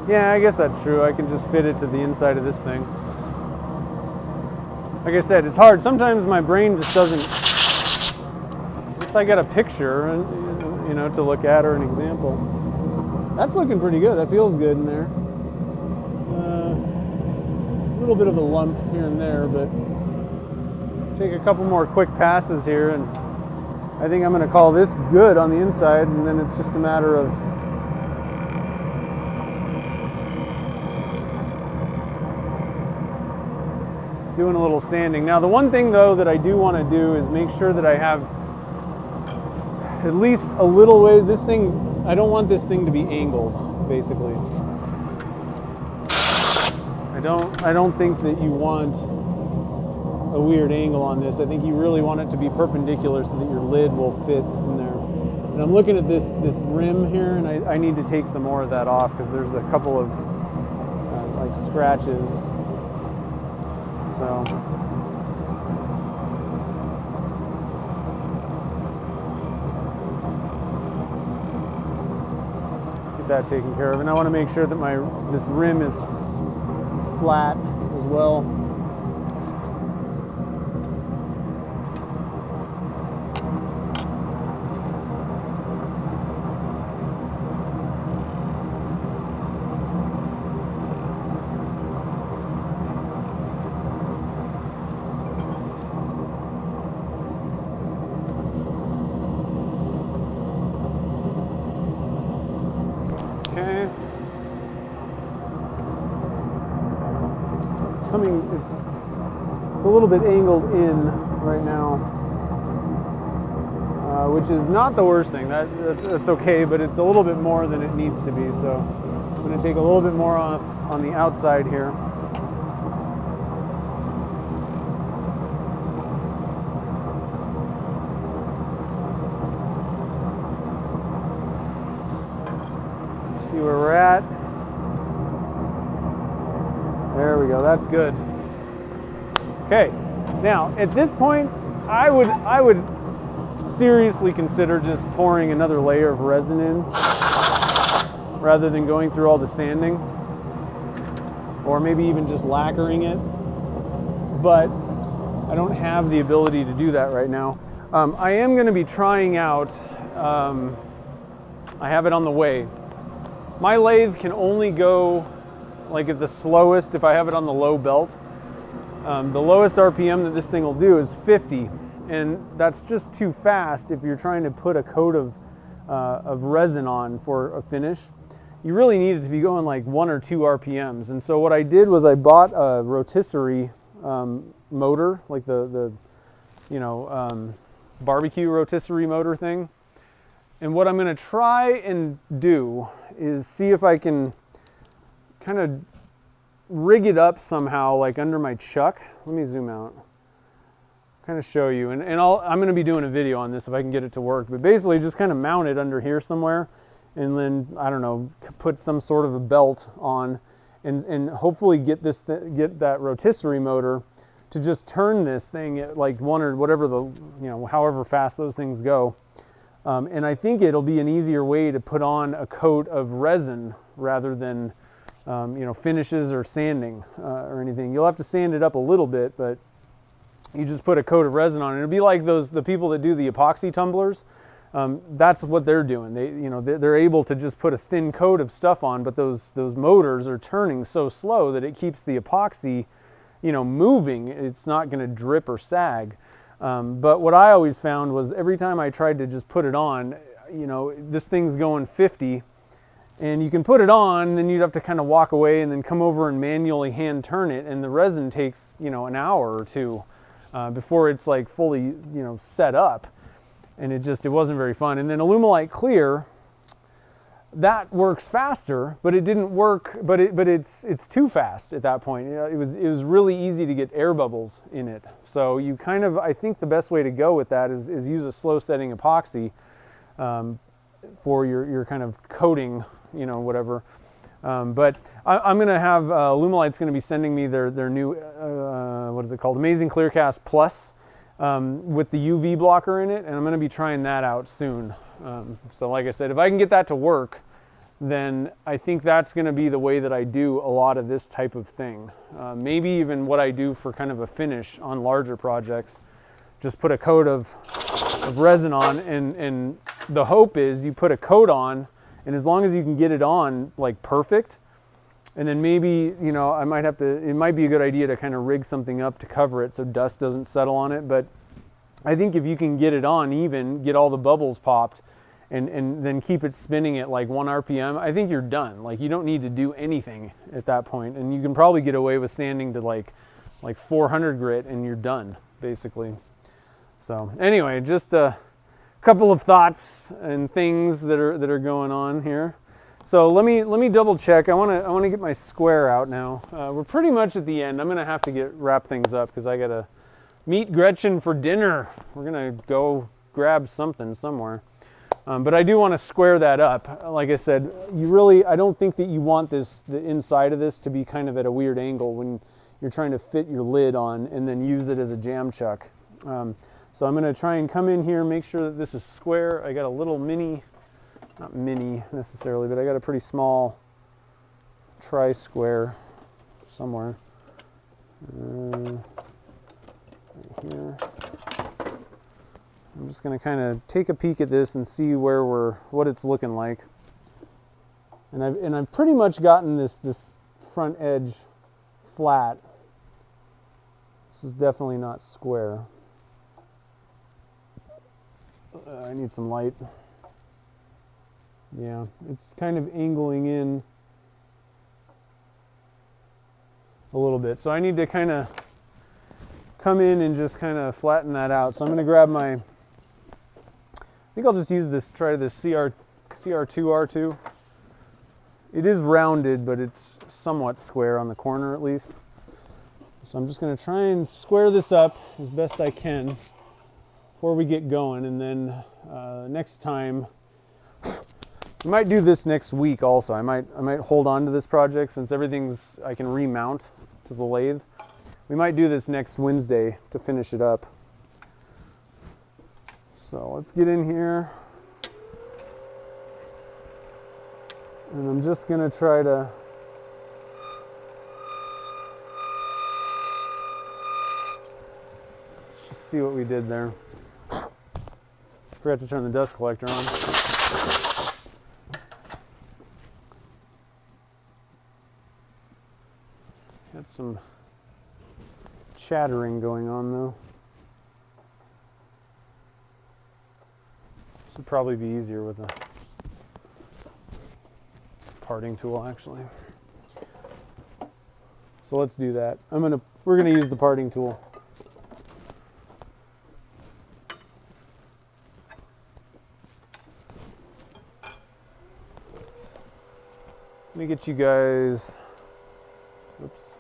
A: Yeah, I guess that's true. I can just fit it to the inside of this thing. Like I said, it's hard. Sometimes my brain just doesn't, unless I got a picture, to look at or an example. That's looking pretty good. That feels good in there. A little bit of a lump here and there, but take a couple more quick passes here, and I think I'm going to call this good on the inside, and then it's just a matter of doing a little sanding. Now the one thing though that I do want to do is make sure that I have at least a little way, this thing, I don't want this thing to be angled, basically. I don't think that you want a weird angle on this. I think you really want it to be perpendicular so that your lid will fit in there. And I'm looking at this rim here, and I need to take some more of that off because there's a couple of like scratches. So get that taken care of. And I want to make sure that this rim is flat as well. Okay. It's a little bit angled in right now, which is not the worst thing. That's okay, but it's a little bit more than it needs to be. So I'm going to take a little bit more off on the outside here. See where we're at. There we go, that's good. Okay, now at this point, I would seriously consider just pouring another layer of resin in rather than going through all the sanding, or maybe even just lacquering it. But I don't have the ability to do that right now. I am going to be trying out, I have it on the way. My lathe can only go like at the slowest if I have it on the low belt. The lowest RPM that this thing will do is 50, and that's just too fast if you're trying to put a coat of resin on for a finish. You really need it to be going like 1 or 2 RPMs. And so what I did was I bought a rotisserie motor, like the barbecue rotisserie motor thing. And what I'm going to try and do is see if I can kind of rig it up somehow, like under my chuck. Let me zoom out, kind of show you. And I'm going to be doing a video on this if I can get it to work. But basically just kind of mount it under here somewhere, and then, I don't know, put some sort of a belt on, and hopefully get that rotisserie motor to just turn this thing at like 1 or whatever however fast those things go. And I think it'll be an easier way to put on a coat of resin rather than finishes or sanding or anything. You'll have to sand it up a little bit, but you just put a coat of resin on it. It'll be like the people that do the epoxy tumblers. That's what they're doing. They're able to just put a thin coat of stuff on, but those motors are turning so slow that it keeps the epoxy, moving. It's not going to drip or sag. But what I always found was every time I tried to just put it on, this thing's going 50, and you can put it on, then you'd have to kind of walk away and then come over and manually hand turn it, and the resin takes, an hour or two before it's like fully, set up, and it wasn't very fun. And then Alumilite Clear, that works faster, but it didn't work, but it's too fast at that point. It was really easy to get air bubbles in it. So you I think the best way to go with that is use a slow setting epoxy for your kind of coating, whatever. But I'm going to have, Alumilite's going to be sending me their new, what is it called? Amazing Clearcast Plus with the UV blocker in it, and I'm going to be trying that out soon. So like I said, if I can get that to work, then I think that's going to be the way that I do a lot of this type of thing. Maybe even what I do for kind of a finish on larger projects. Just put a coat of resin on, and the hope is you put a coat on, and as long as you can get it on like perfect, and then maybe, it might be a good idea to kind of rig something up to cover it so dust doesn't settle on it. But I think if you can get it on even, get all the bubbles popped, and then keep it spinning at like 1 RPM, I think you're done. Like, you don't need to do anything at that point, and you can probably get away with sanding to like like 400 grit and you're done, basically. So anyway, just a couple of thoughts and things that are going on here. So let me double check. I want to get my square out now. We're pretty much at the end. I'm gonna have to wrap things up because I gotta meet Gretchen for dinner. We're gonna go grab something somewhere. But I do want to square that up. Like I said, I don't think that you want the inside of this to be kind of at a weird angle when you're trying to fit your lid on and then use it as a jam chuck. So I'm gonna try and come in here, make sure that this is square. I got a little not mini necessarily, but I got a pretty small tri-square somewhere. Right here. I'm just going to kind of take a peek at this and see what it's looking like. And I've pretty much gotten this front edge flat. This is definitely not square. I need some light. Yeah, it's kind of angling in a little bit. So I need to kind of come in and just kind of flatten that out. So I'm going to grab I think I'll just use try this CR2R2. It is rounded, but it's somewhat square on the corner at least. So I'm just going to try and square this up as best I can before we get going. And then next time, I might do this next week also. I might hold on to this project since I can remount to the lathe. We might do this next Wednesday to finish it up. So let's get in here. And I'm just gonna try to just see what we did there. Forgot to turn the dust collector on. Got some chattering going on though. This would probably be easier with a parting tool actually. So let's do that. We're gonna use the parting tool. Let me get you guys, oops,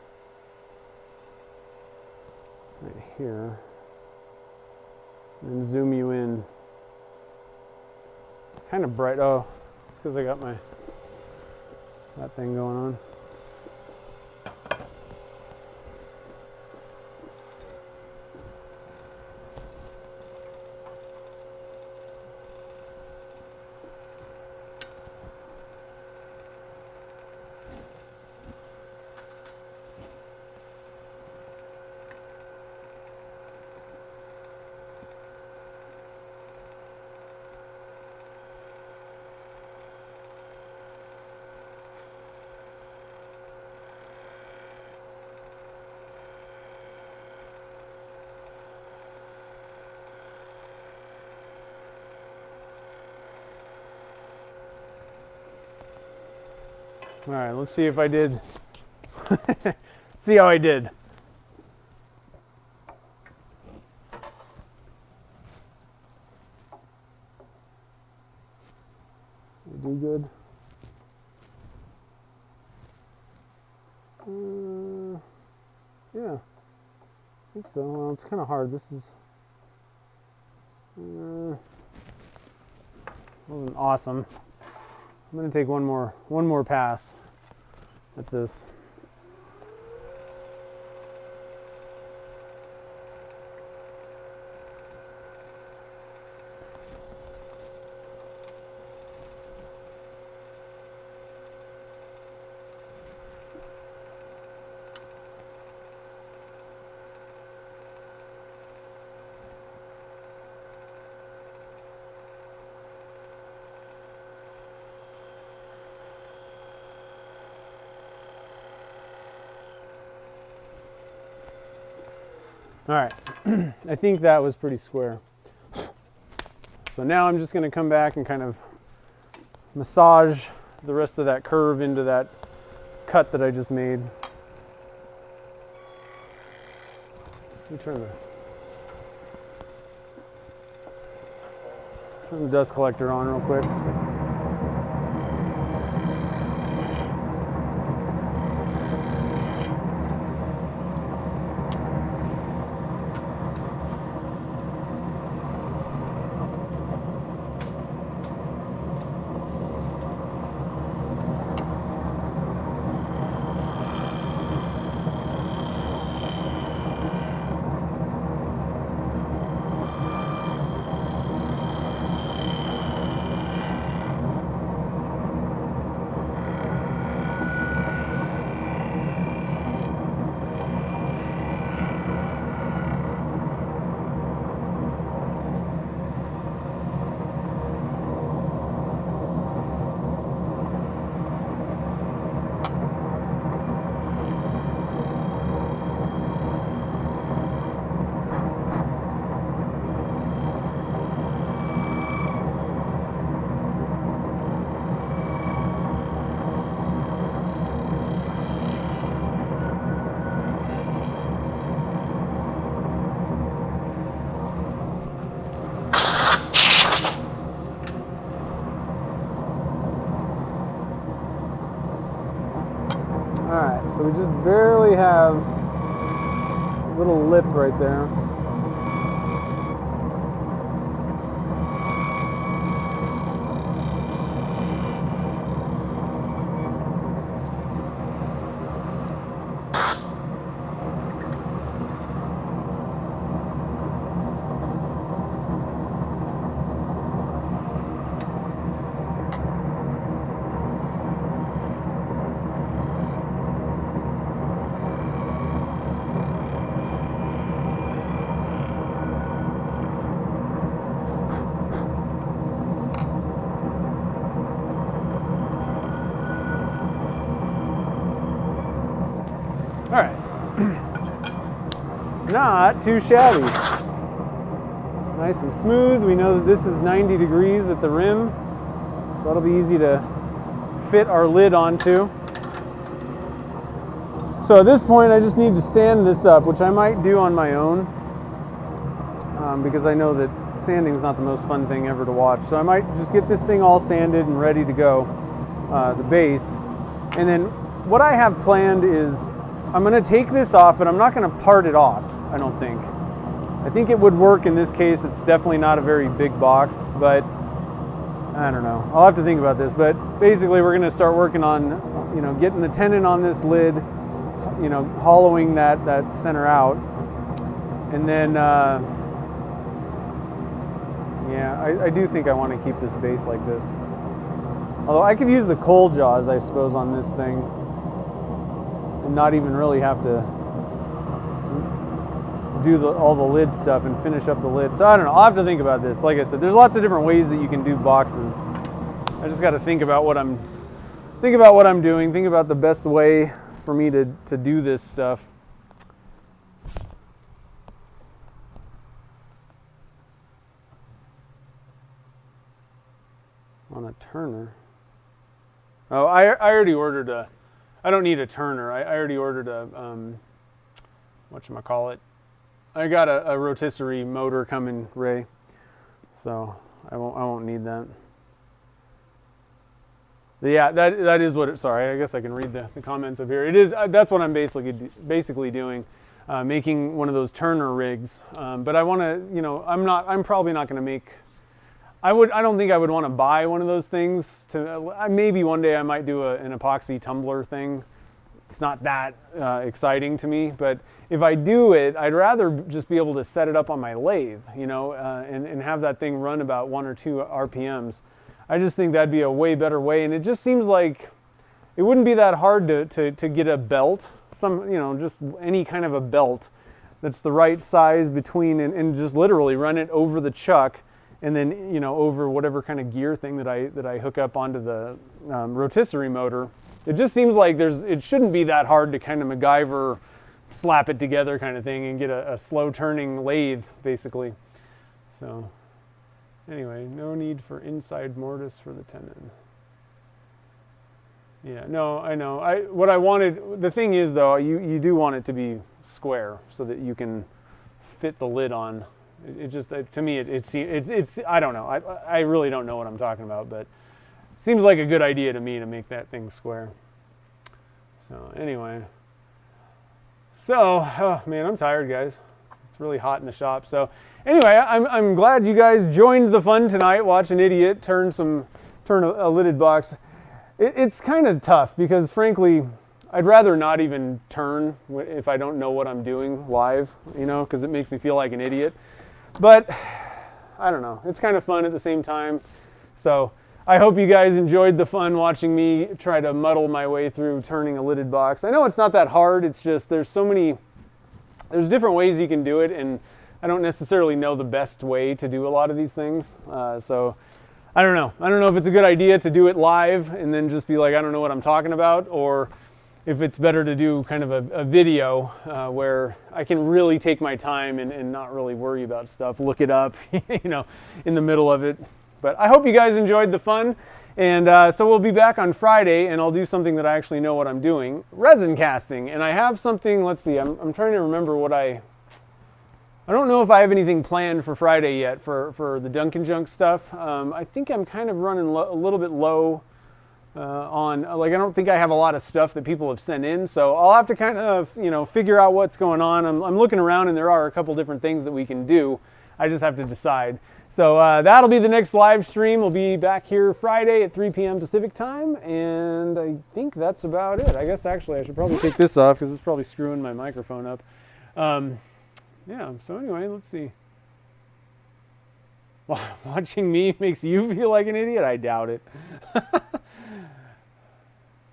A: right here, and zoom you in. It's kind of bright. Oh, it's because I got that thing going on. All right, let's see if I did. See how I did. We do good. Yeah, I think so. Well, it's kind of hard. This is wasn't awesome. I'm going to take one more pass at this. All right, I think that was pretty square. So now I'm just going to come back and kind of massage the rest of that curve into that cut that I just made. Let me turn the dust collector on real quick. Alright, so we just barely have a little lip right there. All right, not too shabby. Nice and smooth. We know that this is 90 degrees at the rim, so that'll be easy to fit our lid onto. So at this point, I just need to sand this up, which I might do on my own, because I know that sanding is not the most fun thing ever to watch. So I might just get this thing all sanded and ready to go, the base. And then what I have planned is I'm going to take this off, but I'm not going to part it off, I don't think. I think it would work in this case. It's definitely not a very big box, but I don't know. I'll have to think about this. But basically, we're going to start working on, getting the tenon on this lid, hollowing that center out. And then, yeah, I do think I want to keep this base like this. Although I could use the coal jaws, I suppose, on this thing. And not even really have to do all the lid stuff and finish up the lid. So I don't know. I'll have to think about this. Like I said, there's lots of different ways that you can do boxes. I just got to think about what I'm doing. Think about the best way for me to do this stuff. On a turner. Oh, I already ordered a. I don't need a turner. I already ordered a, whatchamacallit. I got a rotisserie motor coming, Ray. So I won't need that. But yeah, that is what it, sorry, I guess I can read the comments up here. It is, that's what I'm basically doing, making one of those turner rigs. But I want to, I'm probably not going to make, I don't think I would want to buy one of those things. Maybe one day I might do an epoxy tumbler thing. It's not that exciting to me, but if I do it, I'd rather just be able to set it up on my lathe, and have that thing run about 1 or 2 RPMs. I just think that'd be a way better way, and it just seems like it wouldn't be that hard to get a belt, just any kind of a belt that's the right size between, and just literally run it over the chuck, and then over whatever kind of gear thing that I hook up onto the rotisserie motor. It just seems like it shouldn't be that hard to kind of MacGyver, slap it together kind of thing and get a slow turning lathe basically. So anyway, no need for inside mortise for the tenon. Yeah, no, I know. What I wanted, the thing is though, you do want it to be square so that you can fit the lid on. It just, to me, it's I don't know. I really don't know what I'm talking about, but it seems like a good idea to me to make that thing square. So anyway, oh man, I'm tired, guys. It's really hot in the shop. So anyway, I'm glad you guys joined the fun tonight. Watch an idiot turn a lidded box. It's kind of tough because, frankly, I'd rather not even turn if I don't know what I'm doing live, you know, because it makes me feel like an idiot. But I don't know. It's kind of fun at the same time. So I hope you guys enjoyed the fun watching me try to muddle my way through turning a lidded box. I know it's not that hard. It's just there's different ways you can do it, and I don't necessarily know the best way to do a lot of these things. So I don't know. I don't know if it's a good idea to do it live and then just be like, I don't know what I'm talking about, or if it's better to do kind of a video where I can really take my time and not really worry about stuff, look it up, you know, in the middle of it. But I hope you guys enjoyed the fun. And so we'll be back on Friday, and I'll do something that I actually know what I'm doing, resin casting. And I have something, let's see, I'm trying to remember what I don't know if I have anything planned for Friday yet for the Dunkin' Junk stuff. I think I'm kind of running a little bit low on, like, I don't think I have a lot of stuff that people have sent in, so I'll have to kind of, you know, figure out what's going on. I'm looking around, and there are a couple different things that we can do. I just have to decide. So that'll be the next live stream. We'll be back here Friday at 3 p.m. Pacific time, and I think that's about it. I guess actually I should probably take this off because it's probably screwing my microphone up. Yeah, so anyway, let's see. Watching me makes you feel like an idiot? I doubt it.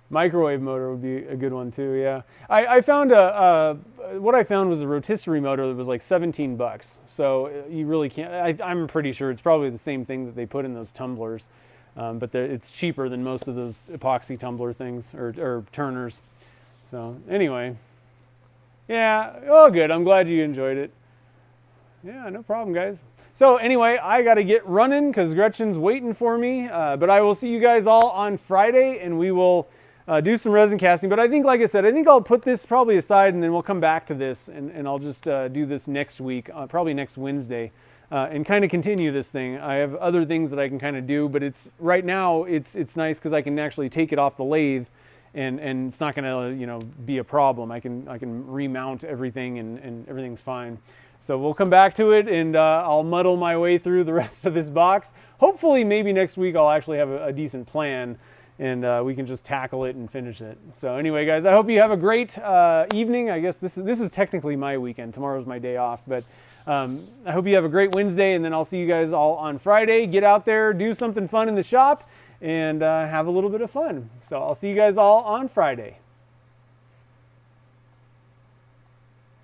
A: Microwave motor would be a good one too, yeah. I found what I found was a rotisserie motor that was like $17. So you really can't, I'm pretty sure it's probably the same thing that they put in those tumblers. But it's cheaper than most of those epoxy tumbler things or turners. So anyway, yeah, oh good, I'm glad you enjoyed it. Yeah, no problem, guys. So anyway, I got to get running because Gretchen's waiting for me. But I will see you guys all on Friday, and we will do some resin casting. But I think, like I said, I think I'll put this probably aside, and then we'll come back to this, and I'll just do this next week, probably next Wednesday, and kind of continue this thing. I have other things that I can kind of do, but it's right now it's nice because I can actually take it off the lathe, and it's not going to be a problem. I can remount everything, and everything's fine. So we'll come back to it, and I'll muddle my way through the rest of this box. Hopefully, maybe next week I'll actually have a decent plan, and we can just tackle it and finish it. So anyway, guys, I hope you have a great evening. I guess this is technically my weekend. Tomorrow's my day off, but I hope you have a great Wednesday, and then I'll see you guys all on Friday. Get out there, do something fun in the shop, and have a little bit of fun. So I'll see you guys all on Friday.